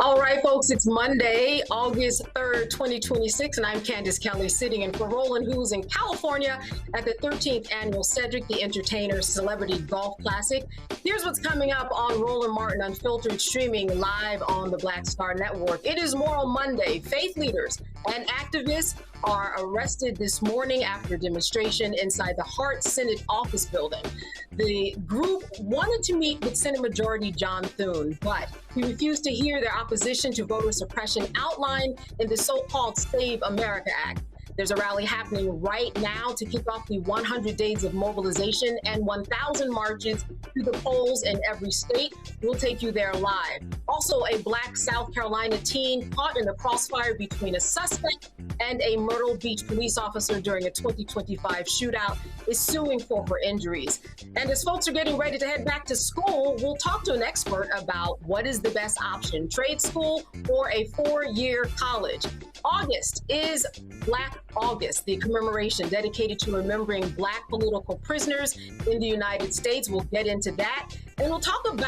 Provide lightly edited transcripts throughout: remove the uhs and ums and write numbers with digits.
All right, folks, it's Monday, August 3rd, 2026, and I'm Candace Kelly sitting in for Roland, who's in California at the 13th annual Cedric the Entertainer Celebrity Golf Classic. Here's what's coming up on Roland Martin Unfiltered, streaming live on the Black Star Network. It is Moral Monday. Faith leaders and activists are arrested this morning after a demonstration inside the Hart Senate Office Building. The group wanted to meet with Senate Majority John Thune, but he refused to hear their opposition to voter suppression outlined in the so-called Save America Act. There's a rally happening right now to kick off the 100 Days of Mobilization and 1,000 marches to the polls in every state. We'll take you there live. Also, a Black South Carolina teen caught in the crossfire between a suspect and a Myrtle Beach police officer during a 2025 shootout is suing for her injuries. And as folks are getting ready to head back to school, we'll talk to an expert about what is the best option, trade school or a four-year college. August is Black August, the commemoration dedicated to remembering Black political prisoners in the United States. We'll get into that. And we'll talk to an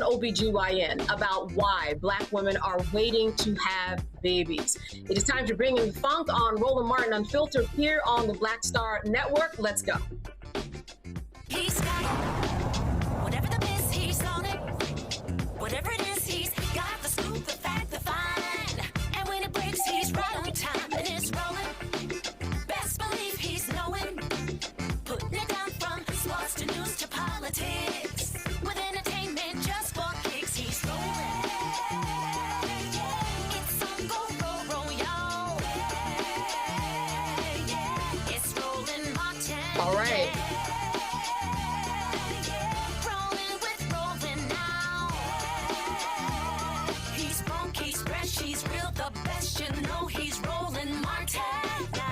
OBGYN about why Black women are waiting to have babies. It is time to bring in the funk on Roland Martin Unfiltered here on the Black Star Network. Let's go. He's got it. Whatever the miss, he's on it. Whatever it is, he's got the scoop, the fact, the fine. And when it breaks, he's right on time and it's rolling. Best believe he's knowing. Putting it down from sports to news to politics. With entertainment just for kicks, he's rolling. It's on go, roll, y'all. It's Roland Martin. All right. Rolling with Roland now. He's funky, he's fresh, he's real, the best. You know he's Roland Martin now.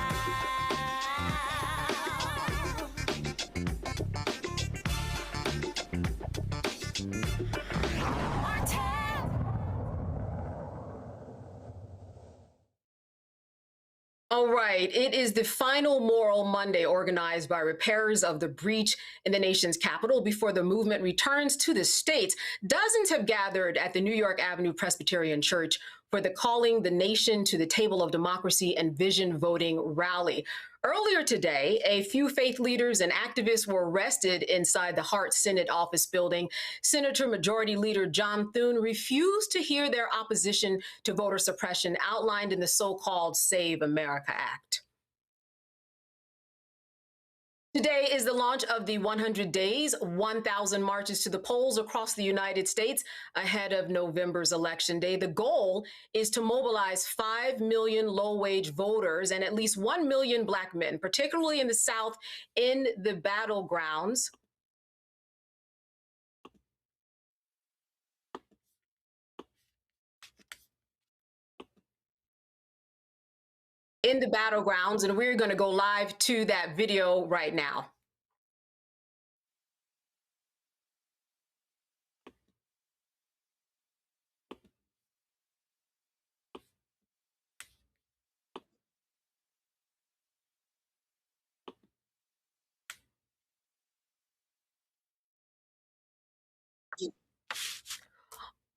All right, it is the final Moral Monday organized by repairers of the breach in the nation's capital before the movement returns to the states. Dozens have gathered at the New York Avenue Presbyterian Church for the Calling the Nation to the Table of Democracy and Vision voting rally. Earlier today, a few faith leaders and activists were arrested inside the Hart Senate Office Building. Senator Majority Leader John Thune refused to hear their opposition to voter suppression outlined in the so-called Save America Act. Today is the launch of the 100 Days, 1,000 marches to the polls across the United States ahead of November's election day. The goal is to mobilize 5 million low-wage voters and at least 1 million Black men, particularly in the South, in the battlegrounds. And we're going to go live to that video right now.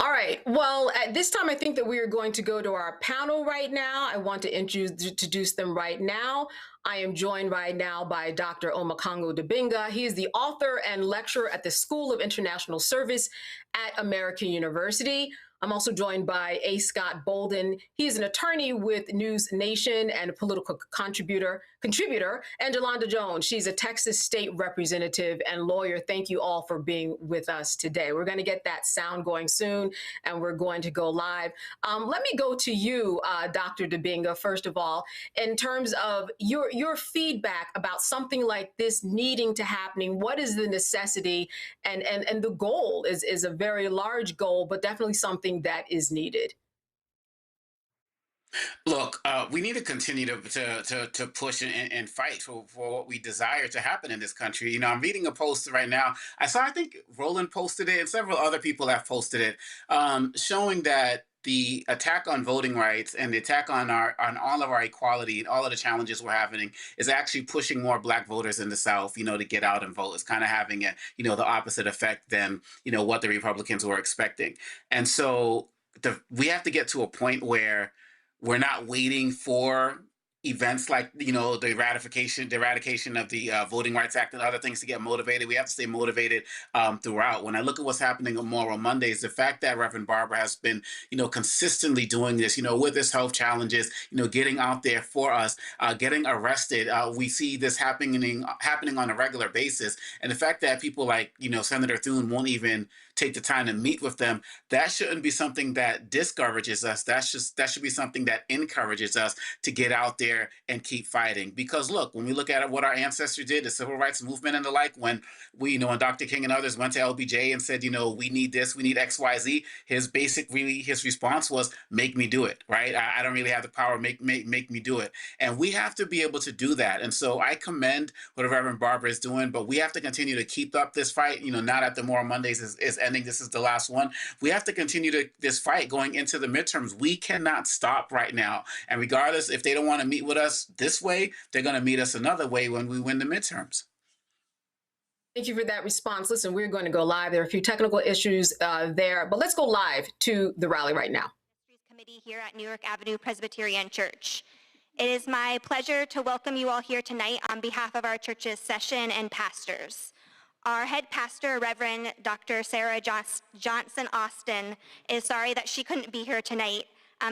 All right. Well, at this time, I think that we are going to go to our panel right now. I want to introduce them right now. I am joined right now by Dr. Omekongo Dibinga. He is the author and lecturer at the School of International Service at American University. I'm also joined by A. Scott Bolden. He is an attorney with News Nation and a political contributor. And Jolanda Jones, she's a Texas state representative and lawyer. Thank you all for being with us today. We're going to get that sound going soon, and we're going to go live. Let me go to you, Dr. Dibinga, first of all, in terms of your feedback about something like this needing to happening. What is the necessity? And the goal is a very large goal, but definitely something that is needed. Look, we need to continue to push and fight for what we desire to happen in this country. You know, I'm reading a post right now. I think Roland posted it, and several other people have posted it, showing that the attack on voting rights and the attack on all of our equality and all of the challenges we're having is actually pushing more Black voters in the South, you know, to get out and vote. It's kind of having the opposite effect than, what the Republicans were expecting. And so we have to get to a point where we're not waiting for events like the eradication of the Voting Rights Act and other things to get motivated. We have to stay motivated throughout. When I look at what's happening on Moral Mondays, the fact that Reverend Barber has been consistently doing this, with his health challenges, getting out there for us, getting arrested. We see this happening on a regular basis, and the fact that people like Senator Thune won't even take the time to meet with them, that shouldn't be something that discourages us. That should be something that encourages us to get out there and keep fighting. Because look, when we look at what our ancestors did, the civil rights movement and the like, when when Dr. King and others went to LBJ and said, we need this, we need XYZ, his response was, make me do it, right? I don't really have the power, make me do it. And we have to be able to do that. And so I commend what Reverend Barber is doing, but we have to continue to keep up this fight, not at the Moral Mondays is ending. This is the last one. We have to continue this fight going into the midterms. We cannot stop right now. And regardless, if they don't want to meet with us this way, they're going to meet us another way when we win the midterms. Thank you for that response. Listen, we're going to go live. There are a few technical issues there, but let's go live to the rally right now. Committee here at New York Avenue Presbyterian Church. It is my pleasure to welcome you all here tonight on behalf of our church's session and pastors. Our head pastor, Reverend Dr. Sarah Johnson Austin, is sorry that she couldn't be here tonight,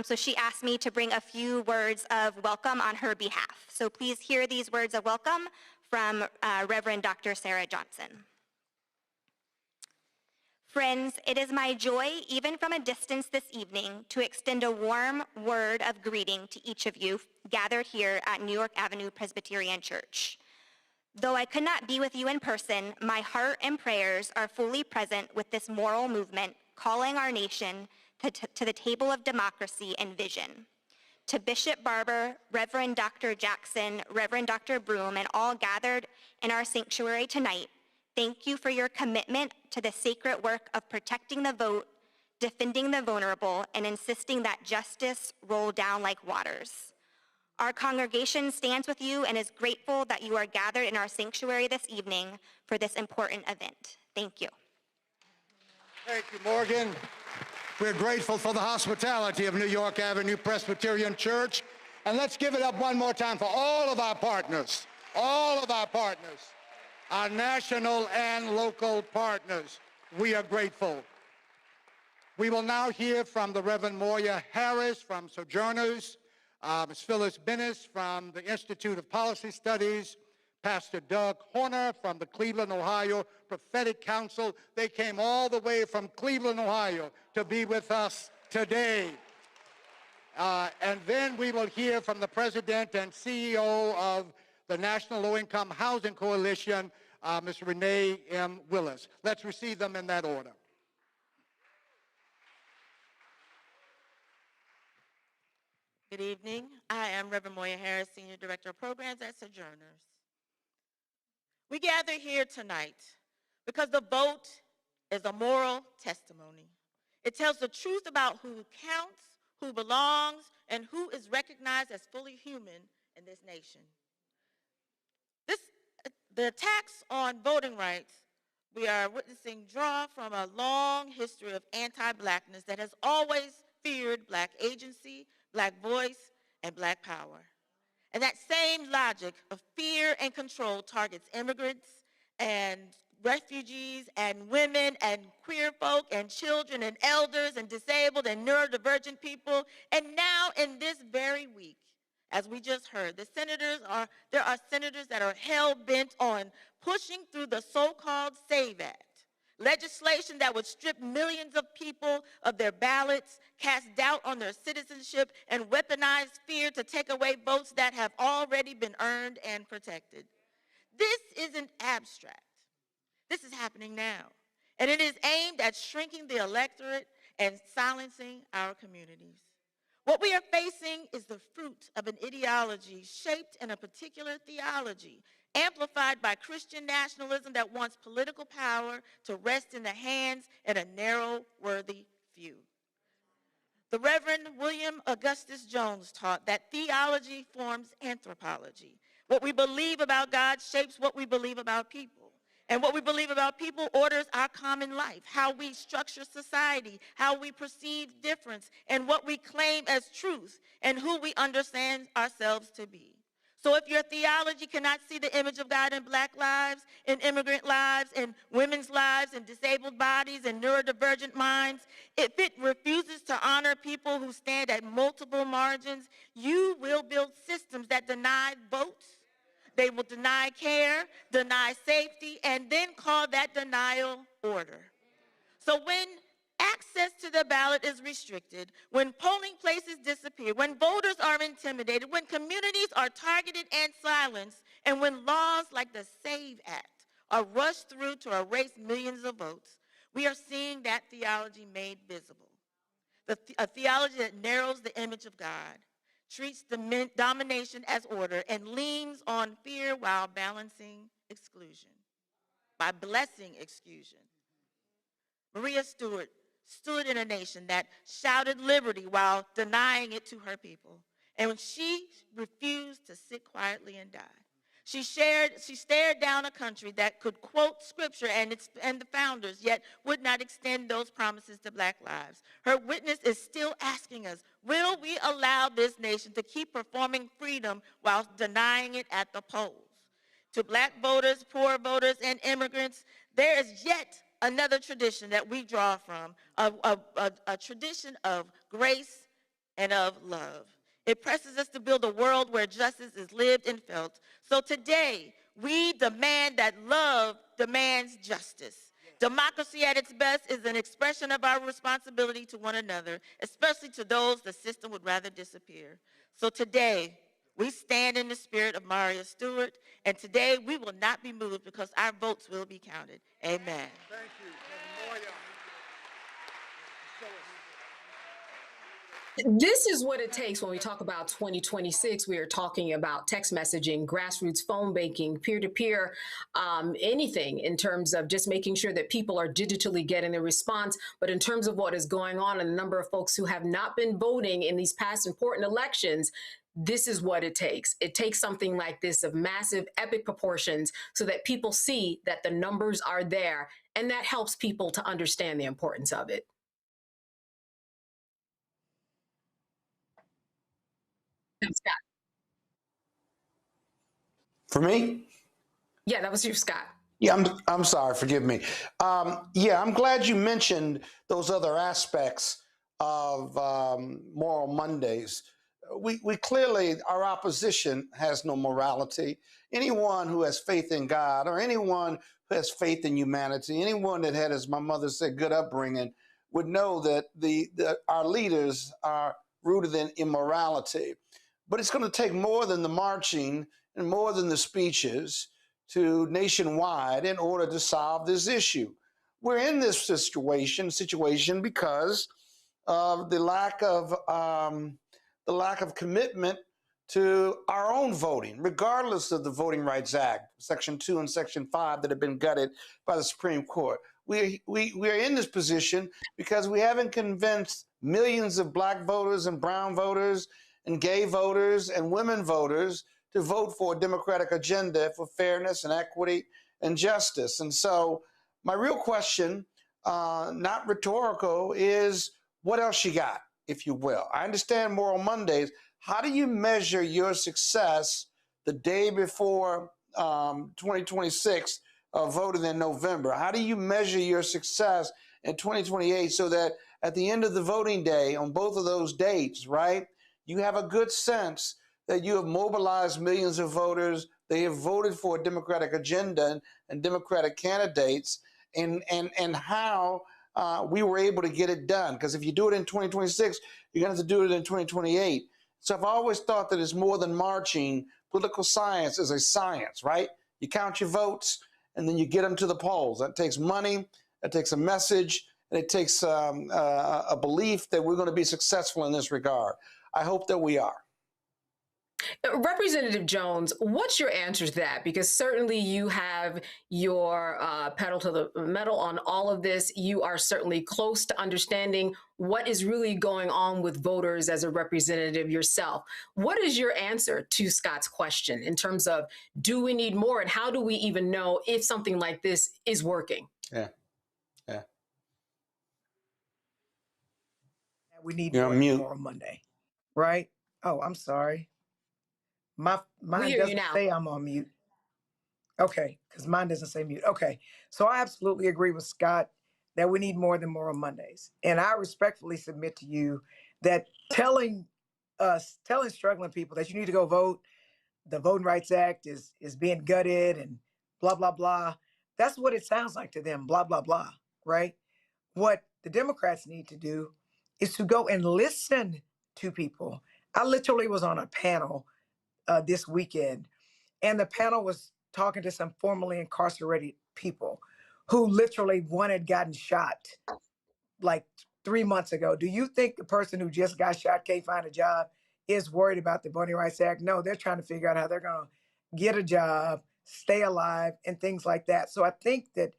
so she asked me to bring a few words of welcome on her behalf. So please hear these words of welcome from Reverend Dr. Sarah Johnson. Friends, it is my joy, even from a distance this evening, to extend a warm word of greeting to each of you gathered here at New York Avenue Presbyterian Church. Though I could not be with you in person, my heart and prayers are fully present with this moral movement calling our nation to the table of democracy and vision. To Bishop Barber, Reverend Dr. Jackson, Reverend Dr. Broom, and all gathered in our sanctuary tonight, thank you for your commitment to the sacred work of protecting the vote, defending the vulnerable, and insisting that justice roll down like waters. Our congregation stands with you and is grateful that you are gathered in our sanctuary this evening for this important event. Thank you. Thank you, Morgan. We're grateful for the hospitality of New York Avenue Presbyterian Church. And let's give it up one more time for all of our partners, our national and local partners. We are grateful. We will now hear from the Reverend Moya Harris from Sojourners, Ms. Phyllis Bennis from the Institute of Policy Studies, Pastor Doug Horner from the Cleveland, Ohio Prophetic Council. They came all the way from Cleveland, Ohio to be with us today. And then we will hear from the President and CEO of the National Low Income Housing Coalition, Ms. Renee M. Willis. Let's receive them in that order. Good evening. I am Reverend Moya Harris, Senior Director of Programs at Sojourners. We gather here tonight because the vote is a moral testimony. It tells the truth about who counts, who belongs, and who is recognized as fully human in this nation. The attacks on voting rights we are witnessing draw from a long history of anti-Blackness that has always feared Black agency, Black voice, and Black power. And that same logic of fear and control targets immigrants and refugees and women and queer folk and children and elders and disabled and neurodivergent people. And now in this very week, as we just heard, there are senators that are hell-bent on pushing through the so-called SAVE Act, legislation that would strip millions of people of their ballots, cast doubt on their citizenship, and weaponize fear to take away votes that have already been earned and protected. This isn't abstract. This is happening now. And it is aimed at shrinking the electorate and silencing our communities. What we are facing is the fruit of an ideology shaped in a particular theology, amplified by Christian nationalism that wants political power to rest in the hands of a narrow, worthy few. The Reverend William Augustus Jones taught that theology forms anthropology. What we believe about God shapes what we believe about people. And what we believe about people orders our common life, how we structure society, how we perceive difference, and what we claim as truth, and who we understand ourselves to be. So if your theology cannot see the image of God in Black lives, in immigrant lives, in women's lives, in disabled bodies, in neurodivergent minds, if it refuses to honor people who stand at multiple margins, you will build systems that deny votes. They will deny care, deny safety, and then call that denial order. So when access to the ballot is restricted, when polling places disappear, when voters are intimidated, when communities are targeted and silenced, and when laws like the SAVE Act are rushed through to erase millions of votes, we are seeing that theology made visible. A theology that narrows the image of God, treats domination as order, and leans on fear while balancing exclusion, by blessing exclusion. Maria Stewart stood in a nation that shouted liberty while denying it to her people. And she refused to sit quietly and die. She stared down a country that could quote scripture and the founders, yet would not extend those promises to Black lives. Her witness is still asking us, will we allow this nation to keep performing freedom while denying it at the polls? To Black voters, poor voters, and immigrants, there is yet another tradition that we draw from, a tradition of grace and of love. It presses us to build a world where justice is lived and felt. So today, we demand that love demands justice. Democracy at its best is an expression of our responsibility to one another, especially to those the system would rather disappear. So today, we stand in the spirit of Maria Stewart, and today we will not be moved because our votes will be counted. Amen. Thank you, Maria. This is what it takes when we talk about 2026. We are talking about text messaging, grassroots phone banking, peer-to-peer, anything in terms of just making sure that people are digitally getting a response. But in terms of what is going on and the number of folks who have not been voting in these past important elections, this is what it takes. It takes something like this of massive, epic proportions so that people see that the numbers are there, and that helps people to understand the importance of it. Scott. For me? Yeah, that was you, Scott. Yeah, I'm sorry. Forgive me. Yeah, I'm glad you mentioned those other aspects of Moral Mondays. We clearly, our opposition has no morality. Anyone who has faith in God, or anyone who has faith in humanity, anyone that had, as my mother said, good upbringing, would know that our leaders are rooted in immorality. But it's going to take more than the marching and more than the speeches to nationwide in order to solve this issue. We're in this situation because of the lack of commitment to our own voting, regardless of the Voting Rights Act, Section 2 and Section 5 that have been gutted by the Supreme Court. We are in this position because we haven't convinced millions of Black voters and brown voters and gay voters and women voters to vote for a democratic agenda for fairness and equity and justice. And so my real question, not rhetorical, is what else you got, if you will? I understand Moral Mondays. How do you measure your success the day before 2026 voted in November? How do you measure your success in 2028 so that at the end of the voting day on both of those dates, right, you have a good sense that you have mobilized millions of voters, they have voted for a democratic agenda and democratic candidates, and how we were able to get it done? Because if you do it in 2026, you're going to have to do it in 2028. So I've always thought that it's more than marching. Political science is a science, right? You count your votes, and then you get them to the polls. That takes money, that takes a message, and it takes a belief that we're going to be successful in this regard. I hope that we are. Representative Jones, what's your answer to that? Because certainly you have your pedal to the metal on all of this. You are certainly close to understanding what is really going on with voters as a representative yourself. What is your answer to Scott's question in terms of, do we need more, and how do we even know if something like this is working? Yeah. We need You're more on mute. tomorrow Monday, right? Oh, I'm sorry. Mine hear you doesn't now. say I'm on mute. Okay, because mine doesn't say mute. Okay, so I absolutely agree with Scott that we need more than more on Mondays. And I respectfully submit to you that telling struggling people that you need to go vote, the Voting Rights Act is being gutted and blah, blah, blah. That's what it sounds like to them, blah, blah, blah, right? What the Democrats need to do is to go and listen to people. I literally was on a panel this weekend, and the panel was talking to some formerly incarcerated people who literally one had gotten shot like 3 months ago. Do you think the person who just got shot can't find a job is worried about the Voting Rights Act? No, they're trying to figure out how they're going to get a job, stay alive, and things like that. So I think that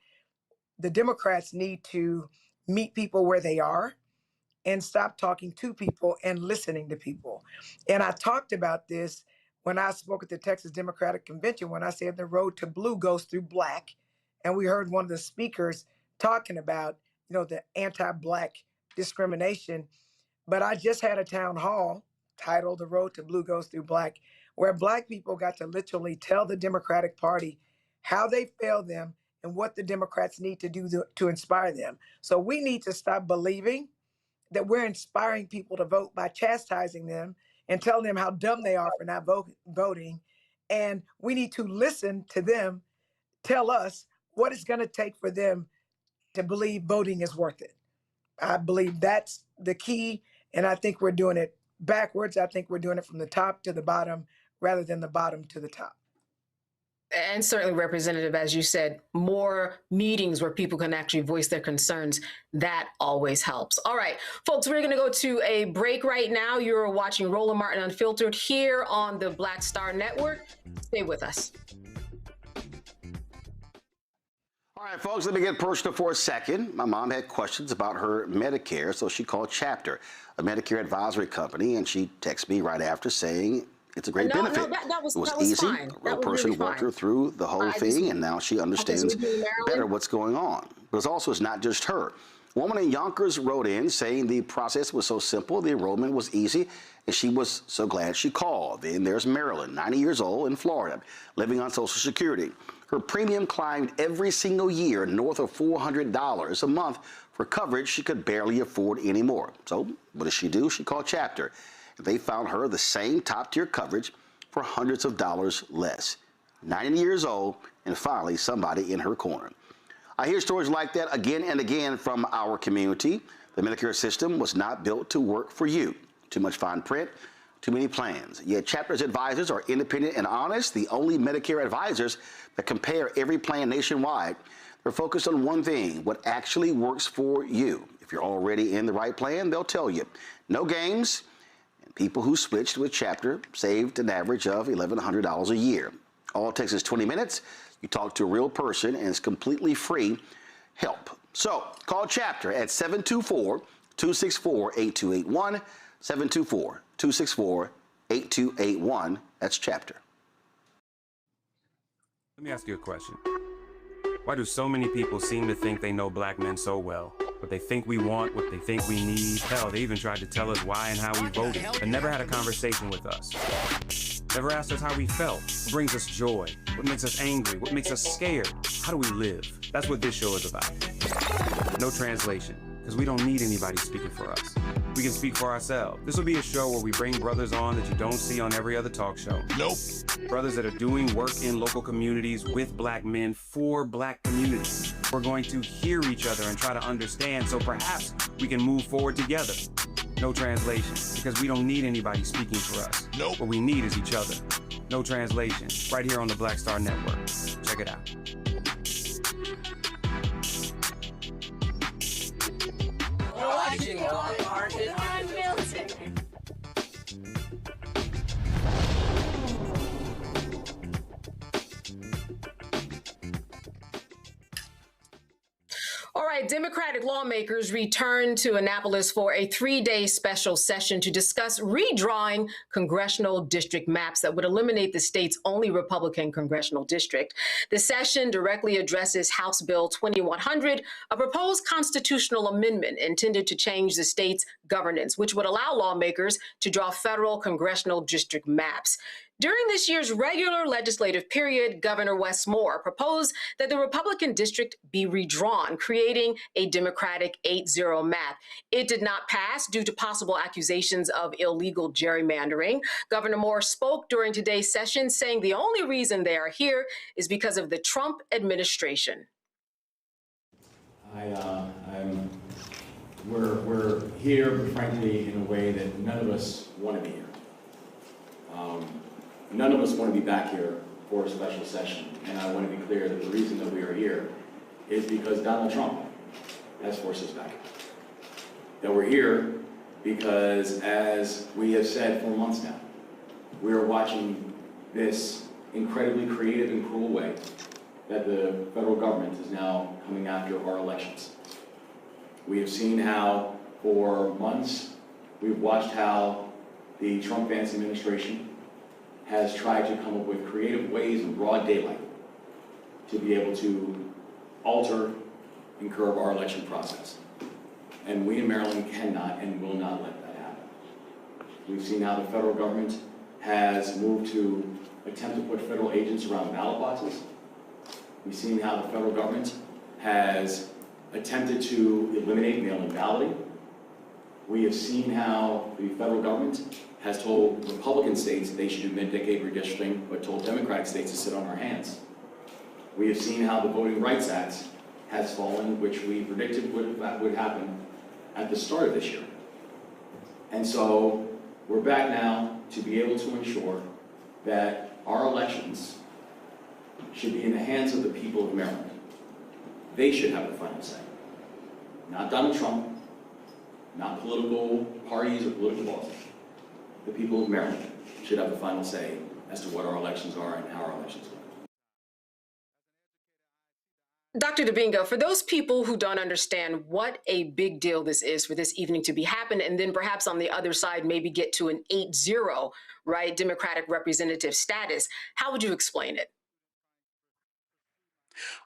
the Democrats need to meet people where they are and stop talking to people and listening to people. And I talked about this when I spoke at the Texas Democratic Convention, when I said the road to blue goes through black. And we heard one of the speakers talking about, the anti-black discrimination. But I just had a town hall titled The Road to Blue Goes Through Black, where black people got to literally tell the Democratic Party how they failed them and what the Democrats need to do to inspire them. So we need to stop believing that we're inspiring people to vote by chastising them and telling them how dumb they are for not voting. And we need to listen to them tell us what it's going to take for them to believe voting is worth it. I believe that's the key, and I think we're doing it backwards. I think we're doing it from the top to the bottom rather than the bottom to the top. And certainly, Representative, as you said, more meetings where people can actually voice their concerns. That always helps. All right, folks, we're going to go to a break right now. You're watching Roland Martin Unfiltered here on the Black Star Network. Stay with us. All right, folks, let me get personal for a second. My mom had questions about her Medicare, so she called Chapter, a Medicare advisory company, and she texted me right after saying it's a great benefit. That was easy. fine. A real person walked her through the whole thing, and now she understands better what's going on. But it's not just her. A woman in Yonkers wrote in saying the process was so simple, the enrollment was easy, and she was so glad she called. Then there's Marilyn, 90 years old, in Florida, living on Social Security. Her premium climbed every single year north of $400 a month for coverage she could barely afford anymore. So what does she do? She called Chapter. They found her the same top-tier coverage for hundreds of dollars less. 90 years old, and finally somebody in her corner. I hear stories like that again and again from our community. The Medicare system was not built to work for you. Too much fine print, too many plans. Yet Chapter's advisors are independent and honest, the only Medicare advisors that compare every plan nationwide. They're focused on one thing, what actually works for you. If you're already in the right plan, they'll tell you. No games. And people who switched with Chapter saved an average of $1,100 a year. All it takes is 20 minutes. You talk to a real person, and it's completely free help. So call Chapter at 724-264-8281, 724-264-8281. That's Chapter. Let me ask you a question. Why do so many people seem to think they know black men so well? What they think we want, what they think we need. Hell, they even tried to tell us why and how we voted, but never had a conversation with us. Never asked us how we felt, what brings us joy, what makes us angry, what makes us scared. How do we live? That's what this show is about. No translation, because we don't need anybody speaking for us. We can speak for ourselves. This will be a show where we bring brothers on that you don't see on every other talk show. Nope. Brothers that are doing work in local communities with black men for black communities. We're going to hear each other and try to understand so perhaps we can move forward together. No translation, because we don't need anybody speaking for us. Nope. What we need is each other. No translation, right here on the Black Star Network. Check it out. Watching Martin Unfiltered. right, Democratic lawmakers returned to Annapolis for a 3-day special session to discuss redrawing congressional district maps that would eliminate the state's only Republican congressional district. The session directly addresses House Bill 2100, a proposed constitutional amendment intended to change the state's governance, which would allow lawmakers to draw federal congressional district maps. During this year's regular legislative period, Governor Wes Moore proposed that the Republican district be redrawn, creating a Democratic 8-0 map. It did not pass due to possible accusations of illegal gerrymandering. Governor Moore spoke during today's session, saying the only reason they are here is because of the Trump administration. We're here, frankly, in a way that none of us want to be here. None of us want to be back here for a special session, and I want to be clear that the reason that we are here is because Donald Trump has forced us back. That we're here because, as we have said for months now, we are watching this incredibly creative and cruel way that the federal government is now coming after our elections. We have seen how, for months, we've watched how the Trump-Vance administration has tried to come up with creative ways in broad daylight to be able to alter and curb our election process. And we in Maryland cannot and will not let that happen. We've seen how the federal government has moved to attempt to put federal agents around ballot boxes. We've seen how the federal government has attempted to eliminate mail-in balloting. We have seen how the federal government has told Republican states they should admit decade redistricting, but told Democratic states to sit on our hands. We have seen how the Voting Rights Act has fallen, which we predicted would happen at the start of this year. And so we're back now to be able to ensure that our elections should be in the hands of the people of Maryland. They should have the final say. Not Donald Trump, not political parties or political bosses. The people of Maryland should have the final say as to what our elections are and how our elections go. Dr. Dubinga, for those people who don't understand what a big deal this is for this evening to be happening, and then perhaps on the other side maybe get to an 8-0, right, Democratic representative status, how would you explain it?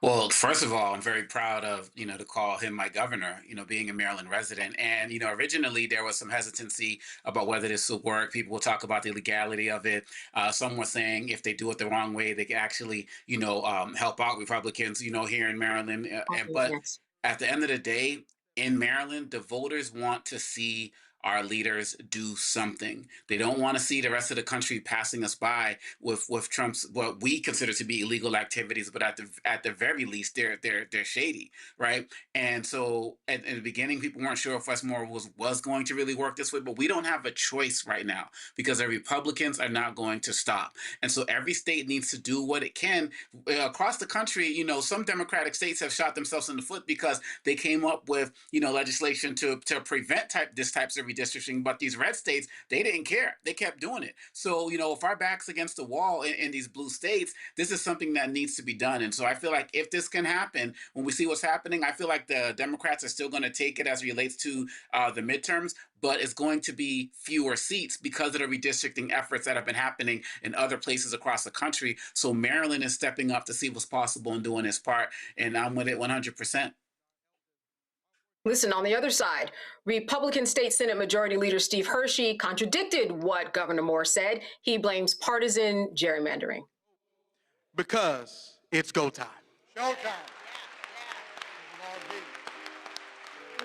Well, first of all, I'm very proud of, to call him my governor, being a Maryland resident. And, originally there was some hesitancy about whether this will work. People will talk about the legality of it. Some were saying if they do it the wrong way, they can actually, help out Republicans, here in Maryland. But Yes. at the end of the day, in Maryland, the voters want to see our leaders do something. They don't want to see the rest of the country passing us by with Trump's what we consider to be illegal activities, but at the very least they're shady, right? And so in the beginning, people weren't sure if Westmore was going to really work this way, but we don't have a choice right now because the Republicans are not going to stop. And so every state needs to do what it can across the country. Some Democratic states have shot themselves in the foot because they came up with legislation to prevent these types of redistricting, but these red states, they didn't care. They kept doing it. So, if our back's against the wall in these blue states, this is something that needs to be done. And so I feel like if this can happen, when we see what's happening, I feel like the Democrats are still going to take it as it relates to the midterms, but it's going to be fewer seats because of the redistricting efforts that have been happening in other places across the country. So Maryland is stepping up to see what's possible and doing its part, and I'm with it 100%. Listen, on the other side, Republican State Senate Majority Leader Steve Hershey contradicted what Governor Moore said. He blames partisan gerrymandering. Because it's go time. Showtime.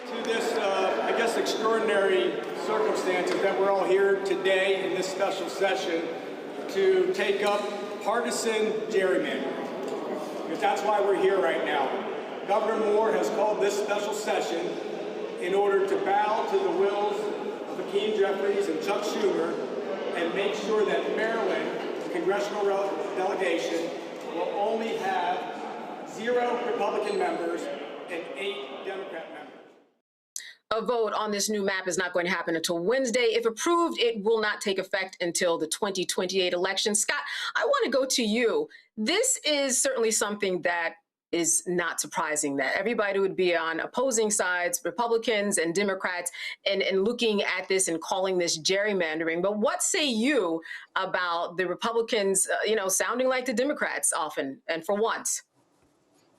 To this, I guess, extraordinary circumstances that we're all here today in this special session to take up partisan gerrymandering. Because that's why we're here right now. Governor Moore has called this special session in order to bow to the wills of Hakeem Jeffries and Chuck Schumer and make sure that Maryland, the congressional delegation, will only have 0 Republican members and 8 Democrat members. A vote on this new map is not going to happen until Wednesday. If approved, it will not take effect until the 2028 election. Scott, I want to go to you. This is certainly something that is not surprising that everybody would be on opposing sides, Republicans and Democrats, and looking at this and calling this gerrymandering. But what say you about the Republicans, sounding like the Democrats often and for once?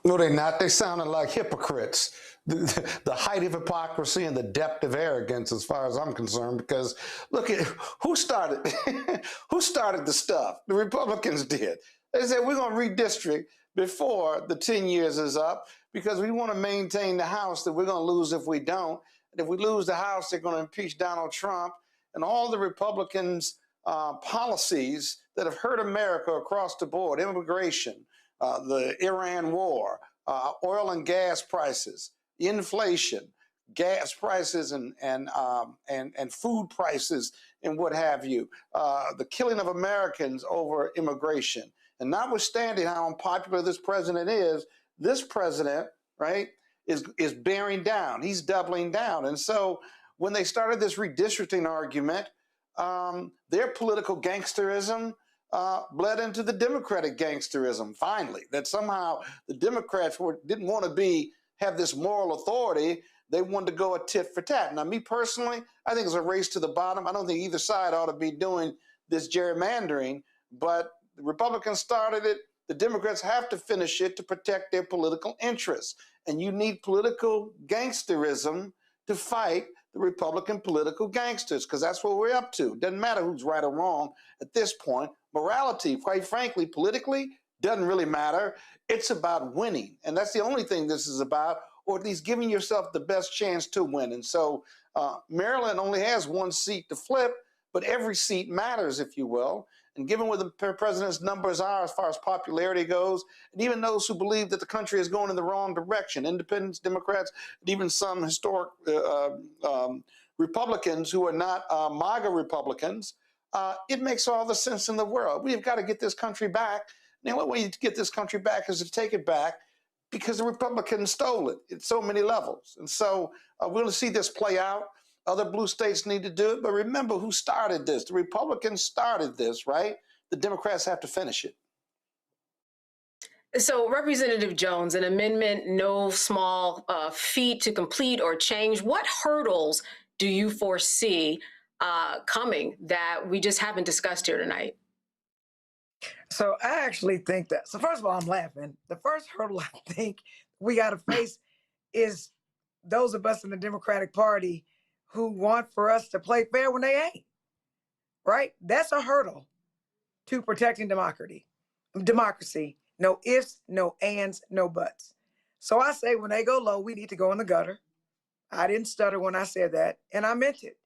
No, they're not. They sounded like hypocrites. The height of hypocrisy and the depth of arrogance, as far as I'm concerned, because look at who started who started the stuff. The Republicans did. They said we're going to redistrict before the 10 years is up because we want to maintain the House that we're going to lose if we don't. And if we lose the House, they're going to impeach Donald Trump and all the Republicans' policies that have hurt America across the board, immigration, the Iran war, oil and gas prices, inflation, gas prices and food prices and what have you, the killing of Americans over immigration. And notwithstanding how unpopular this president is, this president, right, is bearing down. He's doubling down. And so when they started this redistricting argument, their political gangsterism bled into the Democratic gangsterism, finally, that somehow the Democrats didn't want to have this moral authority. They wanted to go a tit for tat. Now, me personally, I think it's a race to the bottom. I don't think either side ought to be doing this gerrymandering, but the Republicans started it. The Democrats have to finish it to protect their political interests. And you need political gangsterism to fight the Republican political gangsters, because that's what we're up to. Doesn't matter who's right or wrong at this point. Morality, quite frankly, politically, doesn't really matter. It's about winning. And that's the only thing this is about, or at least giving yourself the best chance to win. And so Maryland only has one seat to flip, but every seat matters, if you will. And given where the president's numbers are as far as popularity goes, and even those who believe that the country is going in the wrong direction, independents, Democrats, and even some historic Republicans who are not MAGA Republicans, it makes all the sense in the world. We've got to get this country back. And the only way to get this country back is to take it back because the Republicans stole it at so many levels. And so we're going to see this play out. Other blue states need to do it. But remember who started this. The Republicans started this, right? The Democrats have to finish it. So, Representative Jones, an amendment, no small feat to complete or change. What hurdles do you foresee coming that we just haven't discussed here tonight? So I actually think that, so first of all, I'm laughing. The first hurdle I think we got to face is those of us in the Democratic Party who want for us to play fair when they ain't, right? That's a hurdle to protecting democracy. No ifs, no ands, no buts. So I say when they go low, we need to go in the gutter. I didn't stutter when I said that, and I meant it.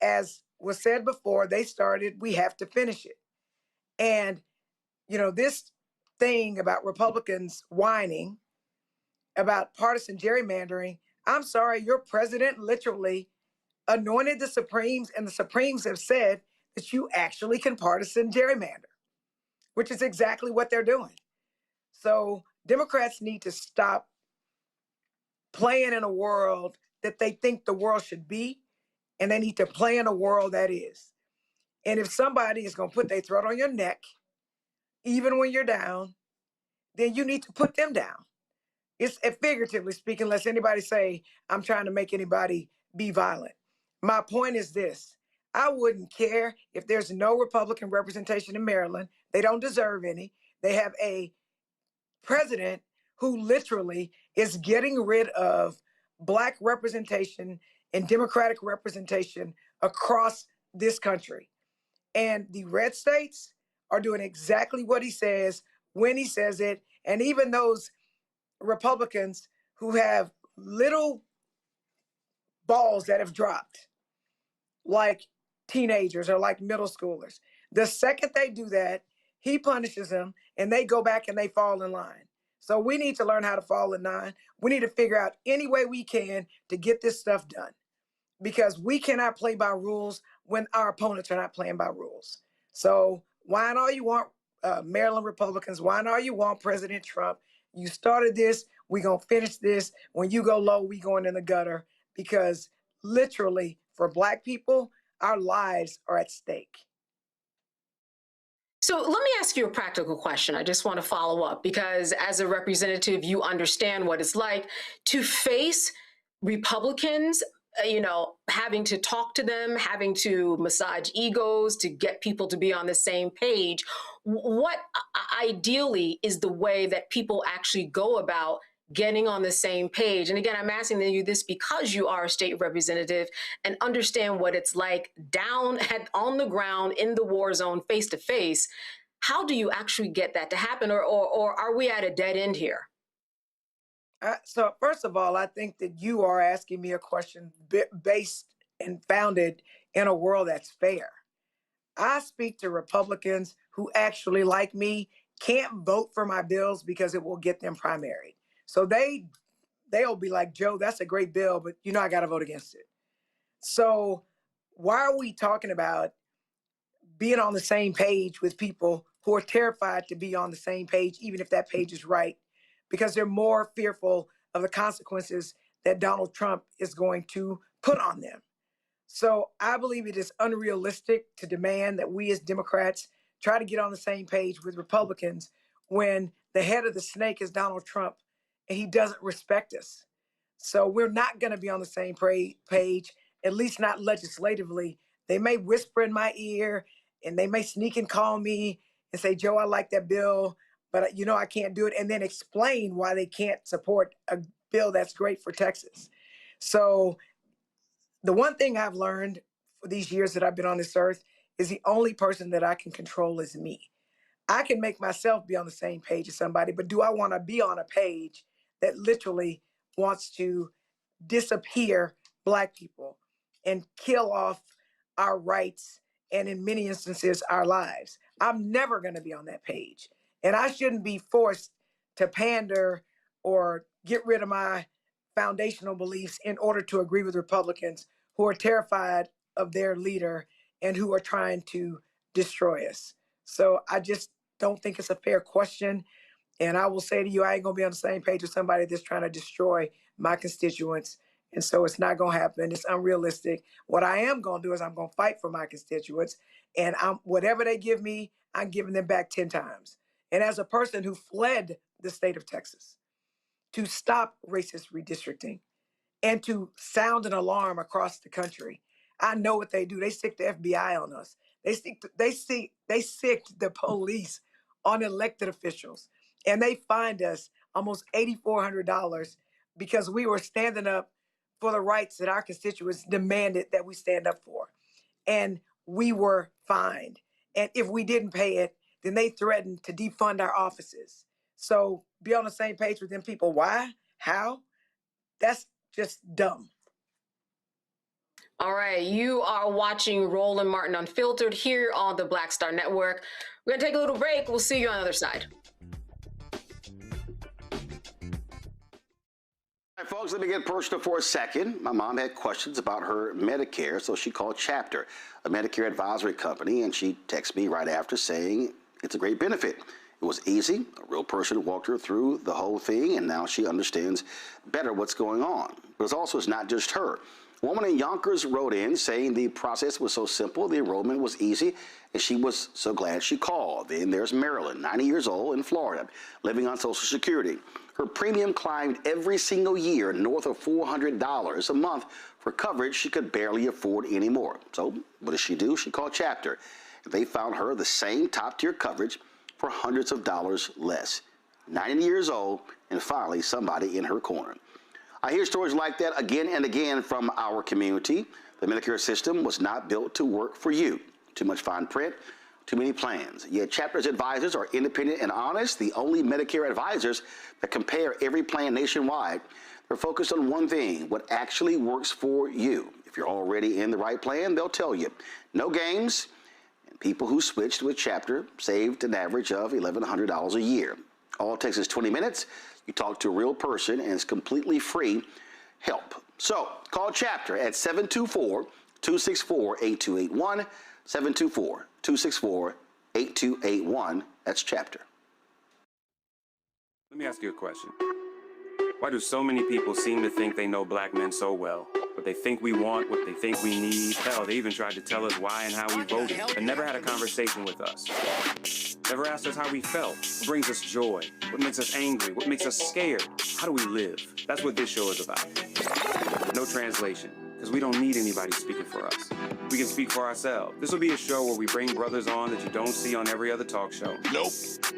As was said before, they started, we have to finish it. And, this thing about Republicans whining about partisan gerrymandering, I'm sorry, your president literally anointed the Supremes, and the Supremes have said that you actually can partisan gerrymander, which is exactly what they're doing. So Democrats need to stop playing in a world that they think the world should be, and they need to play in a world that is. And if somebody is going to put their throat on your neck, even when you're down, then you need to put them down. It's figuratively speaking, lest anybody say, I'm trying to make anybody be violent. My point is this. I wouldn't care if there's no Republican representation in Maryland. They don't deserve any. They have a president who literally is getting rid of Black representation and Democratic representation across this country. And the red states are doing exactly what he says when he says it. And even those Republicans who have little balls that have dropped, like teenagers or like middle schoolers, the second they do that, he punishes them and they go back and they fall in line. So we need to learn how to fall in line. We need to figure out any way we can to get this stuff done, because we cannot play by rules when our opponents are not playing by rules. So whine all you want, Maryland Republicans, whine all you want, President Trump. You started this, we're going to finish this. When you go low, we going in the gutter, because literally for Black people, our lives are at stake. So let me ask you a practical question. I just want to follow up because as a representative, you understand what it's like to face Republicans, having to talk to them, having to massage egos to get people to be on the same page. What ideally is the way that people actually go about getting on the same page? And again, I'm asking you this because you are a state representative and understand what it's like down on the ground in the war zone, face to face. How do you actually get that to happen, or are we at a dead end here? So first of all, I think that you are asking me a question based and founded in a world that's fair. I speak to Republicans who actually, like me, can't vote for my bills because it will get them primaried. So they'll be like, Joe, that's a great bill, but I got to vote against it. So why are we talking about being on the same page with people who are terrified to be on the same page, even if that page is right, because they're more fearful of the consequences that Donald Trump is going to put on them? So I believe it is unrealistic to demand that we as Democrats try to get on the same page with Republicans when the head of the snake is Donald Trump and he doesn't respect us. So we're not going to be on the same page, at least not legislatively. They may whisper in my ear and they may sneak and call me and say, Joe, I like that bill, but I can't do it, and then explain why they can't support a bill that's great for Texas. So the one thing I've learned for these years that I've been on this earth is the only person that I can control is me. I can make myself be on the same page as somebody, but do I want to be on a page that literally wants to disappear Black people and kill off our rights and, in many instances, our lives? I'm never going to be on that page. And I shouldn't be forced to pander or get rid of my foundational beliefs in order to agree with Republicans who are terrified of their leader and who are trying to destroy us. So I just don't think it's a fair question. And I will say to you, I ain't going to be on the same page with somebody that's trying to destroy my constituents. And so it's not going to happen. It's unrealistic. What I am going to do is I'm going to fight for my constituents. And whatever they give me, I'm giving them back 10 times. And as a person who fled the state of Texas to stop racist redistricting and to sound an alarm across the country, I know what they do. They stick the FBI on us. They sicked the police on elected officials. And they fined us almost $8,400 because we were standing up for the rights that our constituents demanded that we stand up for. And we were fined. And if we didn't pay it, then they threatened to defund our offices. So be on the same page with them people. Why? How? That's just dumb. All right, you are watching Roland Martin Unfiltered here on the Black Star Network. We're going to take a little break. We'll see you on the other side. All right, folks, let me get personal for a second. My mom had questions about her Medicare, so she called Chapter, a Medicare advisory company, and she texted me right after saying it's a great benefit. It was easy. A real person walked her through the whole thing, and now she understands better what's going on. But it's not just her. A woman in Yonkers wrote in saying the process was so simple, the enrollment was easy, and she was so glad she called. Then there's Marilyn, 90 years old, in Florida, living on Social Security. Her premium climbed every single year north of $400 a month for coverage she could barely afford anymore. So what does she do? She called Chapter. They found her the same top-tier coverage for hundreds of dollars less. 90 years old, and finally somebody in her corner. I hear stories like that again and again from our community. The Medicare system was not built to work for you. Too much fine print, too many plans. Yet Chapter's advisors are independent and honest, the only Medicare advisors that compare every plan nationwide. They're focused on one thing, what actually works for you. If you're already in the right plan, they'll tell you. No games. And people who switched with Chapter saved an average of $1,100 a year. All it takes is 20 minutes. You talk to a real person, and it's completely free help. So call Chapter at 724-264-8281, 724-264-8281. That's Chapter. Let me ask you a question. Why do so many people seem to think they know black men so well? What they think we want, what they think we need. Hell, they even tried to tell us why and how we voted, but never had a conversation with us. Never asked us how we felt, what brings us joy, what makes us angry, what makes us scared. How do we live? That's what this show is about. No translation, because we don't need anybody speaking for us. We can speak for ourselves. This will be a show where we bring brothers on that you don't see on every other talk show. Nope.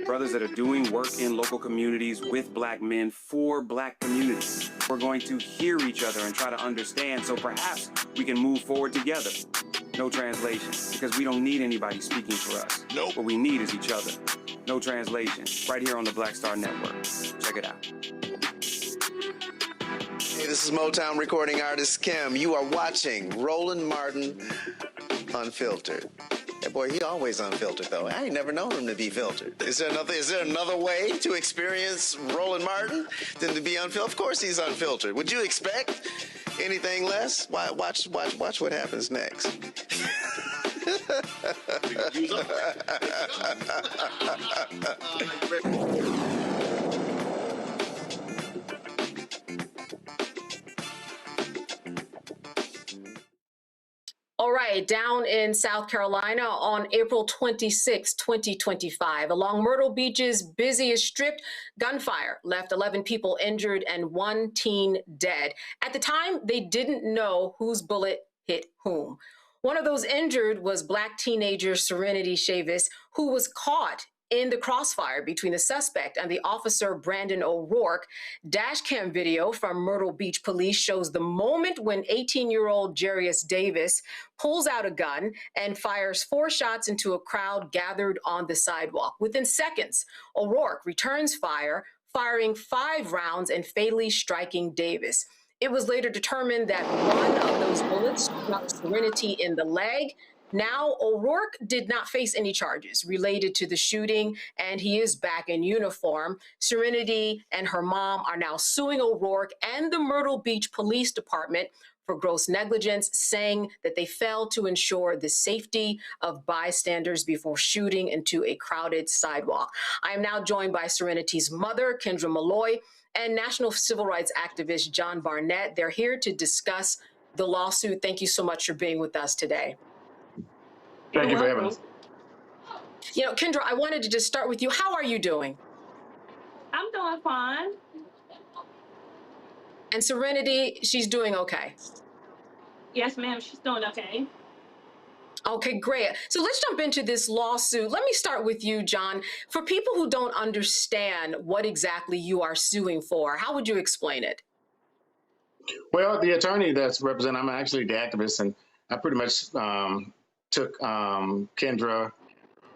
Brothers that are doing work in local communities with black men for black communities. We're going to hear each other and try to understand so perhaps we can move forward together. No translation, because we don't need anybody speaking for us. Nope. What we need is each other. No translation, right here on the Black Star Network. Check it out. Hey, this is Motown recording artist Kim. You are watching Roland Martin Unfiltered. That boy, he always unfiltered though. I ain't never known him to be filtered. Is there another way to experience Roland Martin than to be unfiltered? Of course he's unfiltered. Would you expect anything less? Watch what happens next. All right, down in South Carolina on April 26, 2025, along Myrtle Beach's busiest strip, gunfire left 11 people injured and 1 teen dead. At the time, they didn't know whose bullet hit whom. One of those injured was Black teenager Serenity Chavis, who was caught in the crossfire between the suspect and the officer Brandon O'Rourke. Dashcam video from Myrtle Beach police shows the moment when 18-year-old Jarius Davis pulls out a gun and fires 4 shots into a crowd gathered on the sidewalk. Within seconds, O'Rourke returns fire, firing 5 rounds and fatally striking Davis. It was later determined that one of those bullets struck Serenity in the leg. Now, O'Rourke did not face any charges related to the shooting, and he is back in uniform. Serenity and her mom are now suing O'Rourke and the Myrtle Beach Police Department for gross negligence, saying that they failed to ensure the safety of bystanders before shooting into a crowded sidewalk. I am now joined by Serenity's mother, Kendra Malloy, and national civil rights activist John Barnett. They're here to discuss the lawsuit. Thank you so much for being with us today. Thank you for having us. You know, Kendra, I wanted to just start with you. How are you doing? I'm doing fine. And Serenity, she's doing okay. Yes, ma'am, she's doing okay. Okay, great. So let's jump into this lawsuit. Let me start with you, John. For people who don't understand what exactly you are suing for, how would you explain it? Well, the attorney that's representing, I'm actually the activist, and I pretty much took Kendra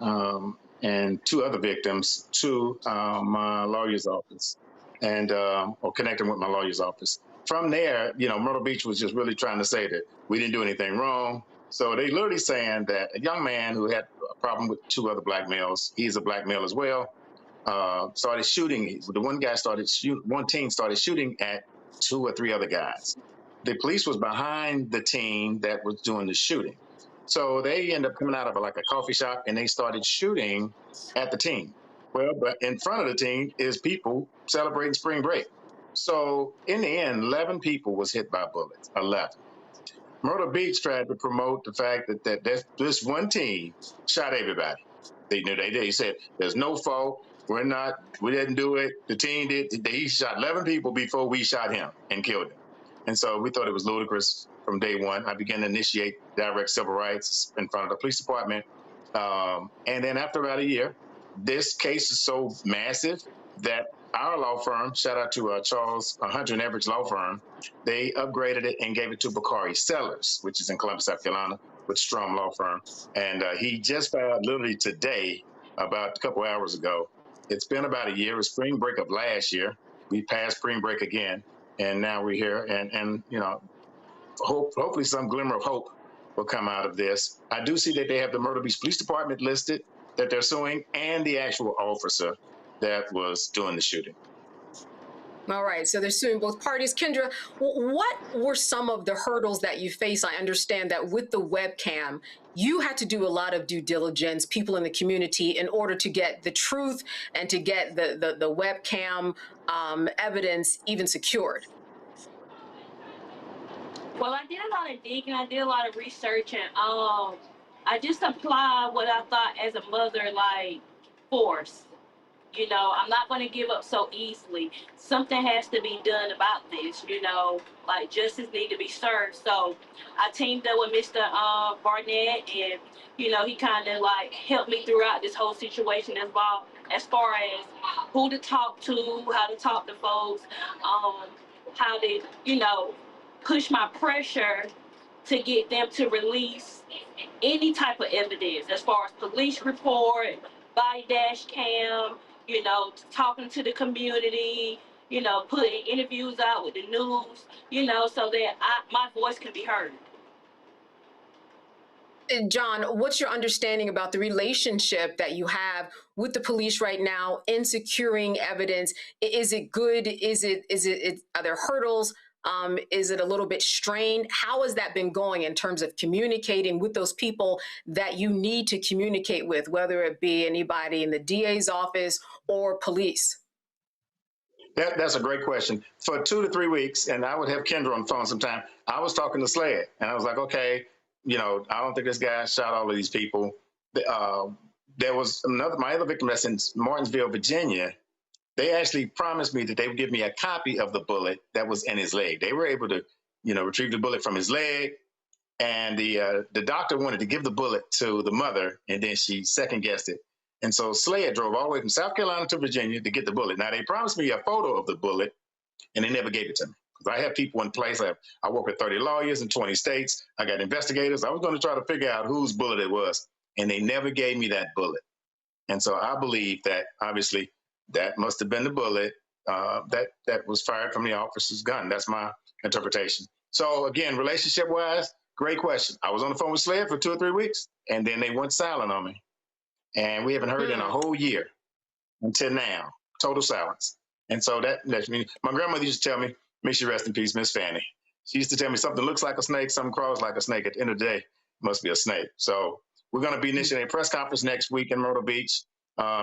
and 2 other victims to my lawyer's office and or connect them with my lawyer's office. From there, you know, Myrtle Beach was just really trying to say that we didn't do anything wrong. So they literally saying that a young man who had a problem with 2 other black males, he's a black male as well, started shooting. The one teen started shooting at 2 or 3 other guys. The police was behind the teen that was doing the shooting. So they end up coming out of a coffee shop and they started shooting at the teen. Well, but in front of the teen is people celebrating spring break. So in the end, 11 people was hit by bullets, 11. Myrtle Beach tried to promote the fact that this one teen shot everybody. They knew they did. He said, there's no fault. We didn't do it. The teen did. He shot 11 people before we shot him and killed him. And so we thought it was ludicrous from day one. I began to initiate direct civil rights in front of the police department. And then after about a year, this case is so massive that our law firm, shout out to Charles Hunter and Everidge law firm, they upgraded it and gave it to Bakari Sellers, which is in Columbus, South Carolina, with Strom Law Firm. And he just filed literally today, about a couple hours ago. It's been about a year. It was spring break of last year. We passed spring break again, and now we're here. And you know, hopefully some glimmer of hope will come out of this. I do see that they have the Myrtle Beach Police Department listed that they're suing, and the actual officer that was doing the shooting. All right, so they're suing both parties. Kendra, what were some of the hurdles that you face? I understand that with the webcam, you had to do a lot of due diligence, people in the community, in order to get the truth and to get the webcam evidence even secured. Well, I did a lot of digging. I did a lot of research, and I just applied what I thought as a mother, like force. You know, I'm not going to give up so easily. Something has to be done about this. You know, like justice need to be served. So I teamed up with Mr. Barnett, and you know, he kind of like helped me throughout this whole situation as far as who to talk to, how to talk to folks, how to, you know, push my pressure to get them to release any type of evidence as far as police report, body dash cam, you know, talking to the community, you know, putting interviews out with the news, you know, so that my voice can be heard. John, what's your understanding about the relationship that you have with the police right now in securing evidence? Is it good? Are there hurdles? Is it a little bit strained? How has that been going in terms of communicating with those people that you need to communicate with, whether it be anybody in the DA's office or police? That's a great question. For 2 to 3 weeks, and I would have Kendra on the phone sometime, I was talking to Sled, and I was like, okay, you know, I don't think this guy shot all of these people. There was my other victim that's in Martinsville, Virginia. They actually promised me that they would give me a copy of the bullet that was in his leg. They were able to, you know, retrieve the bullet from his leg. And the doctor wanted to give the bullet to the mother, and then she second guessed it. And so Slade drove all the way from South Carolina to Virginia to get the bullet. Now, they promised me a photo of the bullet, and they never gave it to me. Because I have people in place. I work with 30 lawyers in 20 states. I got investigators. I was going to try to figure out whose bullet it was, and they never gave me that bullet. And so I believe that, obviously, that must have been the bullet that was fired from the officer's gun. That's my interpretation. So, again, relationship-wise, great question. I was on the phone with Sled for 2 or 3 weeks, and then they went silent on me. And we haven't heard in a whole year until now. Total silence. And so that's me. My grandmother used to tell me, may she rest in peace, Miss Fanny. She used to tell me something looks like a snake, something crawls like a snake. At the end of the day, it must be a snake. So we're going to be initiating a press conference next week in Myrtle Beach,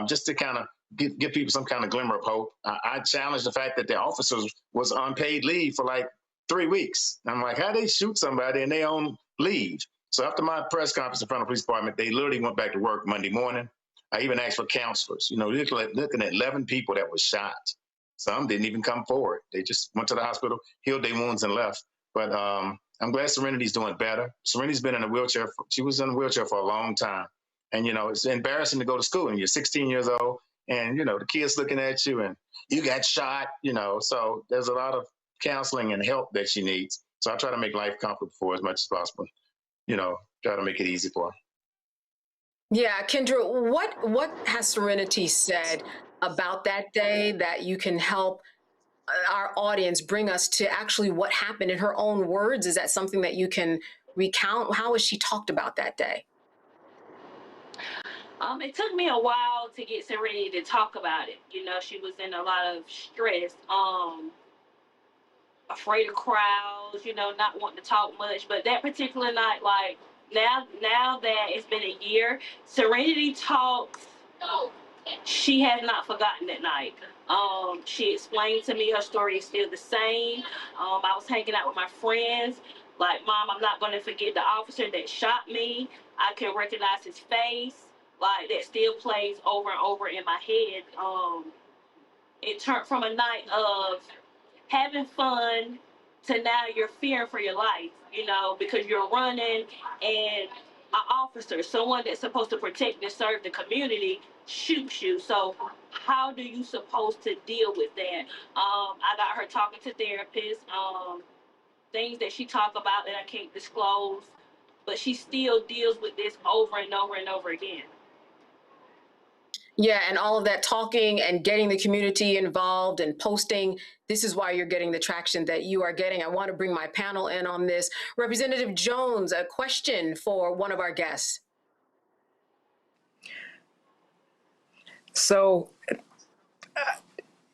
just to kind of give people some kind of glimmer of hope. I challenged the fact that the officers was on paid leave for like 3 weeks. I'm like, how they shoot somebody and they on leave? So after my press conference in front of the police department, they literally went back to work Monday morning. I even asked for counselors, you know, looking at 11 people that was shot. Some didn't even come forward. They just went to the hospital, healed their wounds, and left. But I'm glad Serenity's doing better. Serenity's been in a wheelchair. She was in a wheelchair for a long time. And, you know, it's embarrassing to go to school and you're 16 years old and, you know, the kids looking at you and you got shot, you know. So there's a lot of counseling and help that she needs. So I try to make life comfortable for her as much as possible. You know, try to make it easy for her. Yeah, Kendra, what has Serenity said about that day that you can help our audience bring us to actually what happened in her own words? Is that something that you can recount? How has she talked about that day? It took me a while to get Serenity to talk about it. You know, she was in a lot of stress, afraid of crowds, you know, not wanting to talk much. But that particular night, like, now that it's been a year, Serenity talks. She has not forgotten that night. She explained to me her story is still the same. I was hanging out with my friends. Like, Mom, I'm not going to forget the officer that shot me. I can recognize his face. Like, that still plays over and over in my head. It turned from a night of having fun to now you're fearing for your life, you know, because you're running and an officer, someone that's supposed to protect and serve the community, shoots you. So how do you supposed to deal with that? I got her talking to therapists, things that she talk about that I can't disclose, but she still deals with this over and over and over again. Yeah, and all of that talking and getting the community involved and posting, this is why you're getting the traction that you are getting. I want to bring my panel in on this. Representative Jones, a question for one of our guests. So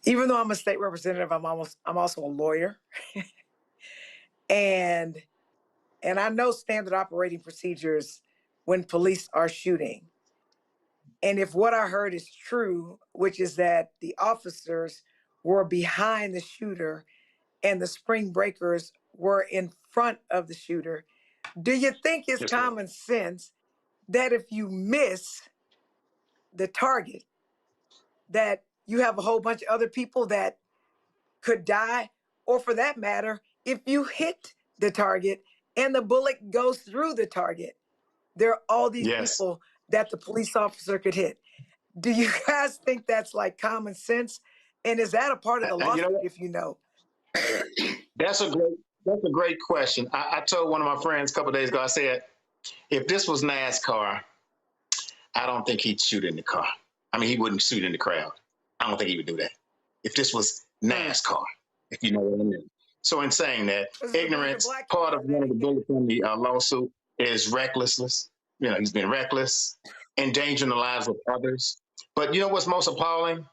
even though I'm a state representative, I'm also a lawyer. and I know standard operating procedures when police are shooting. And if what I heard is true, which is that the officers were behind the shooter and the spring breakers were in front of the shooter, do you think it's common sense that if you miss the target, that you have a whole bunch of other people that could die? Or for that matter, if you hit the target and the bullet goes through the target, there are all these people that the police officer could hit. Do you guys think that's like common sense? And is that a part of the lawsuit, if you know? That's a great question. I told one of my friends a couple of days ago, I said, if this was NASCAR, I don't think he'd shoot in the car. I mean, he wouldn't shoot in the crowd. I don't think he would do that. If this was NASCAR, if you know what I mean. So in saying that, ignorance, part of one of the bullets in the lawsuit is recklessness. You know, he's been reckless, endangering the lives of others. But you know what's most appalling,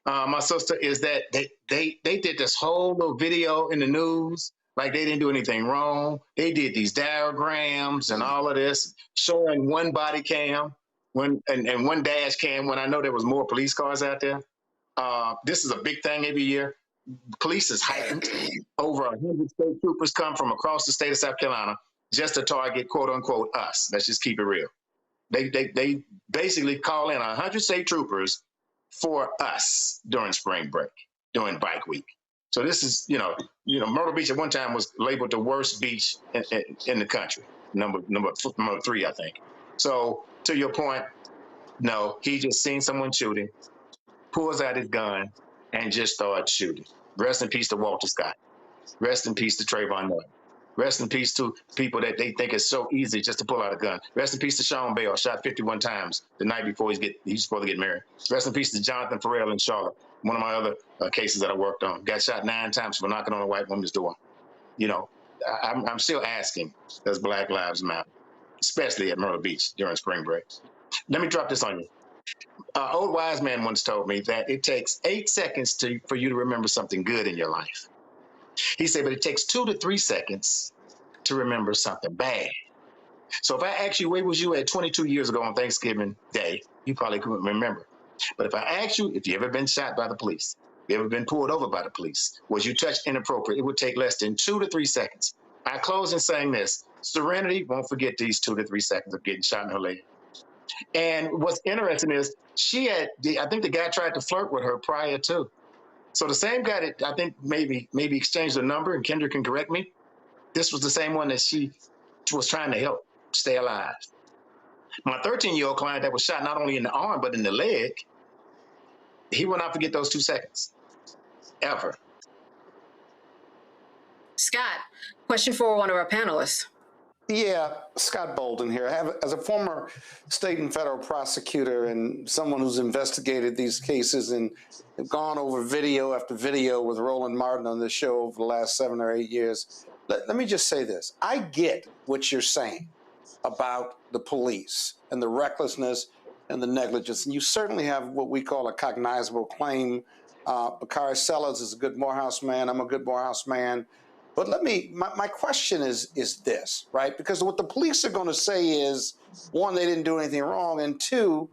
my sister, is that they did this whole little video in the news like they didn't do anything wrong. They did these diagrams and all of this, showing one body cam and one dash cam when I know there was more police cars out there. This is a big thing every year. Police is heightened. Over 100 state troopers come from across the state of South Carolina just to target, quote unquote, us. Let's just keep it real. They basically call in 100 state troopers for us during spring break, during bike week. So this is, you know, Myrtle Beach at one time was labeled the worst beach in the country, number 3, I think. So to your point, no, he just seen someone shooting, pulls out his gun, and just started shooting. Rest in peace to Walter Scott. Rest in peace to Trayvon Martin. Rest in peace to people that they think it's so easy just to pull out a gun. Rest in peace to Sean Bell, shot 51 times the night before he's supposed to get married. Rest in peace to Jonathan Farrell in Charlotte, one of my other cases that I worked on. Got shot 9 times for knocking on a white woman's door. You know, I'm still asking, does Black Lives Matter, especially at Myrtle Beach during spring break? Let me drop this on you. Old wise man once told me that it takes 8 seconds for you to remember something good in your life. He said, but it takes 2 to 3 seconds to remember something bad. So if I ask you, where was you at 22 years ago on Thanksgiving Day, you probably couldn't remember. But if I ask you, if you ever been shot by the police, you ever been pulled over by the police, was you touched inappropriate, it would take less than 2 to 3 seconds. I close in saying this: Serenity won't forget these 2 to 3 seconds of getting shot in her leg. And what's interesting is I think the guy tried to flirt with her prior to. So the same guy that I think maybe exchanged a number, and Kendra can correct me, this was the same one that she was trying to help stay alive. My 13-year-old client that was shot not only in the arm, but in the leg, he will not forget those 2 seconds, ever. Scott, question for one of our panelists. Yeah, Scott Bolden here. As a former state and federal prosecutor and someone who's investigated these cases and have gone over video after video with Roland Martin on this show over the last 7 or 8 years, let me just say this. I get what you're saying about the police and the recklessness and the negligence, and you certainly have what we call a cognizable claim. Bakari Sellers is a good Morehouse man. I'm a good Morehouse man. But my question is this, right? Because what the police are going to say is, 1, they didn't do anything wrong, and 2,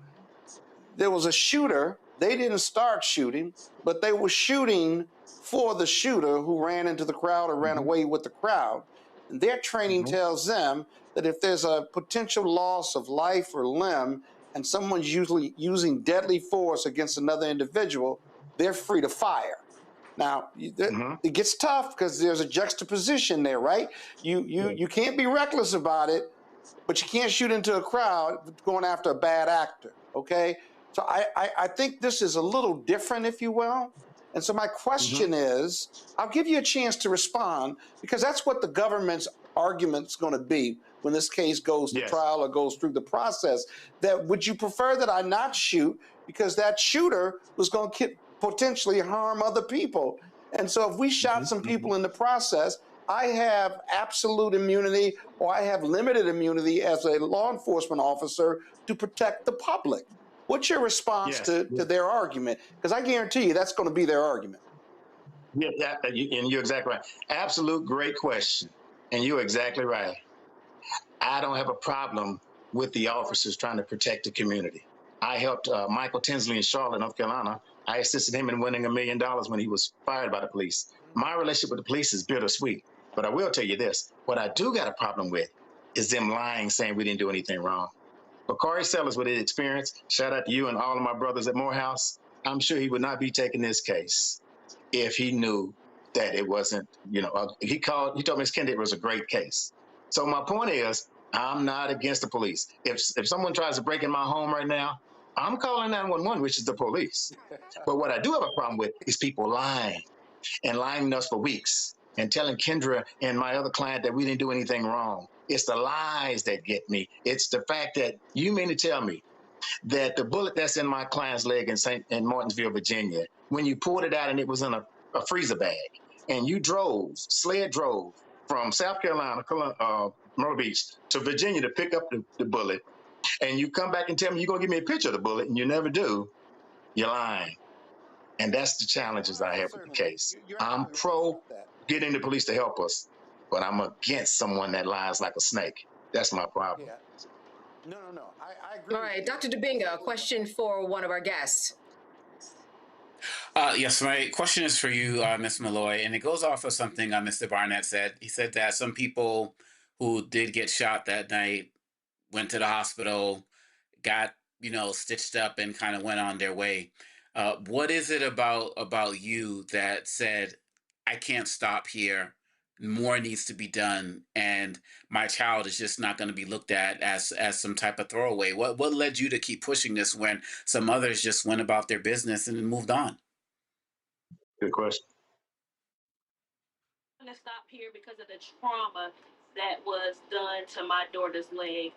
there was a shooter. They didn't start shooting, but they were shooting for the shooter who ran into the crowd or ran away with the crowd. And their training tells them that if there's a potential loss of life or limb and someone's usually using deadly force against another individual, they're free to fire. Now, it gets tough because there's a juxtaposition there, right? You can't be reckless about it, but you can't shoot into a crowd going after a bad actor, okay? So I think this is a little different, if you will. And so my question is, I'll give you a chance to respond, because that's what the government's argument's going to be when this case goes to trial or goes through the process. That would you prefer that I not shoot because that shooter was going to potentially harm other people? And so if we shot some people in the process, I have absolute immunity or I have limited immunity as a law enforcement officer to protect the public. What's your response to their argument? Because I guarantee you that's going to be their argument. Yeah, and you're exactly right. Absolute great question. And you're exactly right. I don't have a problem with the officers trying to protect the community. I helped Michael Tinsley in Charlotte, North Carolina. I assisted him in winning $1 million when he was fired by the police. My relationship with the police is bittersweet, but I will tell you this. What I do got a problem with is them lying, saying we didn't do anything wrong. But Corey Sellers, with his experience, shout out to you and all of my brothers at Morehouse, I'm sure he would not be taking this case if he knew that it wasn't, he told Ms. Kendi it was a great case. So my point is, I'm not against the police. If someone tries to break in my home right now, I'm calling 911, which is the police. But what I do have a problem with is people lying and lying to us for weeks and telling Kendra and my other client that we didn't do anything wrong. It's the lies that get me. It's the fact that you mean to tell me that the bullet that's in my client's leg in Martinsville, Virginia, when you pulled it out and it was in a freezer bag, and you sled drove from South Carolina, Myrtle Beach, to Virginia to pick up the bullet, and you come back and tell me you're going to give me a picture of the bullet, and you never do, you're lying. And that's the challenges I have with the case. I'm pro getting the police to help us, but I'm against someone that lies like a snake. That's my problem. Yeah. No. I agree. All right, Dr. Dubinga, a question for one of our guests. Yes, my question is for you, Ms. Malloy, and it goes off of something Mr. Barnett said. He said that some people who did get shot that night went to the hospital, got, stitched up and kind of went on their way. What is it about you that said, I can't stop here, more needs to be done, and my child is just not going to be looked at as some type of throwaway? What led you to keep pushing this when some others just went about their business and moved on? Good question. I'm going to stop here because of the trauma that was done to my daughter's leg.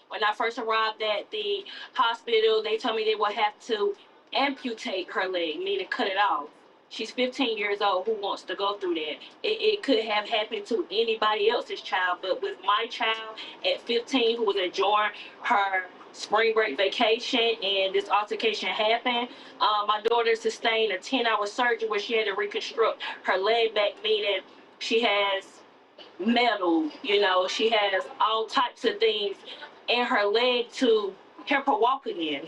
When I first arrived at the hospital, they told me they would have to amputate her leg, meaning cut it off. She's 15 years old. Who wants to go through that? It could have happened to anybody else's child, but with my child at 15 who was enjoying her spring break vacation and this altercation happened, my daughter sustained a 10-hour surgery where she had to reconstruct her leg back, meaning she has metal, she has all types of things in her leg to help her walk again.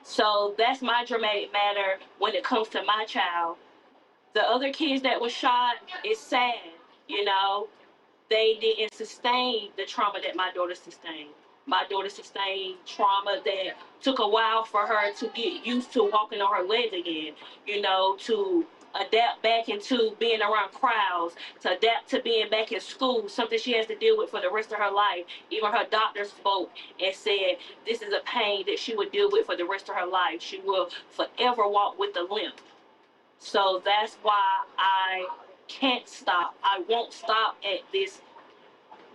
So that's my dramatic matter when it comes to my child. The other kids that were shot, it's sad, they didn't sustain the trauma that my daughter sustained. My daughter sustained trauma that took a while for her to get used to walking on her legs again, to adapt back into being around crowds, to adapt to being back in school, something she has to deal with for the rest of her life. Even her doctor spoke and said this is a pain that she would deal with for the rest of her life. She will forever walk with a limp. So that's why I can't stop. I won't stop at this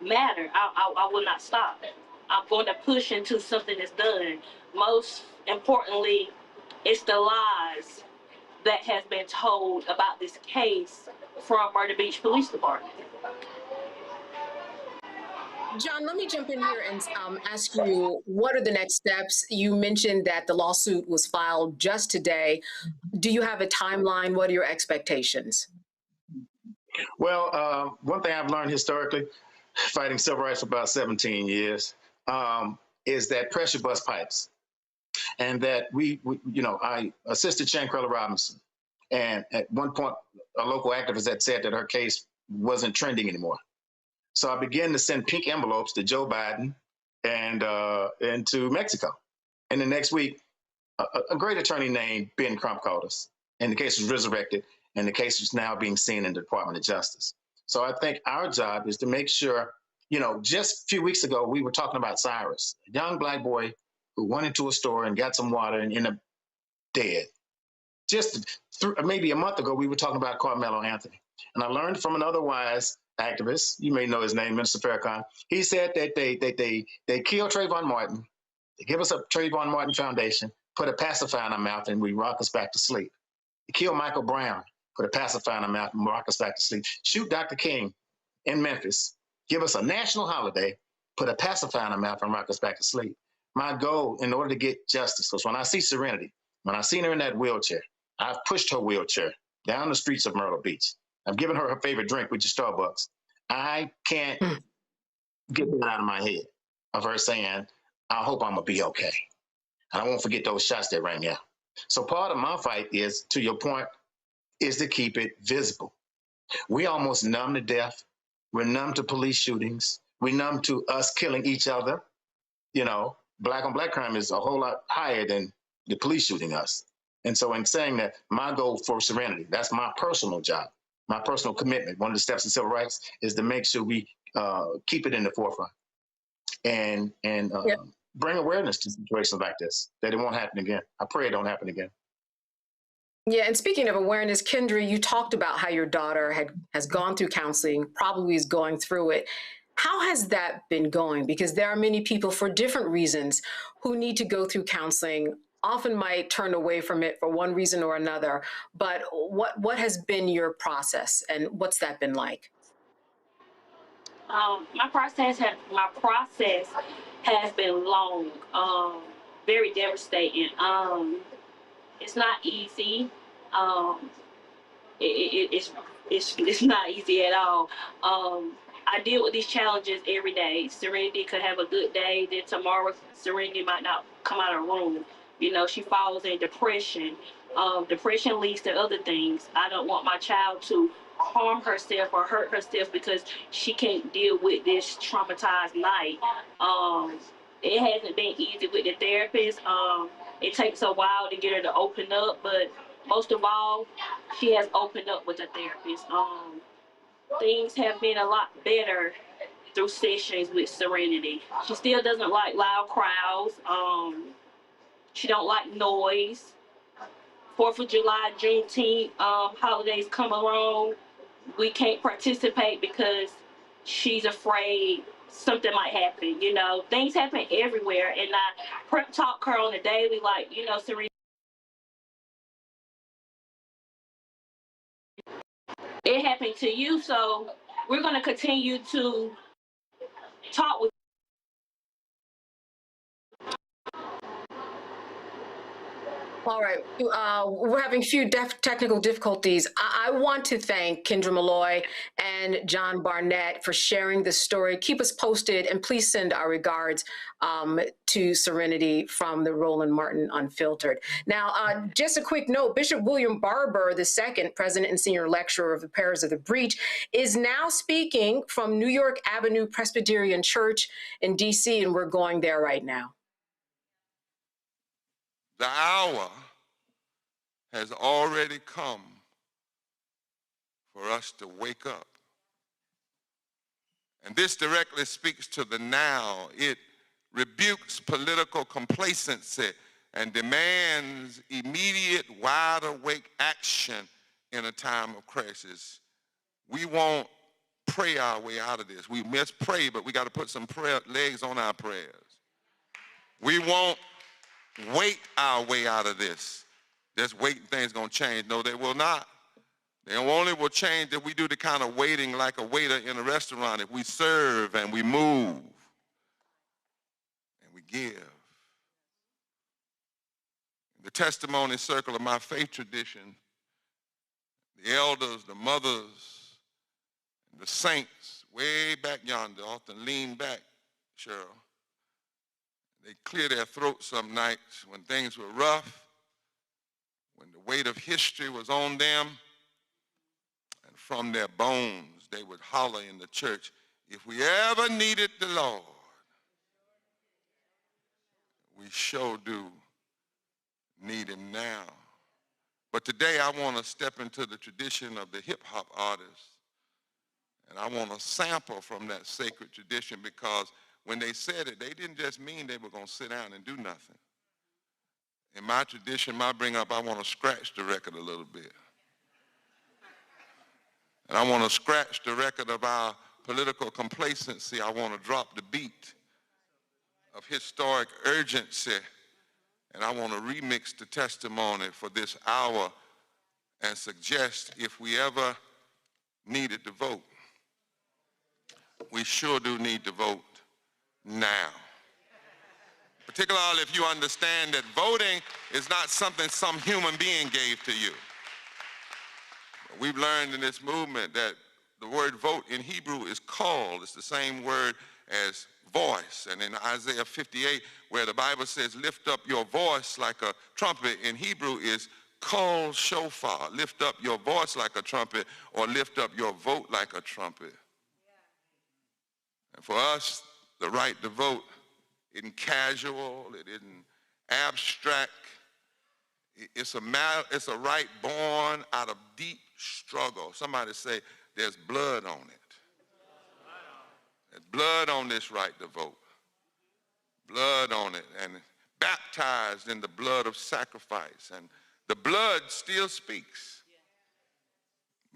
matter. I will not stop. I'm going to push until something is done. Most importantly, it's the lies that has been told about this case from Myrtle Beach Police Department. John, let me jump in here and ask you, what are the next steps? You mentioned that the lawsuit was filed just today. Do you have a timeline? What are your expectations? Well, one thing I've learned historically, fighting civil rights for about 17 years, is that pressure bust pipes. And that I assisted Shankrella Robinson. And at one point, a local activist had said that her case wasn't trending anymore. So I began to send pink envelopes to Joe Biden and to Mexico. And the next week, a great attorney named Ben Crump called us. And the case was resurrected. And the case is now being seen in the Department of Justice. So I think our job is to make sure, just a few weeks ago, we were talking about Cyrus, a young Black boy who went into a store and got some water and ended up dead. Just maybe a month ago, we were talking about Carmelo Anthony. And I learned from another wise activist, you may know his name, Minister Farrakhan. He said that they killed Trayvon Martin, they give us a Trayvon Martin Foundation, put a pacifier in our mouth, and we rock us back to sleep. They killed Michael Brown, put a pacifier in our mouth, and rock us back to sleep. Shoot Dr. King in Memphis, give us a national holiday, put a pacifier in our mouth, and rock us back to sleep. my goal in order to get justice, because when I see Serenity, when I seen her in that wheelchair, I've pushed her wheelchair down the streets of Myrtle Beach. I've given her her favorite drink, which is Starbucks. I can't get that out of my head of her saying, I hope I'm gonna be okay. And I won't forget those shots that rang out. So part of my fight is, to your point, is to keep it visible. We almost numb to death. We're numb to police shootings. We're numb to us killing each other. You know, black on black crime is a whole lot higher than the police shooting us. And so in saying that, my goal for Serenity, that's my personal job, my personal commitment. One of the steps in civil rights is to make sure we keep it in the forefront and bring awareness to situations like this, that it won't happen again. I pray it don't happen again. Yeah, and speaking of awareness, Kendra, you talked about how your daughter has gone through counseling, probably is going through it. How has that been going? Because there are many people for different reasons who need to go through counseling, often might turn away from it for one reason or another. But what has been your process, and what's that been like? My process has been long, very devastating. It's not easy. It's not easy at all. I deal with these challenges every day. Serenity could have a good day, then tomorrow Serenity might not come out of the room. You know, she falls in depression. Depression leads to other things. I don't want my child to harm herself or hurt herself because she can't deal with this traumatized night. It hasn't been easy with the therapist. It takes a while to get her to open up, but most of all, she has opened up with the therapist. Things have been a lot better through sessions with Serenity. She still doesn't like loud crowds. She don't like noise. 4th of July, Juneteenth, holidays come along. We can't participate because she's afraid something might happen. You know, things happen everywhere, and I prep talk her on a daily, like, you know, Serenity, it happened to you, so we're going to continue to talk with. All right, we're having a few technical difficulties. I want to thank Kendra Malloy and John Barnett for sharing this story. Keep us posted, and please send our regards to Serenity from the Roland Martin Unfiltered. Now, just a quick note, Bishop William Barber II, President and Senior Lecturer of the Parish of the Breach, is now speaking from New York Avenue Presbyterian Church in D.C., and we're going there right now. The hour has already come for us to wake up. And this directly speaks to the now. It rebukes political complacency and demands immediate, wide-awake action in a time of crisis. We won't pray our way out of this. We must pray, but we got to put some legs on our prayers. We won't wait our way out of this. Just waiting things gonna change. No, they will not. They only will change if we do the kind of waiting like a waiter in a restaurant, if we serve and we move and we give. In the testimony circle of my faith tradition, the elders, the mothers, and the saints way back yonder often lean back, Cheryl. They clear their throats some nights when things were rough, when the weight of history was on them, and from their bones they would holler in the church, if we ever needed the Lord, we sure do need him now. But today I want to step into the tradition of the hip-hop artists, and I want to sample from that sacred tradition, because when they said it, they didn't just mean they were going to sit down and do nothing. In my tradition, I want to scratch the record a little bit. And I want to scratch the record of our political complacency. I want to drop the beat of historic urgency. And I want to remix the testimony for this hour and suggest if we ever needed to vote, we sure do need to vote now. particularly if you understand that voting is not something some human being gave to you. We've learned in this movement that the word vote in Hebrew is call. It's the same word as voice. And in Isaiah 58, where the Bible says, lift up your voice like a trumpet, in Hebrew is call shofar. Lift up your voice like a trumpet, or lift up your vote like a trumpet. And for us, the right to vote isn't casual, it isn't abstract. It's a right born out of deep struggle. Somebody say, there's blood on it. There's blood on this right to vote. Blood on it, and baptized in the blood of sacrifice. And the blood still speaks.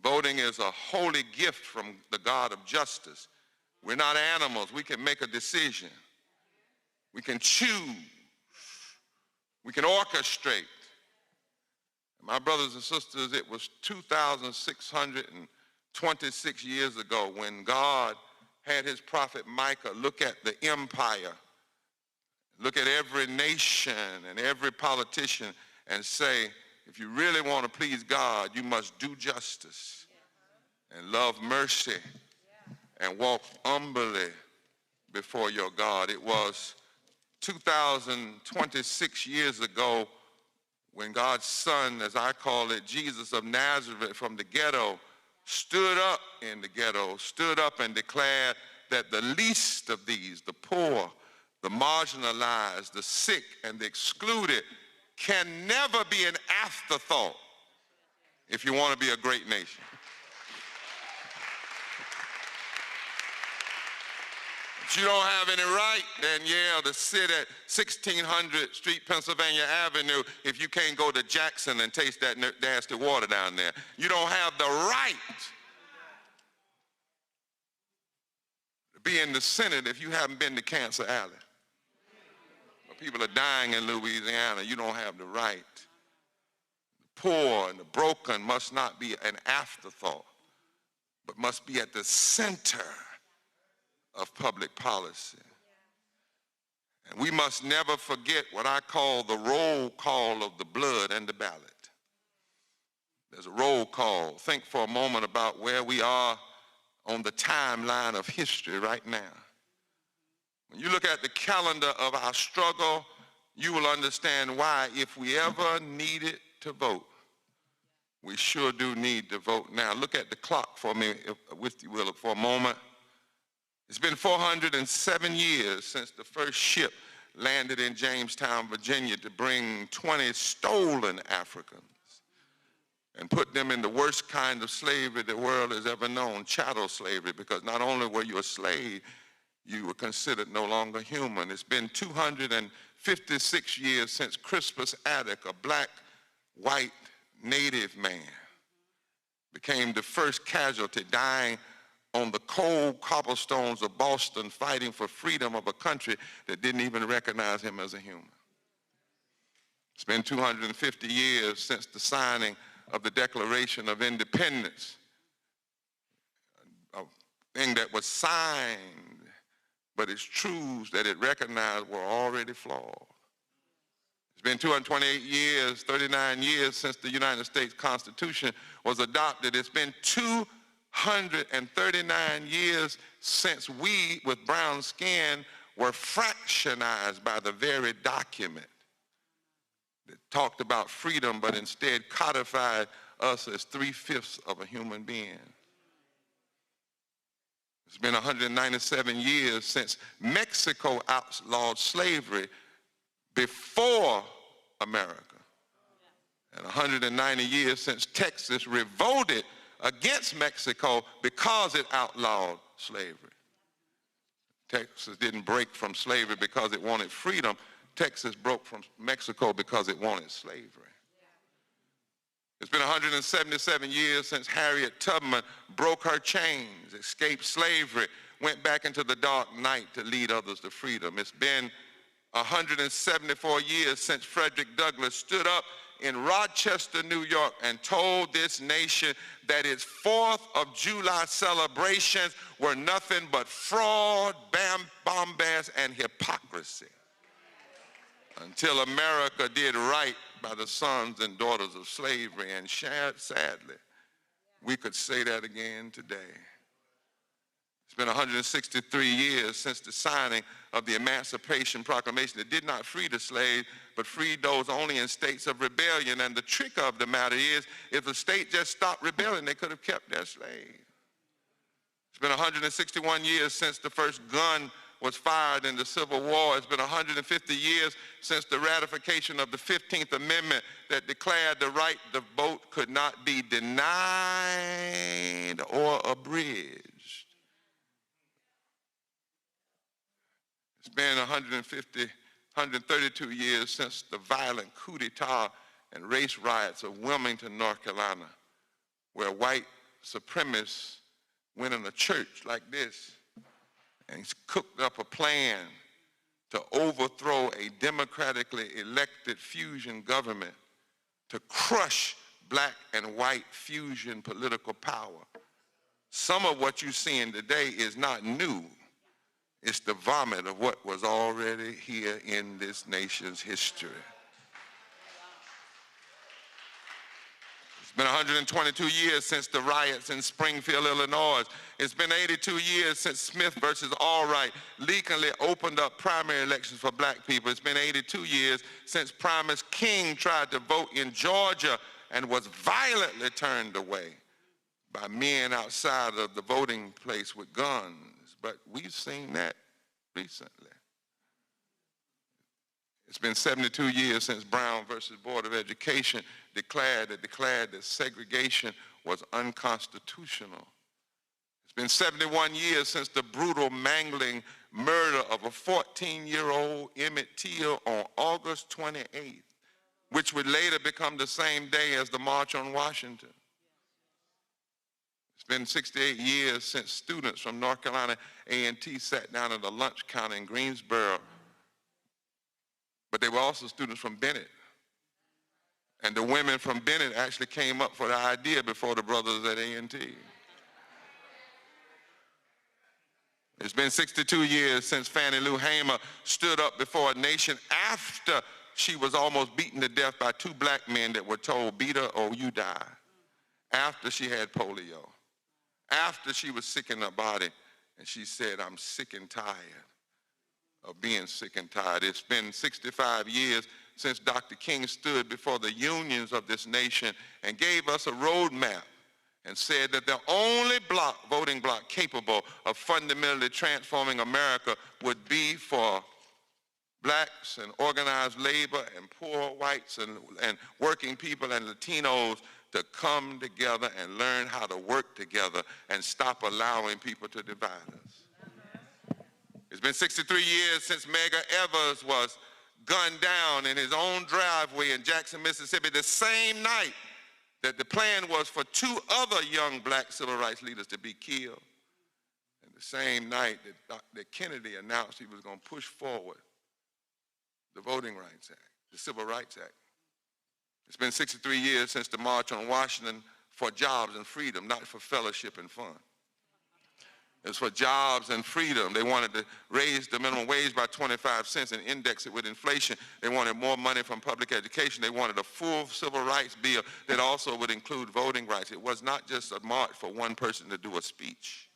Voting is a holy gift from the God of justice. We're not animals. We can make a decision. We can choose. We can orchestrate. My brothers and sisters, it was 2,626 years ago when God had his prophet Micah look at the empire, look at every nation and every politician and say, if you really want to please God, you must do justice and love mercy and walk humbly before your God. It was 2,026 years ago when God's son, as I call it, Jesus of Nazareth from the ghetto, stood up in the ghetto, stood up and declared that the least of these, the poor, the marginalized, the sick, and the excluded, can never be an afterthought if you want to be a great nation. But you don't have any right, Danielle, to sit at 1600 Street, Pennsylvania Avenue if you can't go to Jackson and taste that nasty water down there. You don't have the right to be in the Senate if you haven't been to Cancer Alley. People are dying in Louisiana. You don't have the right. The poor and the broken must not be an afterthought, but must be at the center of public policy. And we must never forget what I call the roll call of the blood and the ballot. There's a roll call. Think for a moment about where we are on the timeline of history right now. When you look at the calendar of our struggle, you will understand why, if we ever needed to vote, we sure do need to vote now. Look at the clock for me, if you will, for a moment. It's been 407 years since the first ship landed in Jamestown, Virginia, to bring 20 stolen Africans and put them in the worst kind of slavery the world has ever known, chattel slavery, because not only were you a slave, you were considered no longer human. It's been 256 years since Crispus Attucks, a black, white, native man, became the first casualty, dying on the cold cobblestones of Boston, fighting for freedom of a country that didn't even recognize him as a human. It's been 250 years since the signing of the Declaration of Independence, a thing that was signed, but its truths that it recognized were already flawed. It's been 228 years, 39 years since the United States Constitution was adopted. It's been 239 years since we, with brown skin, were fractionized by the very document that talked about freedom, but instead codified us as 3/5 of a human being. It's been 197 years since Mexico outlawed slavery before America, and 190 years since Texas revolted against Mexico because it outlawed slavery. Texas didn't break from slavery because it wanted freedom. Texas broke from Mexico because it wanted slavery. It's been 177 years since Harriet Tubman broke her chains, escaped slavery, went back into the dark night to lead others to freedom. It's been 174 years since Frederick Douglass stood up in Rochester, New York, and told this nation that its 4th of July celebrations were nothing but fraud, bombast, and hypocrisy. until America did right by the sons and daughters of slavery. And sadly, we could say that again today. It's been 163 years since the signing of the Emancipation Proclamation that did not free the slaves, but freed those only in states of rebellion. And the trick of the matter is, if the state just stopped rebelling, they could have kept their slaves. It's been 161 years since the first gun was fired in the Civil War. It's been 150 years since the ratification of the 15th Amendment that declared the right to vote could not be denied or abridged. It's been 132 years since the violent coup d'etat and race riots of Wilmington, North Carolina, where white supremacists went in a church like this and cooked up a plan to overthrow a democratically elected fusion government to crush black and white fusion political power. Some of what you're seeing today is not new. It's the vomit of what was already here in this nation's history. It's been 122 years since the riots in Springfield, Illinois. It's been 82 years since Smith versus Allwright legally opened up primary elections for black people. It's been 82 years since Primus King tried to vote in Georgia and was violently turned away by men outside of the voting place with guns. But we've seen that recently. It's been 72 years since Brown versus Board of Education declared that segregation was unconstitutional. It's been 71 years since the brutal mangling murder of a 14-year-old Emmett Till on August 28th, which would later become the same day as the March on Washington. It's been 68 years since students from North Carolina A&T sat down at a lunch counter in Greensboro, but they were also students from Bennett. And the women from Bennett actually came up for the idea before the brothers at A&T. It's been 62 years since Fannie Lou Hamer stood up before a nation after she was almost beaten to death by two black men that were told, beat her or you die, after she had polio, after she was sick in her body, and she said, I'm sick and tired of being sick and tired. It's been 65 years since Dr. King stood before the unions of this nation and gave us a roadmap and said that the only voting bloc capable of fundamentally transforming America would be for blacks and organized labor and poor whites and working people and Latinos to come together and learn how to work together and stop allowing people to divide us. It's been 63 years since Medgar Evers was gunned down in his own driveway in Jackson, Mississippi, the same night that the plan was for two other young black civil rights leaders to be killed, and the same night that Kennedy announced he was going to push forward the Voting Rights Act, the Civil Rights Act. It's been 63 years since the March on Washington for jobs and freedom, not for fellowship and fun. It's for jobs and freedom. They wanted to raise the minimum wage by 25 cents and index it with inflation. They wanted more money from public education. They wanted a full civil rights bill that also would include voting rights. It was not just a march for one person to do a speech.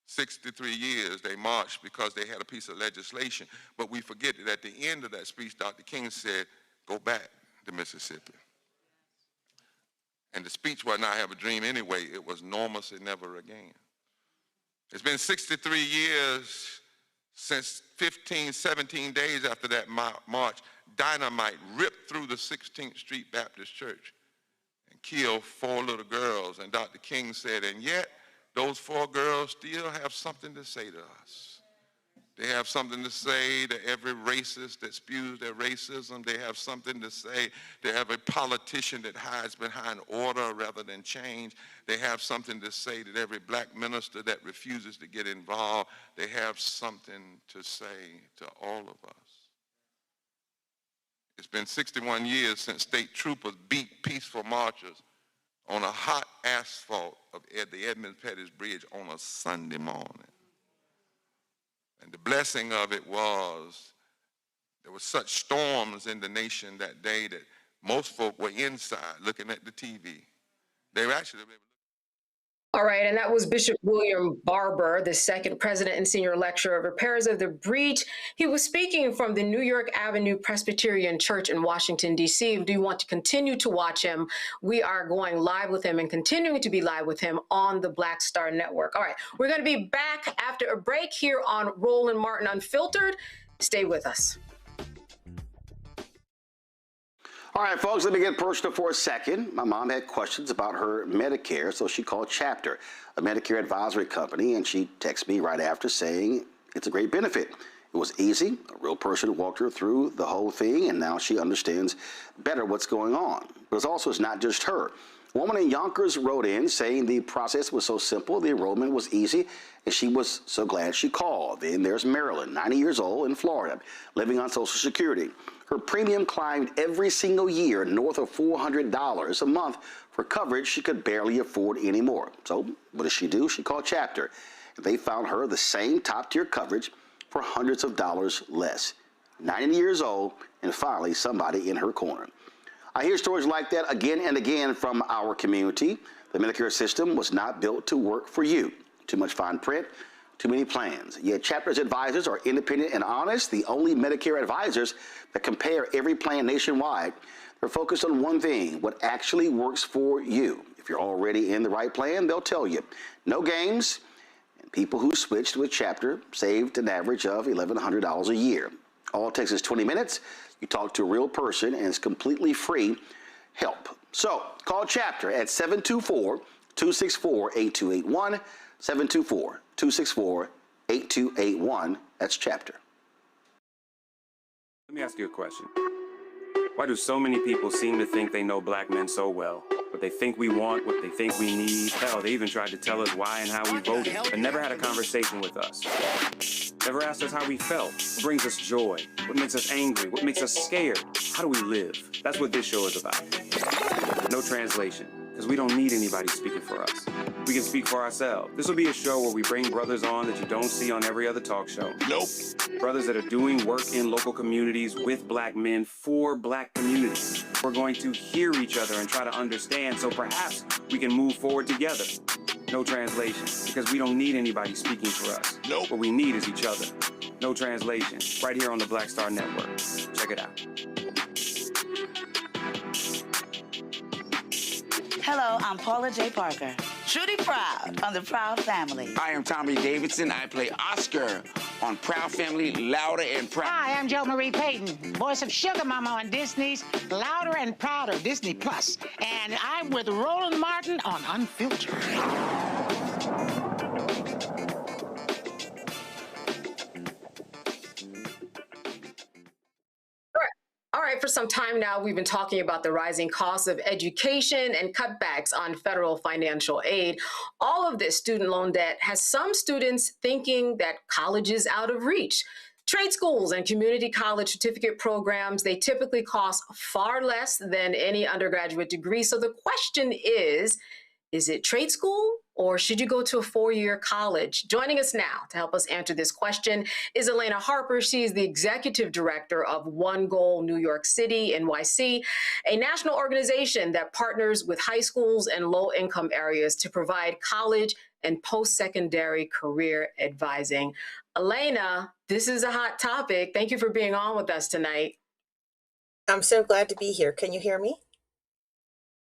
63 years they marched because they had a piece of legislation, but we forget that at the end of that speech, Dr. King said, go back to Mississippi. And the speech was not have a dream anyway. It was normalcy never again. It's been 63 years since 17 days after that march, dynamite ripped through the 16th Street Baptist Church and killed 4 little girls. And Dr. King said, and yet those 4 girls still have something to say to us. They have something to say to every racist that spews their racism. They have something to say to every politician that hides behind order rather than change. They have something to say to every black minister that refuses to get involved. They have something to say to all of us. It's been 61 years since state troopers beat peaceful marchers on a hot asphalt of the Edmund Pettus Bridge on a Sunday morning. And the blessing of it was were such storms in the nation that day that most folk were inside looking at the TV. They were actually. All right, and that was Bishop William Barber, the second president and senior lecturer of repairs of the breach. He was speaking from the New York Avenue Presbyterian Church in Washington, D.C. Do you want to continue to watch him? We are going live with him and continuing to be live with him on the Black Star Network. All right, we're going to be back after a break here on Roland Martin Unfiltered. Stay with us. All right, folks, let me get personal for a second. My mom had questions about her Medicare, so she called Chapter, a Medicare advisory company, and she texted me right after saying it's a great benefit. It was easy. A real person walked her through the whole thing, and now she understands better what's going on. But it's not just her. A woman in Yonkers wrote in saying the process was so simple, the enrollment was easy, and she was so glad she called. Then there's Marilyn, 90 years old, in Florida, living on Social Security. Her premium climbed every single year north of $400 a month for coverage she could barely afford anymore. So what does she do? She called Chapter. They found her the same top-tier coverage for hundreds of dollars less. 90 years old, and finally somebody in her corner. I hear stories like that again and again from our community. The Medicare system was not built to work for you. Too much fine print, too many plans. Yet Chapter's advisors are independent and honest, the only Medicare advisors that compare every plan nationwide. They're focused on one thing, what actually works for you. If you're already in the right plan, they'll tell you. No games, and people who switched with Chapter saved an average of $1,100 a year. All it takes is 20 minutes. You talk to a real person, and it's completely free help. So call Chapter at 724-264-8281, 724-264-8281. That's Chapter. Let me ask you a question. Why do so many people seem to think they know black men so well? What they think we want, what they think we need. Hell, they even tried to tell us why and how we voted, but never had a conversation with us. Never asked us how we felt. What brings us joy? What makes us angry? What makes us scared? How do we live? That's what this show is about. No translation, because we don't need anybody speaking for us. We can speak for ourselves. This will be a show where we bring brothers on that you don't see on every other talk show. Nope. Brothers that are doing work in local communities with black men for black communities. We're going to hear each other and try to understand so perhaps we can move forward together. No translation, because we don't need anybody speaking for us. Nope. What we need is each other. No translation, right here on the Black Star Network. Check it out. Hello, I'm Paula J. Parker. Truly proud on the Proud Family. I am Tommy Davidson. I play Oscar on Proud Family, Louder and Proud. Hi, I'm Jo Marie Payton, voice of Sugar Mama on Disney's Louder and Prouder, Disney Plus. And I'm with Roland Martin on Unfiltered. All right, for some time now, we've been talking about the rising costs of education and cutbacks on federal financial aid. All of this student loan debt has some students thinking that college is out of reach. Trade schools and community college certificate programs, they typically cost far less than any undergraduate degree. So the question is it trade school or should you go to a four-year college? Joining us now to help us answer this question is Elena Harper. She is the executive director of One Goal New York City, NYC, a national organization that partners with high schools and low-income areas to provide college and post-secondary career advising. Elena, this is a hot topic. Thank you for being on with us tonight. I'm so glad to be here. Can you hear me?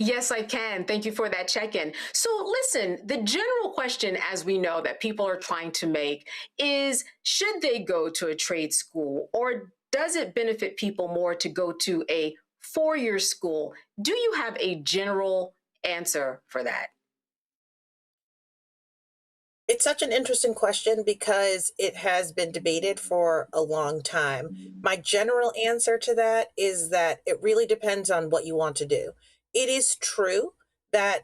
Yes, I can. Thank you for that check-in. So listen, the general question, as we know, that people are trying to make is, should they go to a trade school, or does it benefit people more to go to a four-year school? Do you have a general answer for that? It's such an interesting question because it has been debated for a long time. My general answer to that is that it really depends on what you want to do. It is true that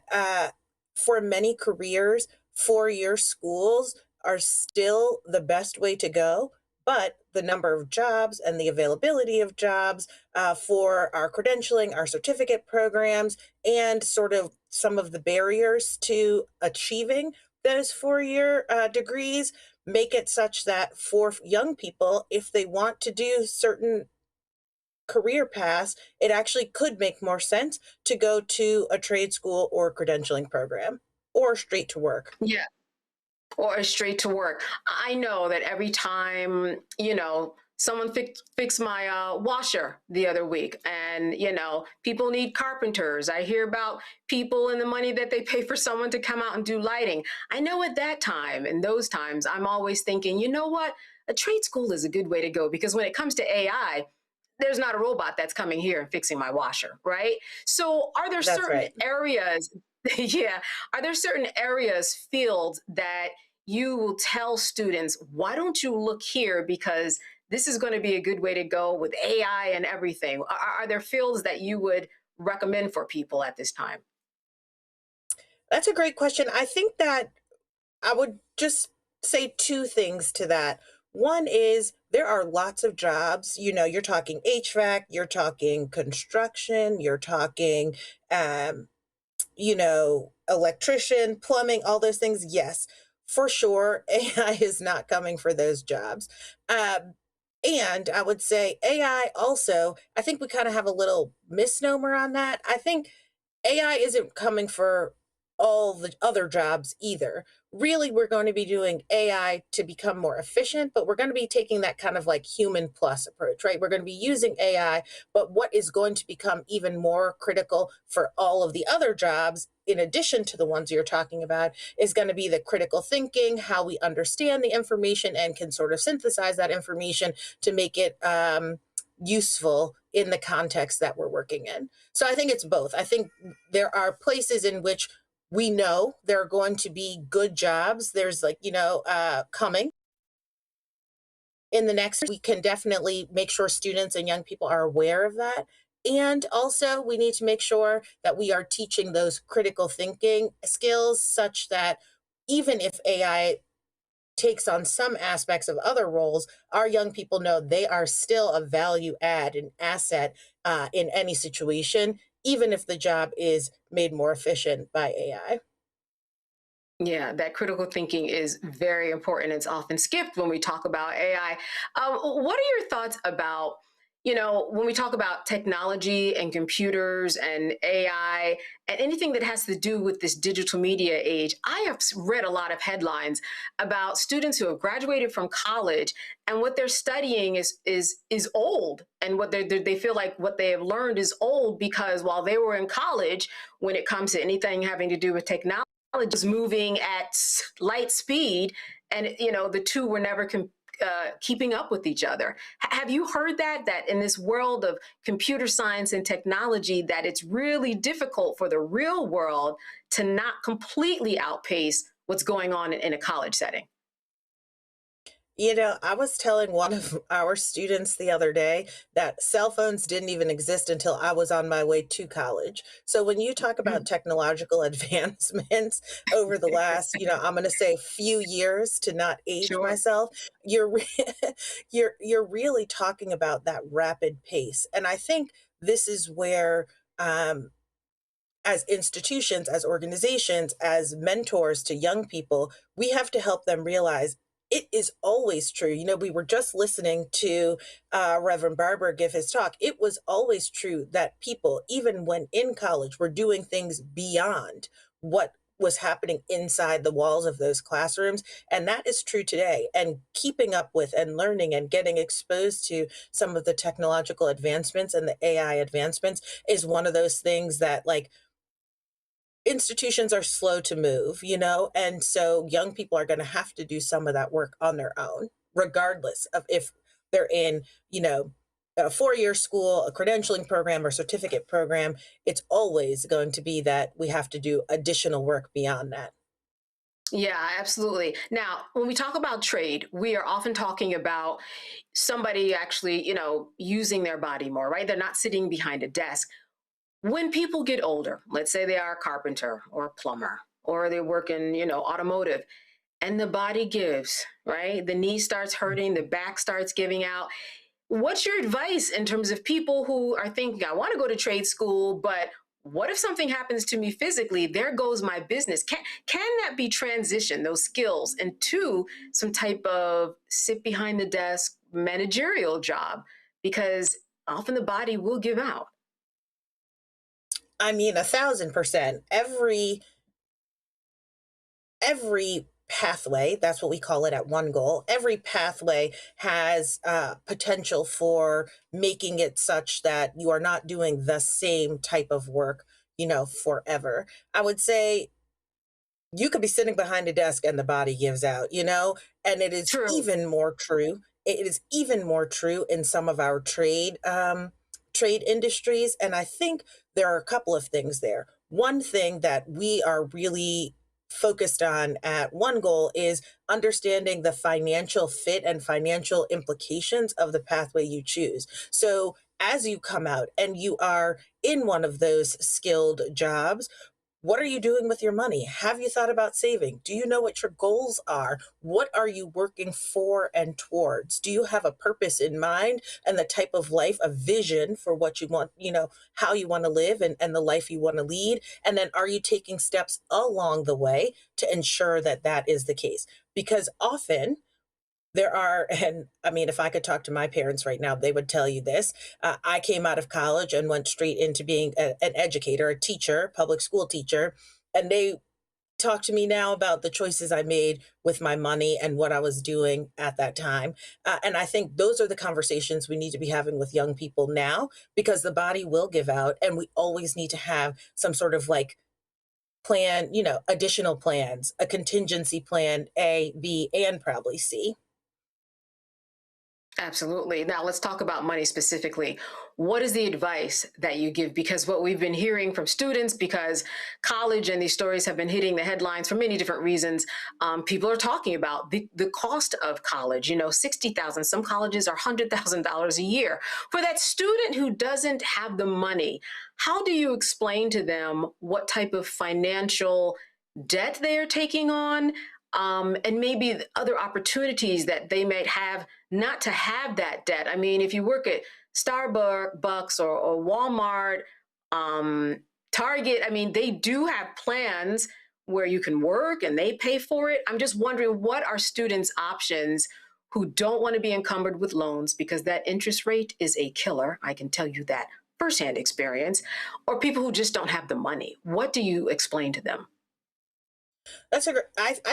for many careers, four-year schools are still the best way to go, but the number of jobs and the availability of jobs for our credentialing, our certificate programs, and sort of some of the barriers to achieving those four-year degrees make it such that for young people, if they want to do certain career paths, it actually could make more sense to go to a trade school or credentialing program or straight to work. Yeah. Or straight to work. I know that every time, someone fixed my washer the other week, and, people need carpenters. I hear about people and the money that they pay for someone to come out and do lighting. I know at that time, in those times, I'm always thinking, you know what? A trade school is a good way to go, because when it comes to AI, there's not a robot that's coming here and fixing my washer, right? So are there That's certain right. areas, yeah, are there certain areas, fields that you will tell students, why don't you look here, because this is going to be a good way to go with AI and everything? Are there fields that you would recommend for people at this time? That's a great question. I think that I would just say two things to that. One is there are lots of jobs, you're talking HVAC, you're talking construction, you're talking, um, electrician, plumbing, all those things. Yes, for sure, AI is not coming for those jobs. Um, and I would say AI also, I think we kind of have a little misnomer on that. I think AI isn't coming for all the other jobs either. Really, we're going to be doing AI to become more efficient, but we're going to be taking that kind of like human plus approach, right? We're going to be using AI, but what is going to become even more critical for all of the other jobs, in addition to the ones you're talking about, is going to be the critical thinking, how we understand the information and can sort of synthesize that information to make it useful in the context that we're working in. So I think it's both. I think there are places in which we know there are going to be good jobs. There's coming in the next, we can definitely make sure students and young people are aware of that. And also we need to make sure that we are teaching those critical thinking skills such that even if AI takes on some aspects of other roles, our young people know they are still a value add, an asset in any situation, even if the job is made more efficient by AI. Yeah, that critical thinking is very important. It's often skipped when we talk about AI. What are your thoughts about, when we talk about technology and computers and AI and anything that has to do with this digital media age? I have read a lot of headlines about students who have graduated from college, and what they're studying is old, and what they feel like what they have learned is old, because while they were in college, when it comes to anything having to do with technology, is moving at light speed, and the two were never keeping up with each other. Have you heard that in this world of computer science and technology, that it's really difficult for the real world to not completely outpace what's going on in a college setting? I was telling one of our students the other day that cell phones didn't even exist until I was on my way to college. So when you talk about technological advancements over the last, I'm going to say few years, to not age Sure. myself, you're really talking about that rapid pace. And I think this is where as institutions, as organizations, as mentors to young people, we have to help them realize it is always true. We were just listening to Reverend Barber give his talk. It was always true that people, even when in college, were doing things beyond what was happening inside the walls of those classrooms. And that is true today. And keeping up with and learning and getting exposed to some of the technological advancements and the AI advancements is one of those things that, like, institutions are slow to move, and so young people are going to have to do some of that work on their own, regardless of if they're in, a four-year school, a credentialing program, or certificate program. It's always going to be that we have to do additional work beyond that. Yeah, absolutely. Now, when we talk about trade, we are often talking about somebody actually, using their body more, right? They're not sitting behind a desk. When people get older, let's say they are a carpenter or a plumber, or they work in, automotive, and the body gives, right? The knee starts hurting, the back starts giving out. What's your advice in terms of people who are thinking, I want to go to trade school, but what if something happens to me physically? There goes my business. Can that be transitioned, those skills, into some type of sit behind the desk managerial job? Because often the body will give out. I mean, 1,000%. Every pathway, that's what we call it at One Goal, every pathway has potential for making it such that you are not doing the same type of work, forever. I would say you could be sitting behind a desk and the body gives out, and it is even more true. It is even more true in some of our trade industries. And I think there are a couple of things there. One thing that we are really focused on at One Goal is understanding the financial fit and financial implications of the pathway you choose. So as you come out and you are in one of those skilled jobs, what are you doing with your money? Have you thought about saving? Do you know what your goals are? What are you working for and towards? Do you have a purpose in mind and the type of life, a vision for what you want, how you want to live and the life you want to lead? And then are you taking steps along the way to ensure that that is the case? Because often there are, and I mean, if I could talk to my parents right now, they would tell you this. I came out of college and went straight into being an educator, a teacher, public school teacher. And they talk to me now about the choices I made with my money and what I was doing at that time. And I think those are the conversations we need to be having with young people now, because the body will give out and we always need to have some sort of plan, additional plans, a contingency plan, A, B, and probably C. Absolutely. Now let's talk about money specifically. What is the advice that you give? Because what we've been hearing from students, because college and these stories have been hitting the headlines for many different reasons, people are talking about the cost of college, $60,000. Some colleges are $100,000 a year. For that student who doesn't have the money, how do you explain to them what type of financial debt they are taking on? And maybe other opportunities that they might have not to have that debt. I mean, if you work at Starbucks or Walmart, Target, I mean, they do have plans where you can work and they pay for it. I'm just wondering, what are students' options who don't want to be encumbered with loans, because that interest rate is a killer. I can tell you that firsthand experience, or people who just don't have the money. What do you explain to them? I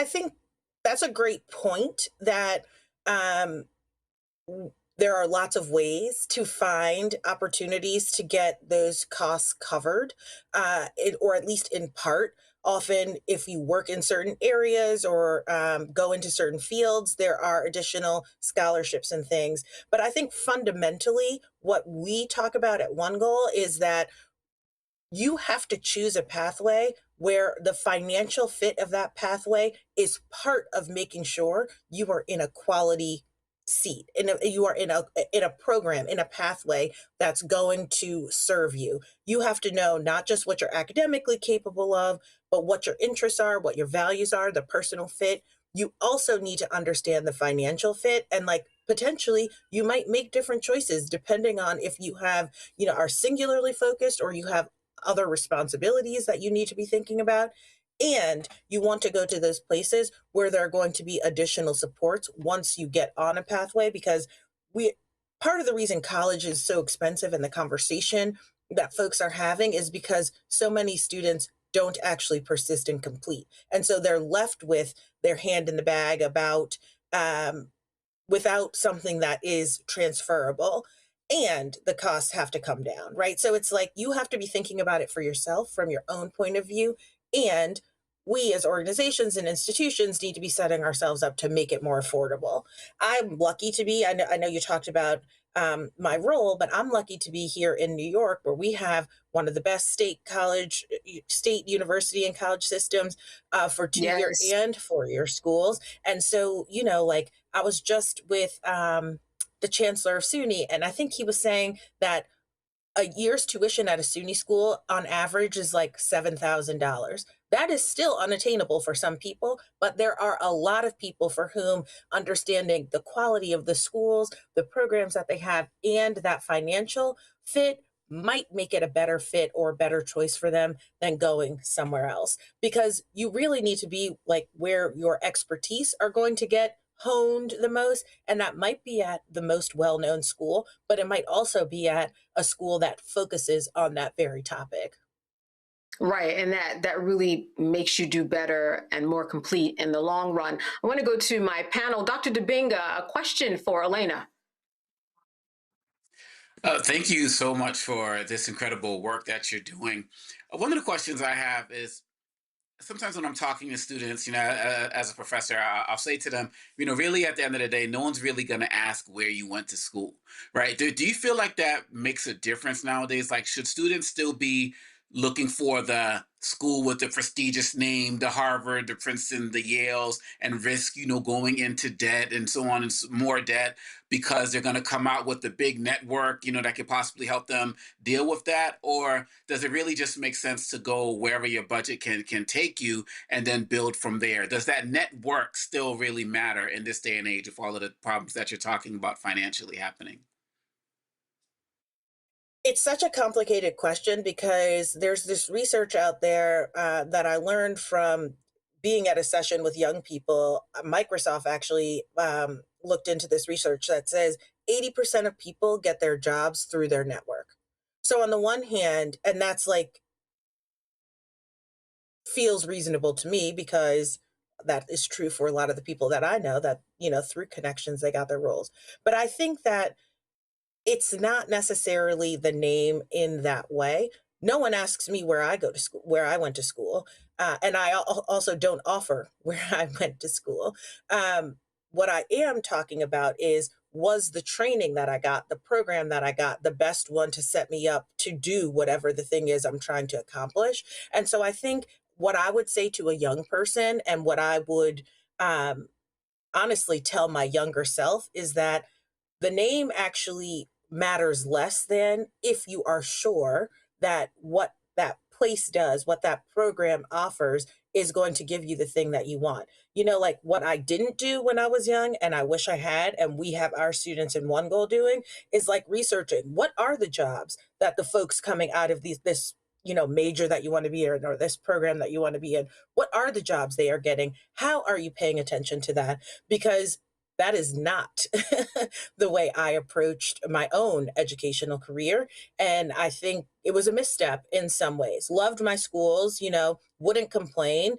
think that's a great point, that there are lots of ways to find opportunities to get those costs covered, or at least in part. Often, if you work in certain areas or go into certain fields, there are additional scholarships and things. But I think fundamentally, what we talk about at One Goal is that you have to choose a pathway where the financial fit of that pathway is part of making sure you are in a quality seat, you are in a program, in a pathway that's going to serve you. You have to know not just what you're academically capable of, but what your interests are, what your values are, the personal fit. You also need to understand the financial fit, and potentially you might make different choices depending on if you have, are singularly focused or you have other responsibilities that you need to be thinking about. And you want to go to those places where there are going to be additional supports once you get on a pathway, because part of the reason college is so expensive and the conversation that folks are having is because so many students don't actually persist and complete. And so they're left with their hand in the bag without something that is transferable. And the costs have to come down, right? So it's you have to be thinking about it for yourself from your own point of view. And we as organizations and institutions need to be setting ourselves up to make it more affordable. I'm lucky to be, I know you talked about my role, but I'm lucky to be here in New York, where we have one of the best state university and college systems for 2-year and 4-year schools. And so, I was just with the chancellor of SUNY, and I think he was saying that a year's tuition at a SUNY school on average is $7,000. That is still unattainable for some people, but there are a lot of people for whom understanding the quality of the schools, the programs that they have, and that financial fit might make it a better fit or better choice for them than going somewhere else. Because you really need to be where your expertise are going to get honed the most, and that might be at the most well-known school, but it might also be at a school that focuses on that very topic. Right, and that really makes you do better and more complete in the long run. I want to go to my panel. Dr. Debinga, a question for Elena. Thank you so much for this incredible work that you're doing. One of the questions I have is, sometimes when I'm talking to students, as a professor, I'll say to them, really at the end of the day, no one's really going to ask where you went to school, right? Do you feel like that makes a difference nowadays? Like, should students still be looking for the school with the prestigious name, the Harvard, the Princeton, the Yales, and risk, going into debt and so on and more debt because they're going to come out with the big network, that could possibly help them deal with that? Or does it really just make sense to go wherever your budget can take you and then build from there? Does that network still really matter in this day and age with all of the problems that you're talking about financially happening? It's such a complicated question because there's this research out there that I learned from being at a session with young people. Microsoft actually looked into this research that says 80% of people get their jobs through their network. So on the one hand, and that's like feels reasonable to me because that is true for a lot of the people that I know that, through connections, they got their roles. But I think that it's not necessarily the name in that way. No one asks me where I go to school, where I went to school, and I also don't offer where I went to school. What I am talking about is, was the training that I got, the program that I got, the best one to set me up to do whatever the thing is I'm trying to accomplish? And so I think what I would say to a young person and what I would honestly tell my younger self is that the name actually matters less than if you are sure that what that place does, what that program offers is going to give you the thing that you want. Like what I didn't do when I was young, and I wish I had, and we have our students in One Goal doing, is like researching what are the jobs that the folks coming out of this major that you want to be in, or this program that you want to be in, what are the jobs they are getting? How are you paying attention to that? Because that is not the way I approached my own educational career. And I think it was a misstep in some ways. Loved my schools, wouldn't complain,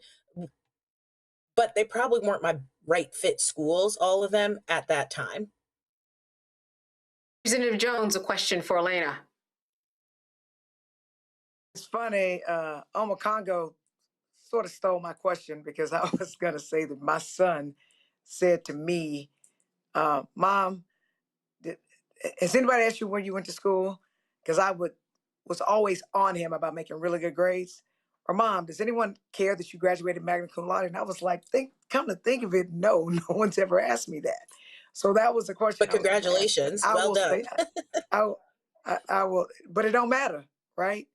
but they probably weren't my right fit schools, all of them at that time. Representative Jones, a question for Elena. It's funny, Oma Congo sort of stole my question because I was going to say that my son said to me, Mom, has anybody asked you where you went to school? Because I was always on him about making really good grades. Or Mom, does anyone care that you graduated magna cum laude? And I was like, come to think of it, no one's ever asked me that. So that was the question. But congratulations, well done. I will, but it don't matter, right?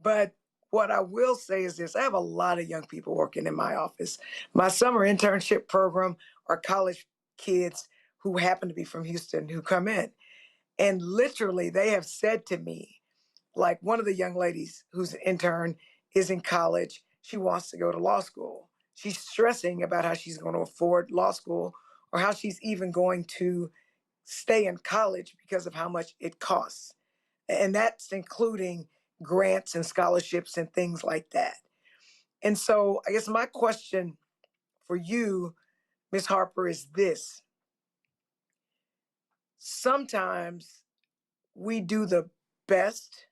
But what I will say is this: I have a lot of young people working in my office. My summer internship program are college kids who happen to be from Houston who come in. And literally, they have said to me, like one of the young ladies who's an intern is in college. She wants to go to law school. She's stressing about how she's going to afford law school or how she's even going to stay in college because of how much it costs. And that's including grants and scholarships and things like that. And so I guess my question for you, Ms. Harper, is this. Sometimes we do the best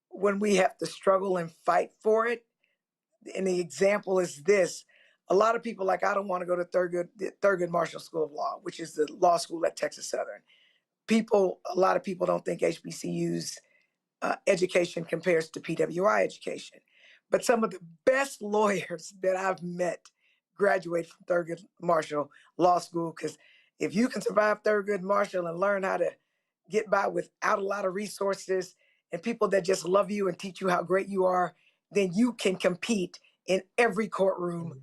when we have to struggle and fight for it. And the example is this. A lot of people I don't want to go to Thurgood Marshall School of Law, which is the law school at Texas Southern. A lot of people don't think HBCU's education compares to PWI education. But some of the best lawyers that I've met graduate from Thurgood Marshall Law School, because if you can survive Thurgood Marshall and learn how to get by without a lot of resources and people that just love you and teach you how great you are, then you can compete in every courtroom,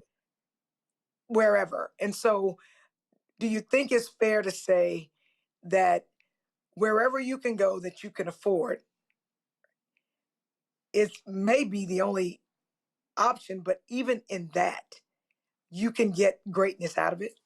wherever. And so do you think it's fair to say that wherever you can go that you can afford, it may be the only option, but even in that, you can get greatness out of it?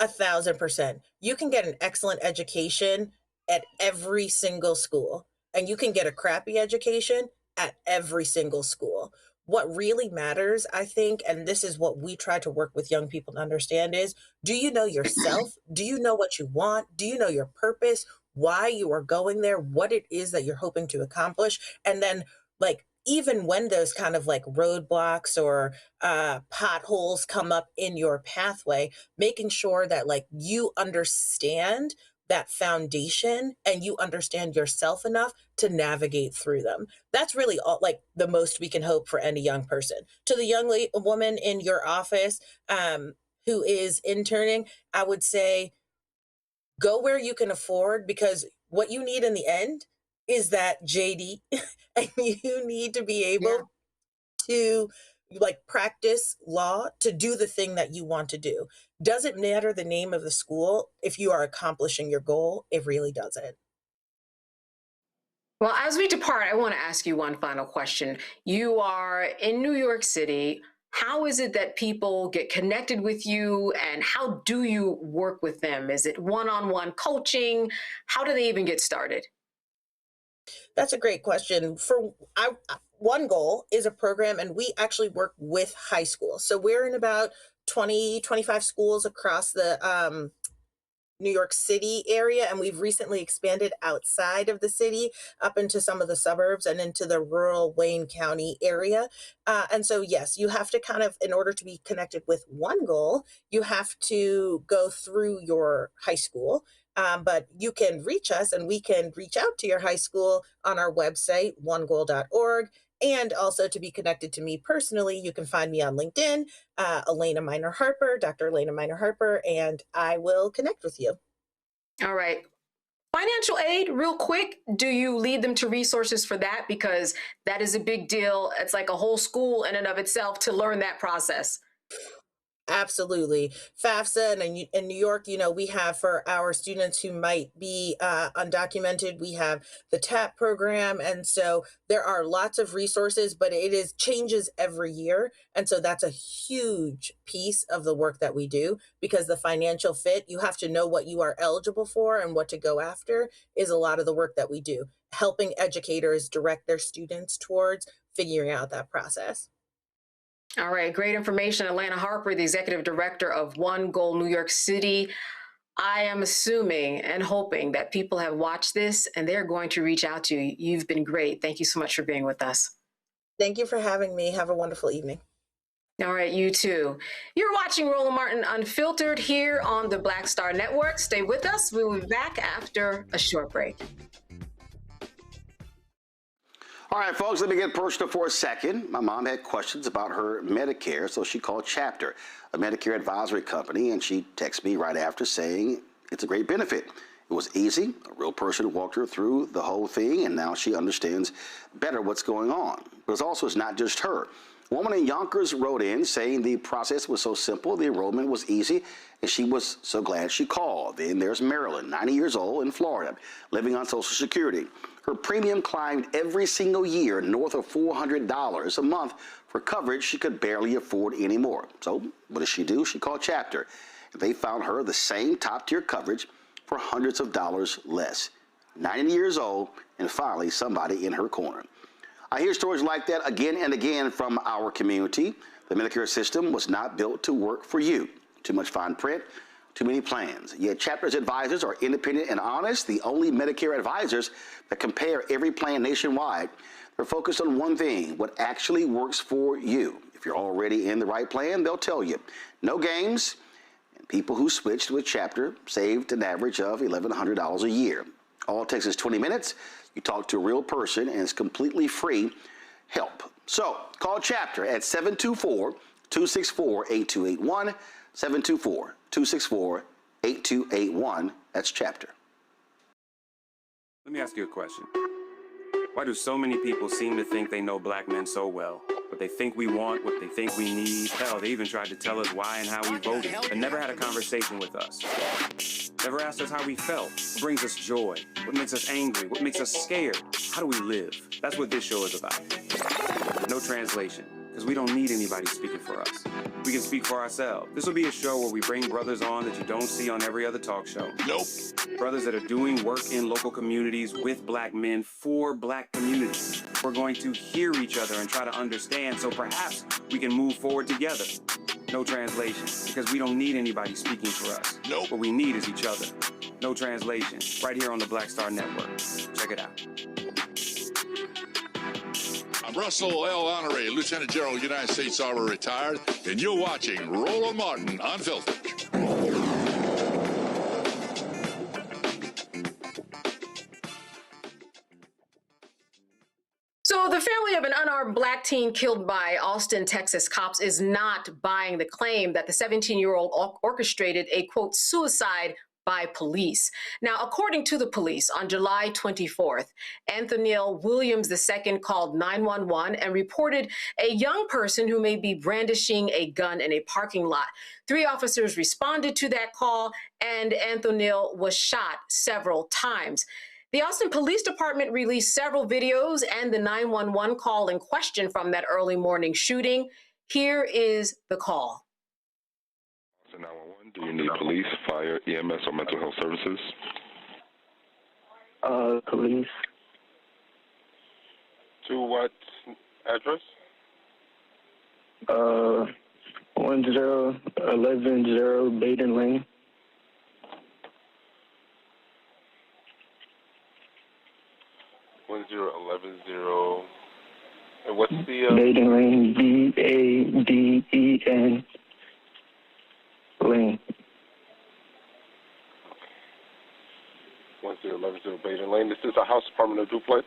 1,000%. You can get an excellent education at every single school, and you can get a crappy education at every single school. What really matters, I think, and this is what we try to work with young people to understand is, do you know yourself? Do you know what you want? Do you know your purpose? Why you are going there? What it is that you're hoping to accomplish? And then, like, even when those kind of like roadblocks or potholes come up in your pathway, making sure that like you understand that foundation and you understand yourself enough to navigate through them. That's really all, like the most we can hope for any young person. To the young woman in your office who is interning, I would say go where you can afford, because what you need in the end is that JD, and you need to be able to like practice law to do the thing that you want to do. Doesn't matter the name of the school if you are accomplishing your goal. It really doesn't. Well, as we depart, I want to ask you one final question. You are in New York City. How is it that people get connected with you, and how do you work with them? Is it one-on-one coaching? How do they even get started? That's a great question. One Goal is a program, and we actually work with high schools. So we're in about 20, 25 schools across the New York City area, and we've recently expanded outside of the city up into some of the suburbs and into the rural Wayne County area. And so, yes, you have to kind of, in order to be connected with One Goal, you have to go through your high school. But you can reach us, and we can reach out to your high school on our website, onegoal.org. And also, to be connected to me personally, you can find me on LinkedIn, Elena Minor Harper, Dr. Elena Minor Harper, and I will connect with you. All right. Financial aid, real quick, do you lead them to resources for that? Because that is a big deal. It's like a whole school in and of itself to learn that process. Absolutely. FAFSA, and in New York, we have, for our students who might be undocumented, we have the TAP program. And so there are lots of resources, but it changes every year. And so that's a huge piece of the work that we do, because the financial fit, you have to know what you are eligible for and what to go after, is a lot of the work that we do, helping educators direct their students towards figuring out that process. All right, great information. Elena Harper, the Executive Director of One Goal New York City. I am assuming and hoping that people have watched this and they're going to reach out to you. You've been great. Thank you so much for being with us. Thank you for having me. Have a wonderful evening. All right, you too. You're watching Roland Martin Unfiltered here on the Black Star Network. Stay with us. We will be back after a short break. All right, folks, let me get personal for a second. My mom had questions about her Medicare, so she called Chapter, a Medicare advisory company, and she texted me right after saying it's a great benefit. It was easy. A real person walked her through the whole thing, and now she understands better what's going on. But it's not just her. A woman in Yonkers wrote in saying the process was so simple, the enrollment was easy, and she was so glad she called. Then there's Marilyn, 90 years old, in Florida, living on Social Security. Her premium climbed every single year north of $400 a month for coverage she could barely afford anymore. So what does she do? She called Chapter. They found her the same top-tier coverage for hundreds of dollars less. 90 years old, and finally somebody in her corner. I hear stories like that again and again from our community. The Medicare system was not built to work for you. Too much fine print, too many plans. Yet Chapter's advisors are independent and honest, the only Medicare advisors that compare every plan nationwide. They're focused on one thing, what actually works for you. If you're already in the right plan, they'll tell you. No games. And people who switched with Chapter saved an average of $1,100 a year. All it takes is 20 minutes. You talk to a real person, and it's completely free help. So call Chapter at 724-264-8281, 724-264-8281. That's Chapter. Let me ask you a question. Why do so many people seem to think they know black men so well? What they think we want, what they think we need. Hell, they even tried to tell us why and how we voted, but never had a conversation with us. Never asked us how we felt, what brings us joy, what makes us angry, what makes us scared. How do we live? That's what this show is about. No translation. because we don't need anybody speaking for us. We can speak for ourselves. This will be a show where we bring brothers on that you don't see on every other talk show. Nope. Brothers that are doing work in local communities with black men for black communities. We're going to hear each other and try to understand so perhaps we can move forward together. No translation, because we don't need anybody speaking for us. Nope. What we need is each other. No translation, right here on the Black Star Network. Check it out. I'm Russell L. Honoré, Lieutenant General, United States Army, retired, and you're watching Roland Martin Unfiltered. So the family of an unarmed black teen killed by Austin, Texas cops is not buying the claim that the 17-year-old orchestrated a, quote, suicide by police. Now, according to the police, on July 24th, Anthony Williams II called 911 and reported a young person who may be brandishing a gun in a parking lot. 3 officers responded to that call, and Anthony was shot several times. The Austin Police Department released several videos and the 911 call in question from that early morning shooting. Here is the call. 911, do you need police, fire, EMS, or mental health services? Police. To what address? 10110 Baden Lane. And what's the Baden Lane, BADEN Lane. 10110 Baden Lane. This is a house, apartment, or duplex?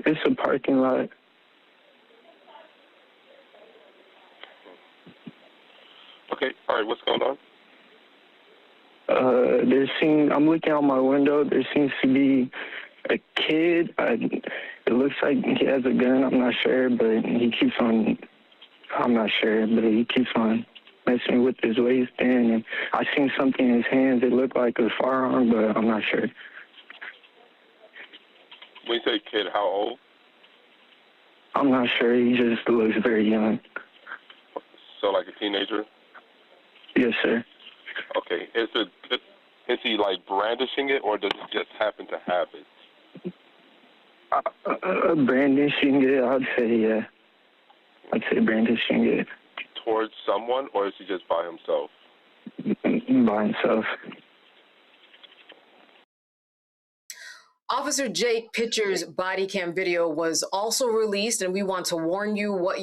It's a parking lot. Okay, all right, what's going on? I'm looking out my window. There seems to be a kid. It looks like he has a gun. I'm not sure, but he keeps on messing with his waistband. And I seen something in his hands. It looked like a firearm, but I'm not sure. When you say kid, how old? I'm not sure. He just looks very young. So like a teenager? Yes, sir. Okay. Is he like brandishing it, or does it just happen to have it? Brandishing it, I'd say, yeah. I'd say brandishing it. Towards someone, or is he just by himself? By himself. Officer Jake Pitcher's body cam video was also released, and we want to warn you what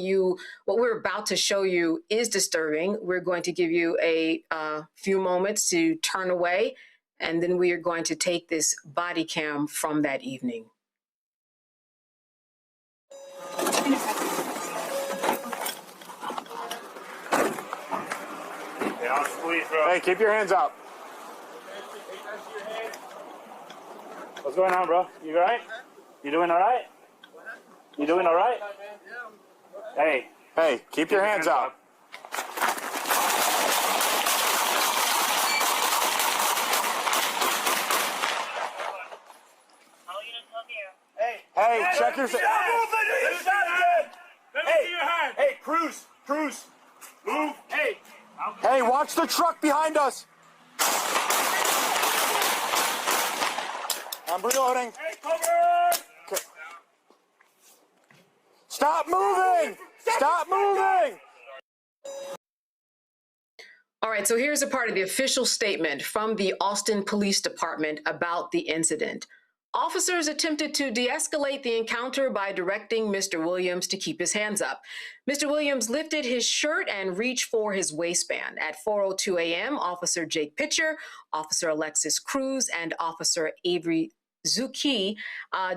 we're about to show you is disturbing. We're going to give you a few moments to turn away, and then we are going to take this body cam from that evening. Hey, keep your hands up. What's going on, bro? You all right? You doing all right? You doing all right? Hey, keep your hands up. Hey, check your... Hey, cruise. Move. Hey, watch the truck behind us. I'm reloading. Hey, cover! Okay. Stop moving! Stop moving! All right, so here's a part of the official statement from the Austin Police Department about the incident. Officers attempted to de-escalate the encounter by directing Mr. Williams to keep his hands up. Mr. Williams lifted his shirt and reached for his waistband. At 4:02 a.m., Officer Jake Pitcher, Officer Alexis Cruz, and Officer Avery Zuki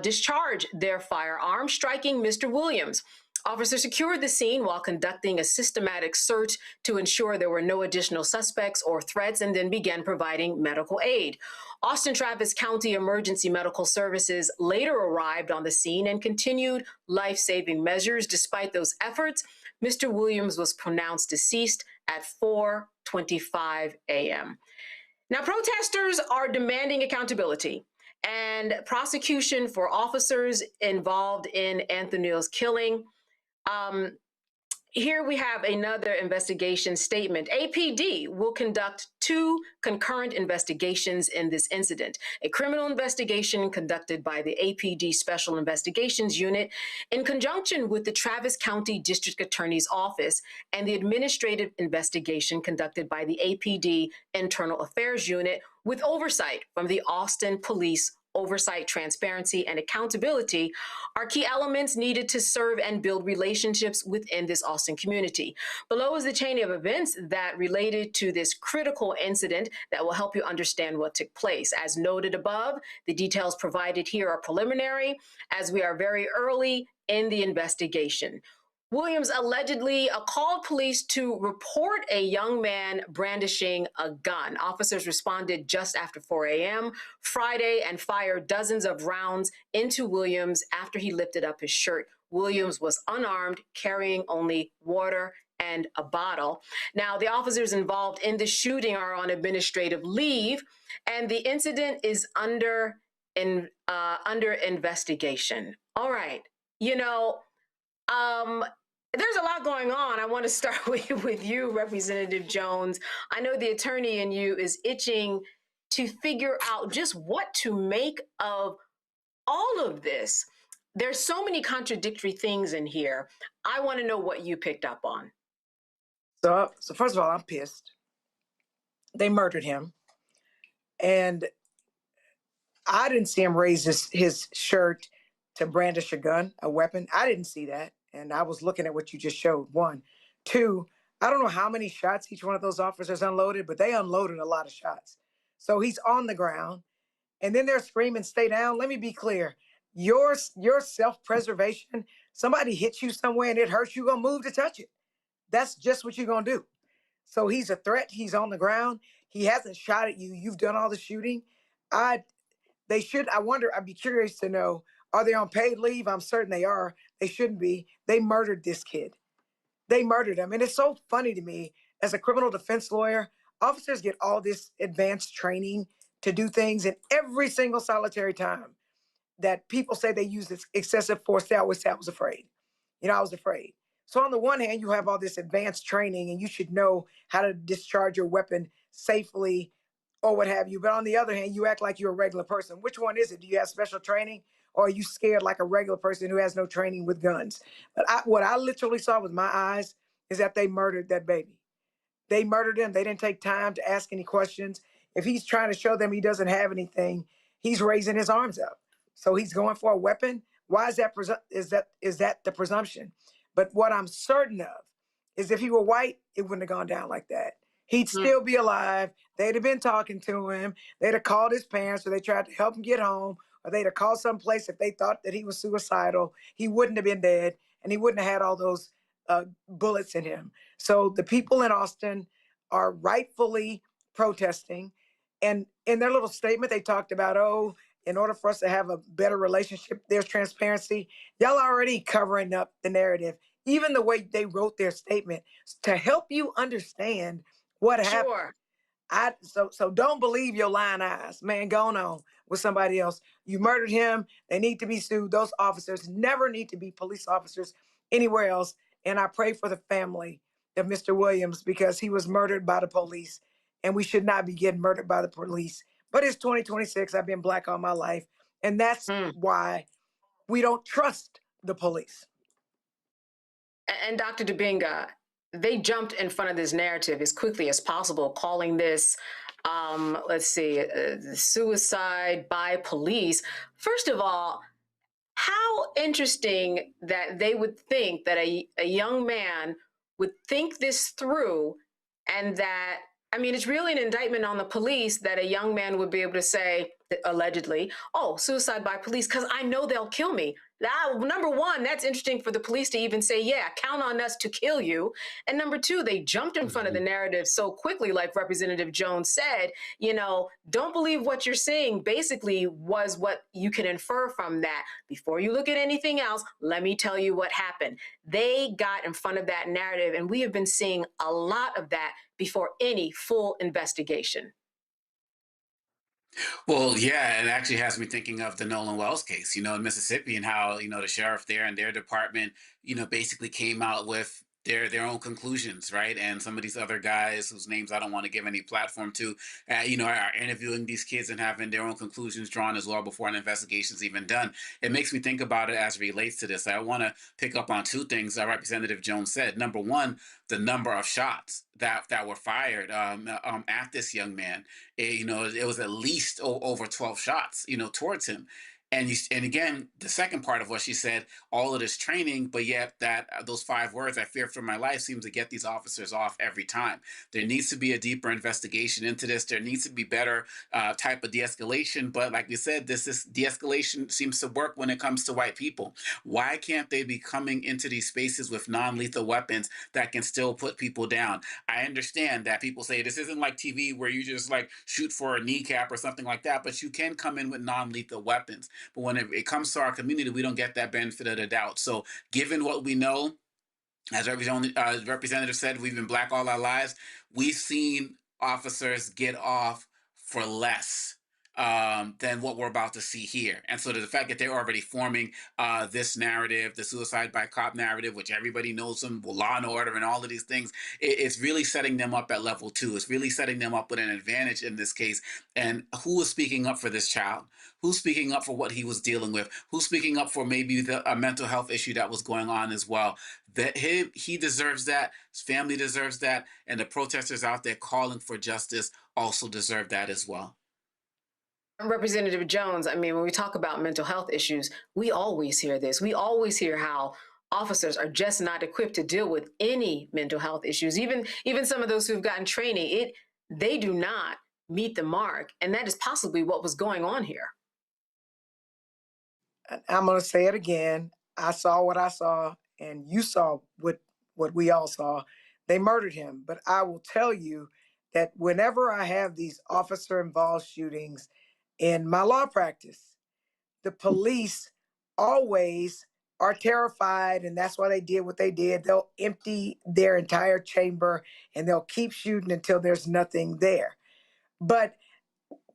discharged their firearms, striking Mr. Williams. Officers secured the scene while conducting a systematic search to ensure there were no additional suspects or threats, and then began providing medical aid. Austin Travis County Emergency Medical Services later arrived on the scene and continued life-saving measures. Despite those efforts, Mr. Williams was pronounced deceased at 4:25 a.m. Now, protesters are demanding accountability and prosecution for officers involved in Anthony's killing. Here we have another investigation statement. APD will conduct 2 concurrent investigations in this incident. A criminal investigation conducted by the APD Special Investigations Unit in conjunction with the Travis County District Attorney's Office, and the administrative investigation conducted by the APD Internal Affairs Unit with oversight from the Austin Police. Oversight, transparency, and accountability are key elements needed to serve and build relationships within this Austin community. Below is the chain of events that related to this critical incident that will help you understand what took place. As noted above, the details provided here are preliminary, as we are very early in the investigation. Williams allegedly called police to report a young man brandishing a gun. Officers responded just after 4 a.m. Friday and fired dozens of rounds into Williams after he lifted up his shirt. Williams was unarmed, carrying only water and a bottle. Now, the officers involved in the shooting are on administrative leave, and the incident is under investigation. All right. There's a lot going on. I want to start with you, Representative Jones. I know the attorney in you is itching to figure out just what to make of all of this. There's so many contradictory things in here. I want to know what you picked up on. So first of all, I'm pissed. They murdered him. And I didn't see him raise his shirt to brandish a gun, a weapon. I didn't see that. And I was looking at what you just showed. 1. 2, I don't know how many shots each one of those officers unloaded, but they unloaded a lot of shots. So he's on the ground, and then they're screaming, "Stay down." Let me be clear. Your self-preservation, somebody hits you somewhere and it hurts, you're going to move to touch it. That's just what you're going to do. So he's a threat. He's on the ground. He hasn't shot at you. You've done all the shooting. I'd be curious to know, are they on paid leave? I'm certain they are. They shouldn't be. They murdered this kid. They murdered him. And it's so funny to me, as a criminal defense lawyer, officers get all this advanced training to do things, and every single solitary time that people say they use this excessive force, they always say, "I was afraid." I was afraid. So on the one hand, you have all this advanced training and you should know how to discharge your weapon safely or what have you. But on the other hand, you act like you're a regular person. Which one is it? Do you have special training, or are you scared like a regular person who has no training with guns? But what I literally saw with my eyes is that they murdered that baby. They murdered him. They didn't take time to ask any questions. If he's trying to show them he doesn't have anything, he's raising his arms up. So he's going for a weapon. Why is that? Is that the presumption? But what I'm certain of is if he were white, it wouldn't have gone down like that. He'd still be alive. They'd have been talking to him. They'd have called his parents, or they tried to help him get home, or they'd have called someplace if they thought that he was suicidal. He wouldn't have been dead, and he wouldn't have had all those bullets in him. So the people in Austin are rightfully protesting. And in their little statement, they talked about, in order for us to have a better relationship, there's transparency. Y'all already covering up the narrative. Even the way they wrote their statement to help you understand what happened. So don't believe your lying eyes, man. Go on with somebody else. You murdered him. They need to be sued. Those officers never need to be police officers anywhere else. And I pray for the family of Mr. Williams, because he was murdered by the police, and we should not be getting murdered by the police. But it's 2026. I've been Black all my life. And that's why we don't trust the police. And Dr. Dubinga, they jumped in front of this narrative as quickly as possible, calling this, suicide by police. First of all, how interesting that they would think that a young man would think this through, and that, it's really an indictment on the police that a young man would be able to say, allegedly, suicide by police, because I know they'll kill me. Number one, that's interesting for the police to even say, yeah, count on us to kill you. And number two, they jumped in front of the narrative so quickly, like Representative Jones said, don't believe what you're seeing, basically was what you can infer from that. Before you look at anything else, let me tell you what happened. They got in front of that narrative, and we have been seeing a lot of that before any full investigation. Well, yeah, it actually has me thinking of the Nolan Wells case, in Mississippi, and how, the sheriff there and their department, basically came out with their own conclusions, right? And some of these other guys whose names I don't want to give any platform to, are interviewing these kids and having their own conclusions drawn as well before an investigation's even done. It makes me think about it as it relates to this. I want to pick up on two things that Representative Jones said. Number one, the number of shots that were fired at this young man. It was at least over 12 shots, towards him. And again, the second part of what she said, all of this training, but yet that those 5 words, "I fear for my life," seems to get these officers off every time. There needs to be a deeper investigation into this. There needs to be better type of de-escalation. But like we said, this de-escalation seems to work when it comes to white people. Why can't they be coming into these spaces with non-lethal weapons that can still put people down? I understand that people say this isn't like TV where you just like shoot for a kneecap or something like that, but you can come in with non-lethal weapons. But when it comes to our community, we don't get that benefit of the doubt. So given what we know, as Representative said, we've been black all our lives. We've seen officers get off for less than what we're about to see here. And so the fact that they're already forming this narrative, the suicide by cop narrative, which everybody knows them, Law and Order and all of these things, it's really setting them up at level 2. It's really setting them up with an advantage in this case. And who is speaking up for this child? Who's speaking up for what he was dealing with? Who's speaking up for maybe a mental health issue that was going on as well? That he deserves that, his family deserves that, and the protesters out there calling for justice also deserve that as well. Representative Jones, I mean, when we talk about mental health issues, we always hear this. We always hear how officers are just not equipped to deal with any mental health issues. Even some of those who've gotten training, they do not meet the mark. And that is possibly what was going on here. I'm going to say it again. I saw what I saw, and you saw what we all saw. They murdered him. But I will tell you that whenever I have these officer-involved shootings in my law practice, the police always are terrified, and that's why they did what they did. They'll empty their entire chamber, and they'll keep shooting until there's nothing there. But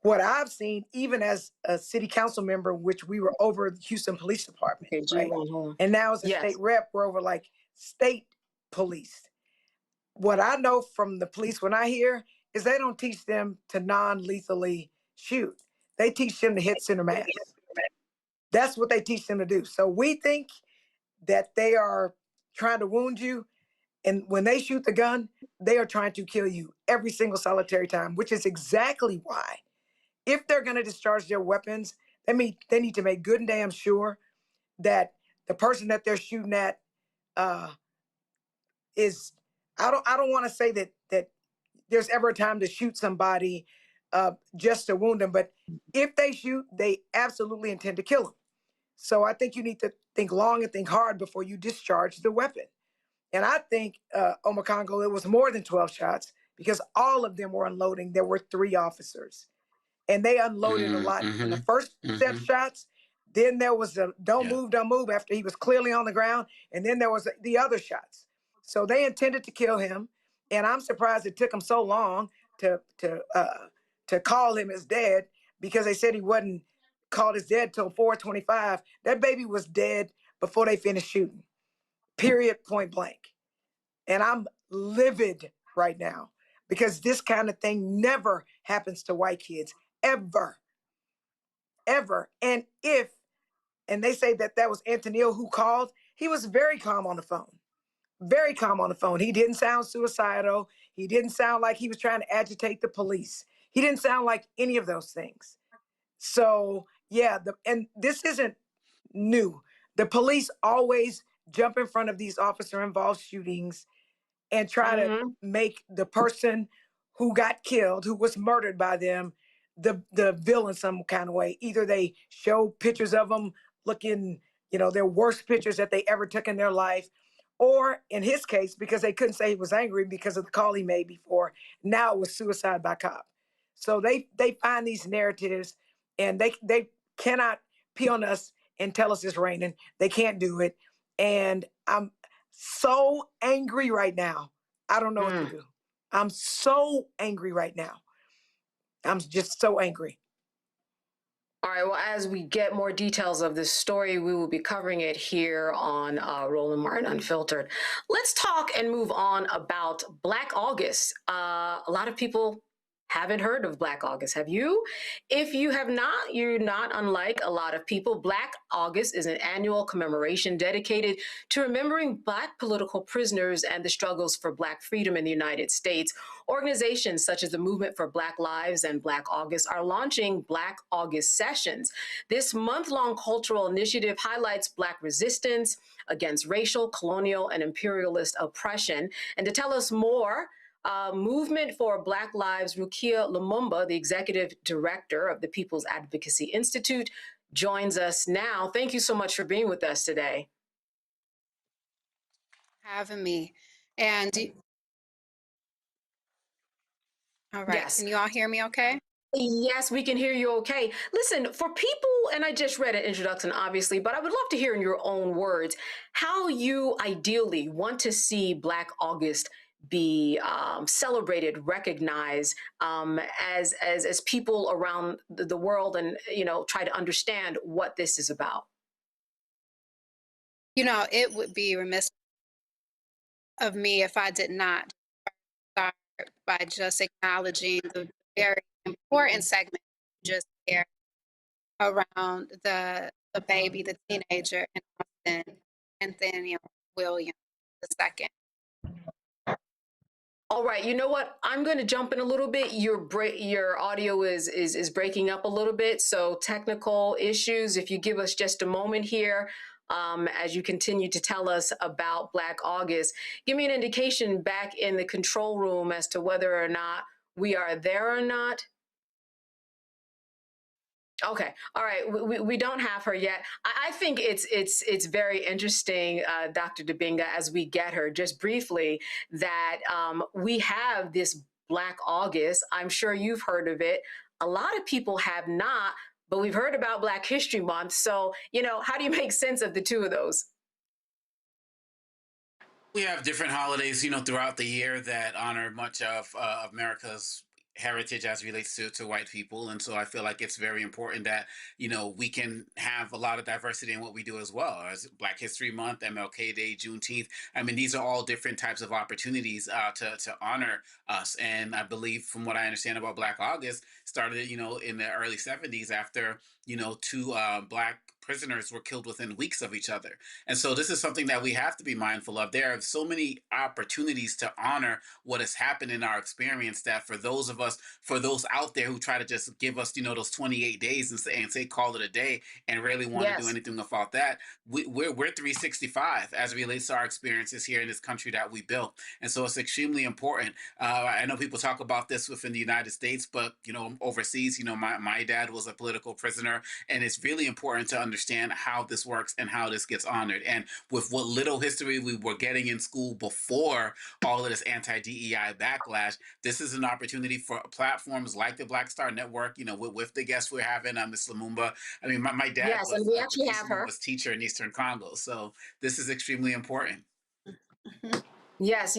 what I've seen, even as a city council member, which we were over the Houston Police Department, right? And now as a state rep, we're over like state police. What I know from the police when I hear is they don't teach them to non-lethally shoot. They teach them to hit center mass. That's what they teach them to do. So we think that they are trying to wound you. And when they shoot the gun, they are trying to kill you every single solitary time, which is exactly why, if they're going to discharge their weapons, they need to make good and damn sure that the person that they're shooting at is. I don't want to say that there's ever a time to shoot somebody just to wound them, but if they shoot, they absolutely intend to kill them. So I think you need to think long and think hard before you discharge the weapon. And I think, Omakongo, it was more than 12 shots because all of them were unloading. There were 3 officers. And they unloaded a lot in the first set of shots. Then there was a don't move after he was clearly on the ground. And then there was the other shots. So they intended to kill him. And I'm surprised it took them so long to call him as dead, because they said he wasn't called as dead till 4:25. That baby was dead before they finished shooting. Period, point blank. And I'm livid right now because this kind of thing never happens to white kids, ever. And they say that was Antonio who called, he was very calm on the phone. Very calm on the phone. He didn't sound suicidal. He didn't sound like he was trying to agitate the police. He didn't sound like any of those things. So yeah, and this isn't new. The police always jump in front of these officer-involved shootings and try to make the person who got killed, who was murdered by them, the villain some kind of way. Either they show pictures of them looking, their worst pictures that they ever took in their life, or in his case, because they couldn't say he was angry because of the call he made before, now it was suicide by cop. So they find these narratives, and they cannot pee on us and tell us it's raining. They can't do it. And I'm so angry right now. I don't know what to do. I'm so angry right now. I'm just so angry. All right, well, as we get more details of this story, we will be covering it here on Roland Martin Unfiltered. Let's talk and move on about Black August. A lot of people haven't heard of Black August. Have you? If you have not, you're not unlike a lot of people. Black August is an annual commemoration dedicated to remembering Black political prisoners and the struggles for Black freedom in the United States. Organizations such as the Movement for Black Lives and Black August are launching Black August sessions. This month-long cultural initiative highlights Black resistance against racial, colonial, and imperialist oppression. And to tell us more, Movement for Black Lives, Rukia Lumumba, the executive director of the People's Advocacy Institute, joins us now. Thank you so much for being with us today. Having me. And all right, Yes. Can you all hear me okay? Yes, we can hear you okay. Listen, for people, and I just read an introduction, obviously, but I would love to hear in your own words how you ideally want to see Black August be celebrated, recognized as people around the world, and try to understand what this is about. It would be remiss of me if I did not start by just acknowledging the very important segment you just shared around the baby, the teenager in Austin, Anthony Williams II. All right, you know what? I'm going to jump in a little bit. Your audio is breaking up a little bit, so technical issues. If you give us just a moment here, as you continue to tell us about Black August, give me an indication back in the control room as to whether or not we are there or not. Okay. All right. We don't have her yet. I think it's very interesting, Dr. Dibinga, as we get her just briefly, that we have this Black August. I'm sure you've heard of it. A lot of people have not, but we've heard about Black History Month. So, how do you make sense of the two of those? We have different holidays, throughout the year that honor much of America's heritage as relates to white people. And so I feel like it's very important that, we can have a lot of diversity in what we do as well, as Black History Month, MLK Day, Juneteenth. I mean, these are all different types of opportunities to honor us. And I believe, from what I understand about Black August, started, in the early 70s after, two Black prisoners were killed within weeks of each other. And so this is something that we have to be mindful of. There are so many opportunities to honor what has happened in our experience that for those out there who try to just give us, those 28 days and say call it a day and really want to do anything about that, we're 365 as it relates to our experiences here in this country that we built. And so it's extremely important. I know people talk about this within the United States, but, overseas, my dad was a political prisoner, and it's really important to understand how this works and how this gets honored. And with what little history we were getting in school before all of this anti-DEI backlash, this is an opportunity for platforms like the Black Star Network, with the guests we're having, Ms. Lumumba. I mean, my dad yes, and we actually have her. Was teacher in Eastern Congo. So this is extremely important. Yes,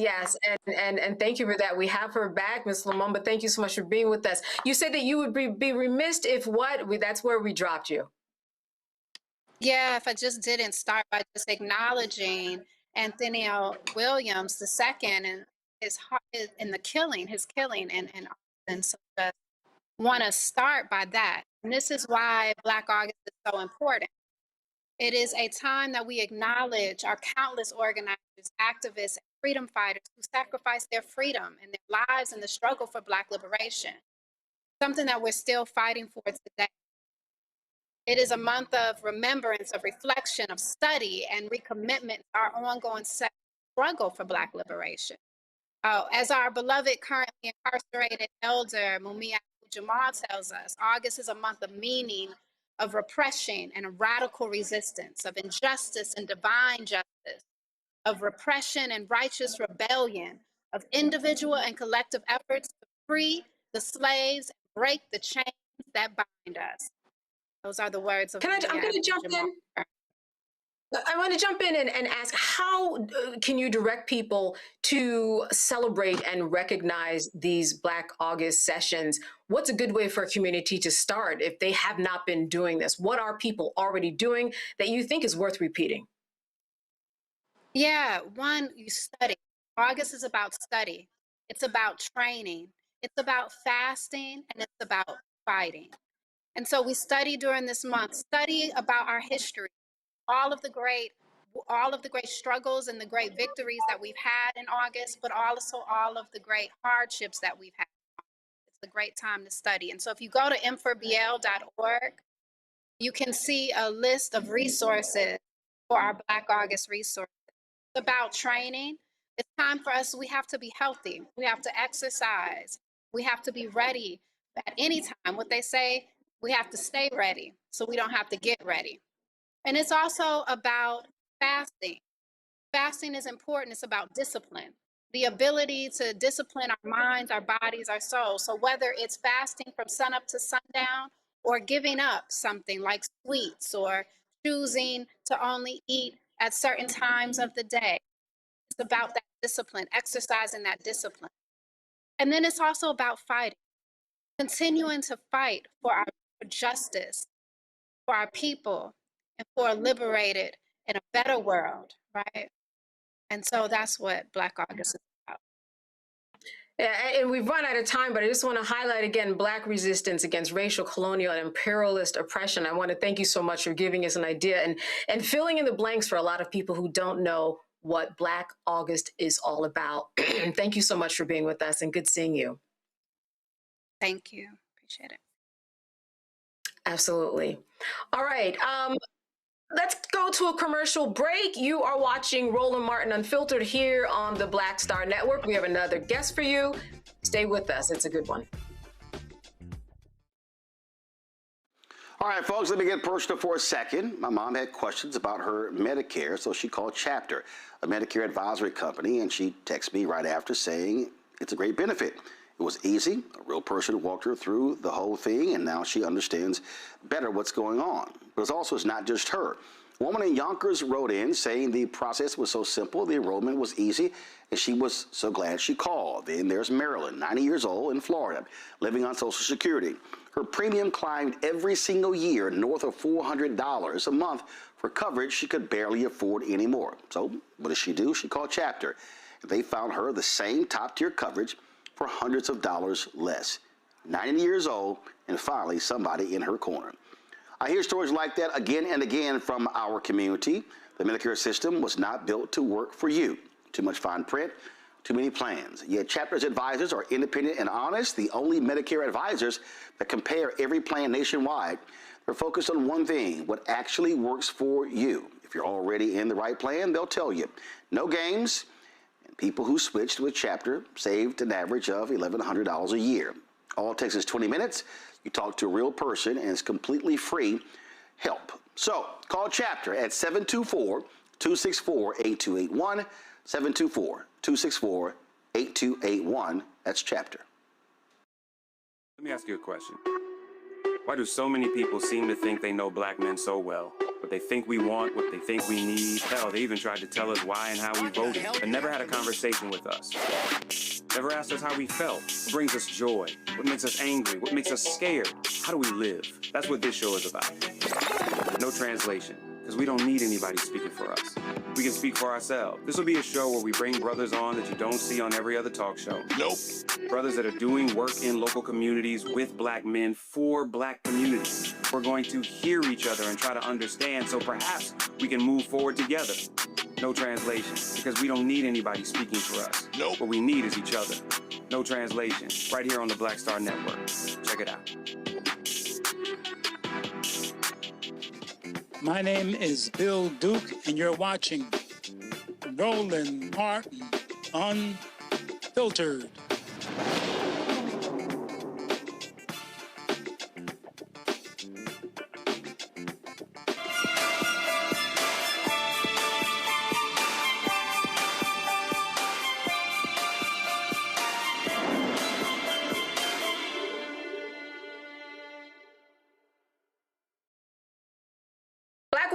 and thank you for that. We have her back, Ms. Lumumba. Thank you so much for being with us. You said that you would be remiss if that's where we dropped you. Yeah, if I just didn't start by just acknowledging Anthony Williams II and his killing in Austin. So just want to start by that. And this is why Black August is so important. It is a time that we acknowledge our countless organizers, activists, and freedom fighters who sacrificed their freedom and their lives in the struggle for Black liberation, something that we're still fighting for today. It is a month of remembrance, of reflection, of study, and recommitment to our ongoing struggle for Black liberation. As our beloved currently incarcerated elder Mumia Jamal tells us, August is a month of meaning, of repression and a radical resistance, of injustice and divine justice, of repression and righteous rebellion, of individual and collective efforts to free the slaves and break the chains that bind us. Those are the words of I'm going to jump in. I want to jump in and ask, how can you direct people to celebrate and recognize these Black August sessions? What's a good way for a community to start if they have not been doing this? What are people already doing that you think is worth repeating? Yeah, one, you study. August is about study. It's about training. It's about fasting, and it's about fighting. And so we study during this month, study about our history, all of the great struggles and the great victories that we've had in August, but also all of the great hardships that we've had. It's a great time to study. And so if you go to m4bl.org, you can see a list of resources for our Black August resources. It's about training. It's time for us, we have to be healthy. We have to exercise. We have to be ready at any time. What they say, we have to stay ready so we don't have to get ready. And it's also about fasting. Fasting is important. It's about discipline, the ability to discipline our minds, our bodies, our souls. So whether it's fasting from sunup to sundown or giving up something like sweets or choosing to only eat at certain times of the day, it's about that discipline, exercising that discipline. And then it's also about fighting, continuing to fight for our justice, for our people, and for a liberated and a better world, right? And so that's what Black August is about. Yeah, and we've run out of time, but I just want to highlight again Black resistance against racial, colonial, and imperialist oppression. I want to thank you so much for giving us an idea and filling in the blanks for a lot of people who don't know what Black August is all about. Thank you so much for being with us, and good seeing you. Thank you. Appreciate it. Absolutely. All right. Let's go to a commercial break. You are watching Roland Martin Unfiltered here on the Black Star Network. We have another guest for you. Stay with us. It's a good one. All right, folks, let me get personal for a second. My mom had questions about her Medicare, so she called Chapter, a Medicare advisory company, and she texted me right after saying it's a great benefit. It was easy. A real person walked her through the whole thing, and now she understands better what's going on. But it's not just her. A woman in Yonkers wrote in saying the process was so simple, the enrollment was easy, and she was so glad she called. Then there's Marilyn, 90 years old, in Florida, living on Social Security. Her premium climbed every single year north of $400 a month for coverage she could barely afford anymore. So what does she do? She called Chapter. They found her the same top-tier coverage for hundreds of dollars less. 90 years old, and finally somebody in her corner. I hear stories like that again and again from our community. The Medicare system was not built to work for you. Too much fine print, too many plans. Yet Chapter's advisors are independent and honest, the only Medicare advisors that compare every plan nationwide. They're focused on one thing, what actually works for you. If you're already in the right plan, they'll tell you. No games. People who switched with Chapter saved an average of $1,100 a year. All it takes is 20 minutes. You talk to a real person, and it's completely free help. So call Chapter at 724-264-8281, 724-264-8281. That's Chapter. Let me ask you a question. Why do so many people seem to think they know Black men so well? What they think we want, what they think we need. Hell, they even tried to tell us why and how we voted, but never had a conversation with us. Never asked us how we felt, what brings us joy, what makes us angry, what makes us scared. How do we live? That's what this show is about. No translation, because we don't need anybody speaking for us. We can speak for ourselves. This will be a show where we bring brothers on that you don't see on every other talk show. Nope. Brothers that are doing work in local communities with Black men for Black communities. We're going to hear each other and try to understand so perhaps we can move forward together. No translation, because we don't need anybody speaking for us. Nope. What we need is each other. No translation, right here on the Black Star Network. Check it out. My name is Bill Duke, and you're watching Roland Martin Unfiltered.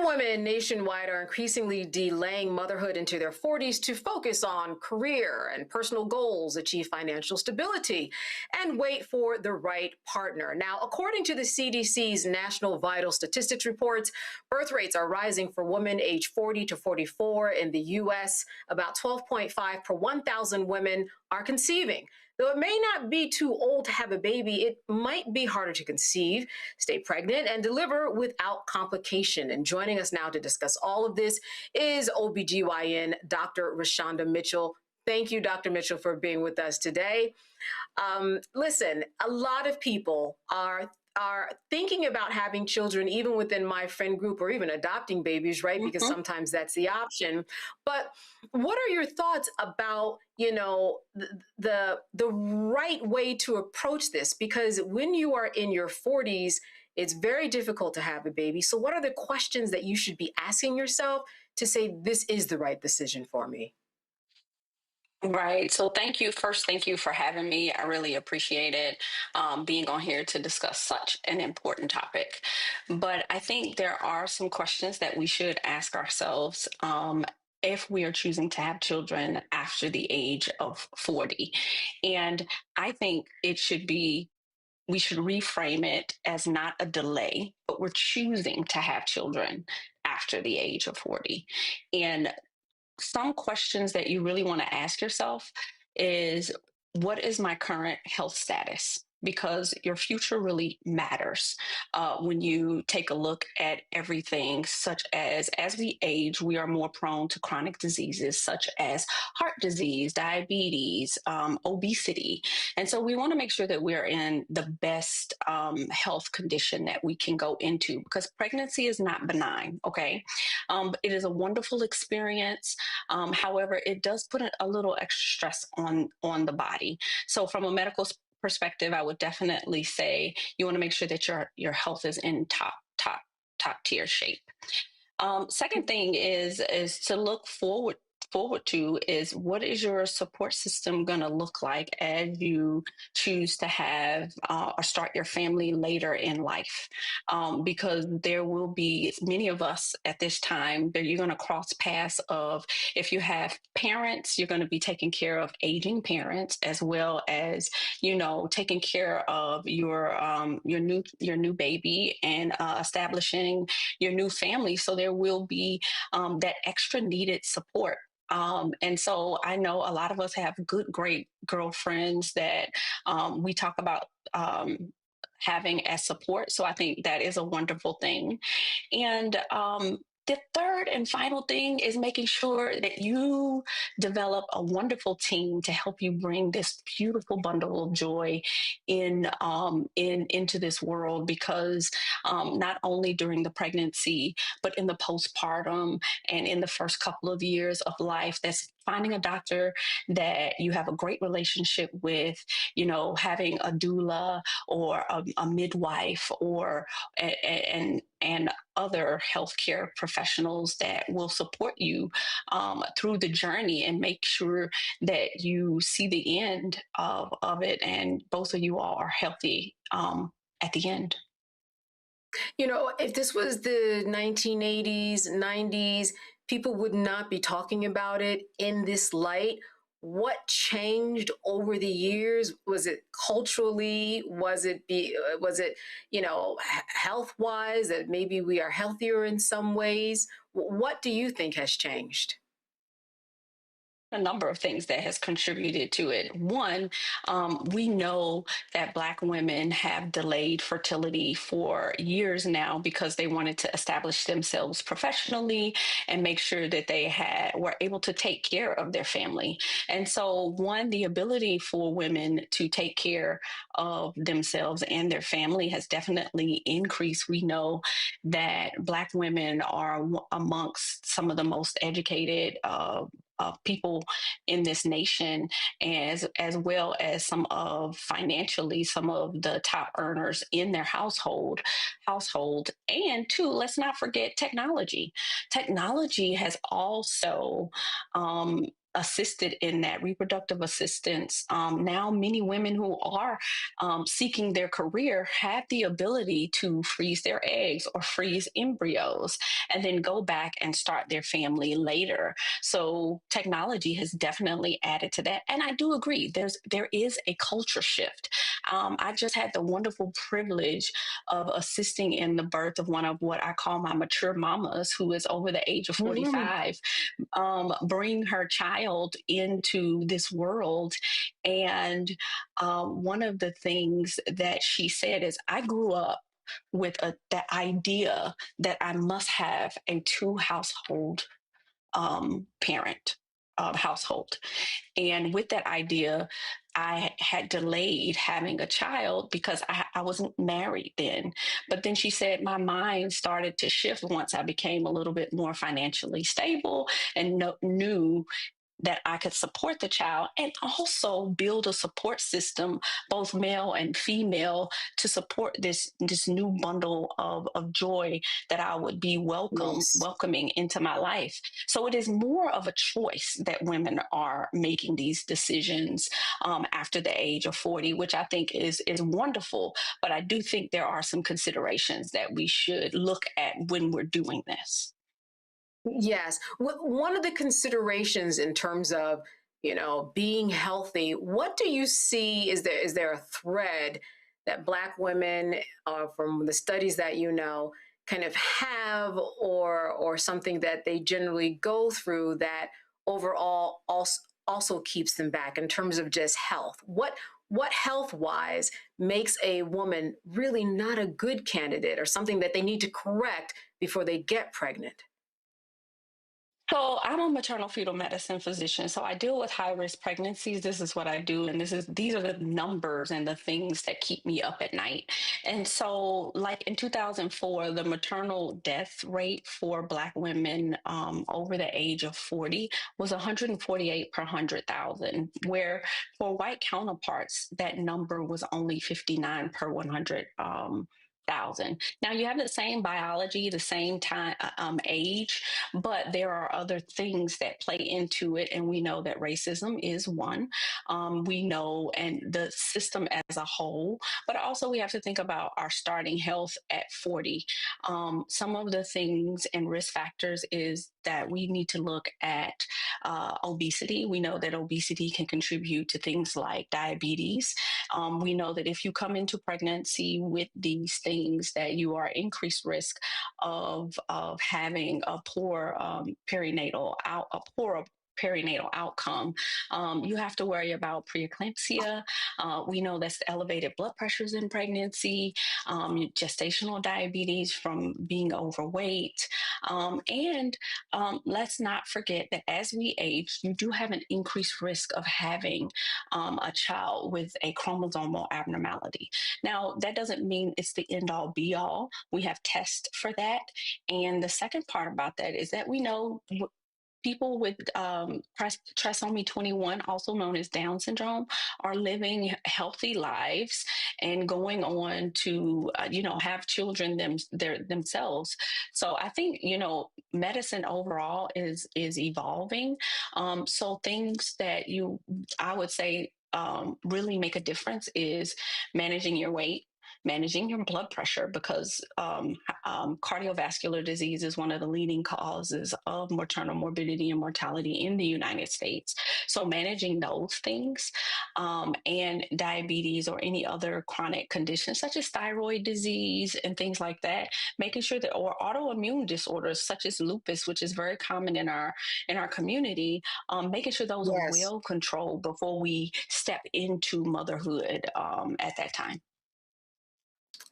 Some women nationwide are increasingly delaying motherhood into their 40s to focus on career and personal goals, achieve financial stability, and wait for the right partner. Now, according to the CDC's National Vital Statistics reports, birth rates are rising for women aged 40 to 44 in the U.S. About 12.5 per 1,000 women are conceiving. Though it may not be too old to have a baby, it might be harder to conceive, stay pregnant, and deliver without complication. And joining us now to discuss all of this is OBGYN Dr. Rashonda Mitchell. Thank you, Dr. Mitchell, for being with us today. Listen, a lot of people are thinking about having children, even within my friend group, or even adopting babies, right? Because sometimes that's the option. But what are your thoughts about, the right way to approach this? Because when you are in your 40s, it's very difficult to have a baby. So what are the questions that you should be asking yourself to say, this is the right decision for me? Right. So thank you for having me. I really appreciate it, being on here to discuss such an important topic. But I think there are some questions that we should ask ourselves if we are choosing to have children after the age of 40. And I think we should reframe it as not a delay, but we're choosing to have children after the age of 40. And some questions that you really want to ask yourself is, what is my current health status? Because your future really matters when you take a look at everything, such as we age, we are more prone to chronic diseases such as heart disease, diabetes, obesity. And so we want to make sure that we're in the best health condition that we can go into, because pregnancy is not benign, okay? It is a wonderful experience. However, it does put a little extra stress on the body. So from a medical perspective, I would definitely say you want to make sure that your health is in top tier shape. Second thing is to look forward to is, what is your support system going to look like as you choose to have or start your family later in life? Because there will be many of us at this time that you're going to cross paths of, if you have parents, you're going to be taking care of aging parents, as well as, taking care of your new baby and establishing your new family. So there will be that extra needed support. And so I know a lot of us have great girlfriends that we talk about having as support. So I think that is a wonderful thing. And the third and final thing is making sure that you develop a wonderful team to help you bring this beautiful bundle of joy into this world, because not only during the pregnancy, but in the postpartum and in the first couple of years of life, that's finding a doctor that you have a great relationship with, having a doula or a midwife or and other healthcare professionals that will support you through the journey and make sure that you see the end of it, and both of you all are healthy at the end. If this was the 1980s, 90s, people would not be talking about it in this light. What changed over the years? Was it culturally? Was it health-wise, that maybe we are healthier in some ways? What do you think has changed? A number of things that has contributed to it. One, we know that Black women have delayed fertility for years now because they wanted to establish themselves professionally and make sure that they were able to take care of their family. And so, one, the ability for women to take care of themselves and their family has definitely increased. We know that Black women are amongst some of the most educated people in this nation, as well as some of the top earners in their household. And two, let's not forget technology. Technology has also assisted in that reproductive assistance. Now, many women who are seeking their career have the ability to freeze their eggs or freeze embryos and then go back and start their family later. So technology has definitely added to that. And I do agree, there is a culture shift. I just had the wonderful privilege of assisting in the birth of one of what I call my mature mamas, who is over the age of 45, bring her child into this world. And one of the things that she said is, I grew up with the idea that I must have a two household parent household. And with that idea, I had delayed having a child because I wasn't married then. But then she said my mind started to shift once I became a little bit more financially stable and knew that I could support the child and also build a support system, both male and female, to support this new bundle of joy that I would be welcoming into my life. So it is more of a choice that women are making these decisions after the age of 40, which I think is wonderful. But I do think there are some considerations that we should look at when we're doing this. Yes. One of the considerations in terms of, being healthy, what do you see? Is there a thread that Black women, from the studies that kind of have, or something that they generally go through that overall also keeps them back in terms of just health? What health-wise makes a woman really not a good candidate, or something that they need to correct before they get pregnant? So I'm a maternal fetal medicine physician. So I deal with high-risk pregnancies. This is what I do. And these are the numbers and the things that keep me up at night. And so like in 2004, the maternal death rate for Black women over the age of 40 was 148 per 100,000, where for white counterparts, that number was only 59 per 100,000. Now you have the same biology, the same time, age, but there are other things that play into it. And we know that racism is one. We know, and the system as a whole, but also we have to think about our starting health at 40. Some of the things and risk factors is that we need to look at obesity. We know that obesity can contribute to things like diabetes. We know that if you come into pregnancy with these things, that you are increased risk of having a poor perinatal outcome. You have to worry about preeclampsia. We know that's elevated blood pressures in pregnancy, gestational diabetes from being overweight. And let's not forget that as we age, you do have an increased risk of having a child with a chromosomal abnormality. Now, that doesn't mean it's the end all be all. We have tests for that. And the second part about that is that we know people with trisomy 21, also known as Down syndrome, are living healthy lives and going on to, have children themselves. So I think, medicine overall is evolving. So things that I would say really make a difference is managing your weight, managing your blood pressure, because cardiovascular disease is one of the leading causes of maternal morbidity and mortality in the United States. So managing those things, and diabetes or any other chronic conditions such as thyroid disease and things like that, making sure that, or autoimmune disorders such as lupus, which is very common in our community, making sure those are well controlled before we step into motherhood at that time.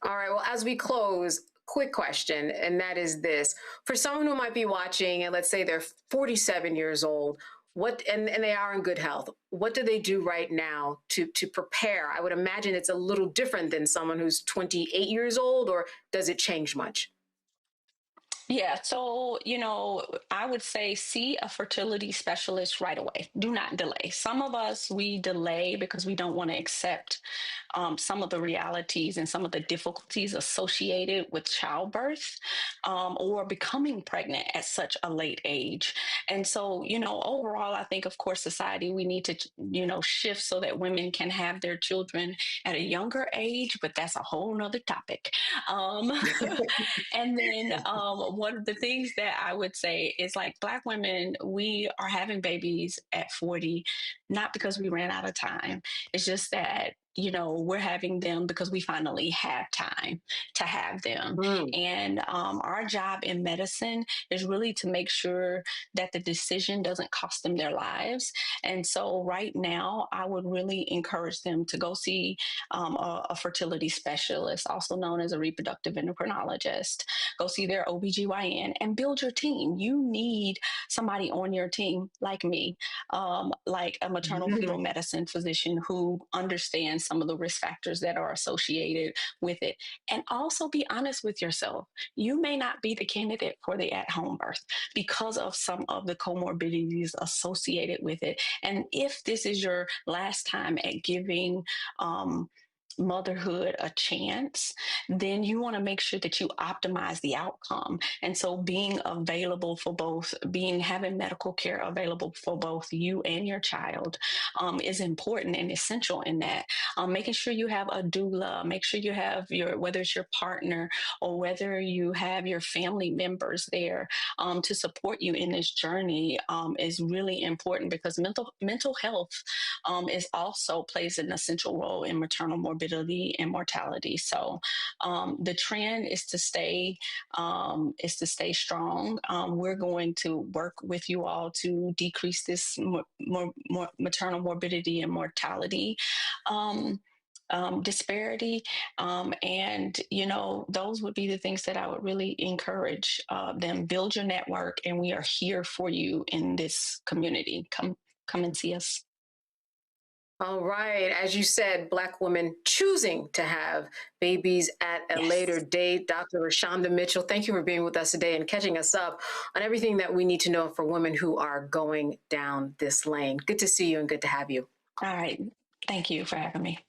All right. Well, as we close, quick question, and that is this. For someone who might be watching, and let's say they're 47 years old, and they are in good health, what do they do right now to prepare? I would imagine it's a little different than someone who's 28 years old, or does it change much? Yeah, so, I would say see a fertility specialist right away. Do not delay. Some of us, we delay because we don't want to accept some of the realities and some of the difficulties associated with childbirth or becoming pregnant at such a late age. And so, overall, I think, of course, society, we need to, shift so that women can have their children at a younger age, but that's a whole nother topic. And then one of the things that I would say is like Black women, we are having babies at 40, not because we ran out of time. It's just that, we're having them because we finally have time to have them. And our job in medicine is really to make sure that the decision doesn't cost them their lives. And so right now, I would really encourage them to go see a fertility specialist, also known as a reproductive endocrinologist. Go see their OBGYN and build your team. You need somebody on your team like me, like a maternal fetal medicine physician who understands some of the risk factors that are associated with it. And also be honest with yourself. You may not be the candidate for the at-home birth because of some of the comorbidities associated with it. And if this is your last time at giving motherhood a chance, then you want to make sure that you optimize the outcome. And so being available for both, having medical care available for both you and your child is important and essential in that. Making sure you have a doula, make sure you have whether it's your partner or whether you have your family members there to support you in this journey is really important, because mental health is also plays an essential role in maternal morbidity and mortality. So the trend is to stay strong. We're going to work with you all to decrease this maternal morbidity and mortality disparity. And, those would be the things that I would really encourage them. Build your network, and we are here for you in this community. Come and see us. All right. As you said, Black women choosing to have babies at a later date. Dr. Rashonda Mitchell, thank you for being with us today and catching us up on everything that we need to know for women who are going down this lane. Good to see you and good to have you. All right. Thank you for having me.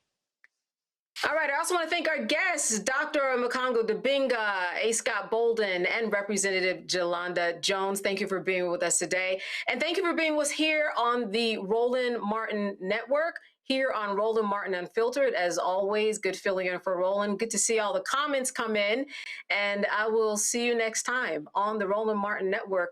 All right. I also want to thank our guests, Dr. Makongo Dibinga, A. Scott Bolden, and Representative Jolanda Jones. Thank you for being with us today. And thank you for being with us here on the Roland Martin Network, here on Roland Martin Unfiltered. As always, good filling in for Roland. Good to see all the comments come in. And I will see you next time on the Roland Martin Network.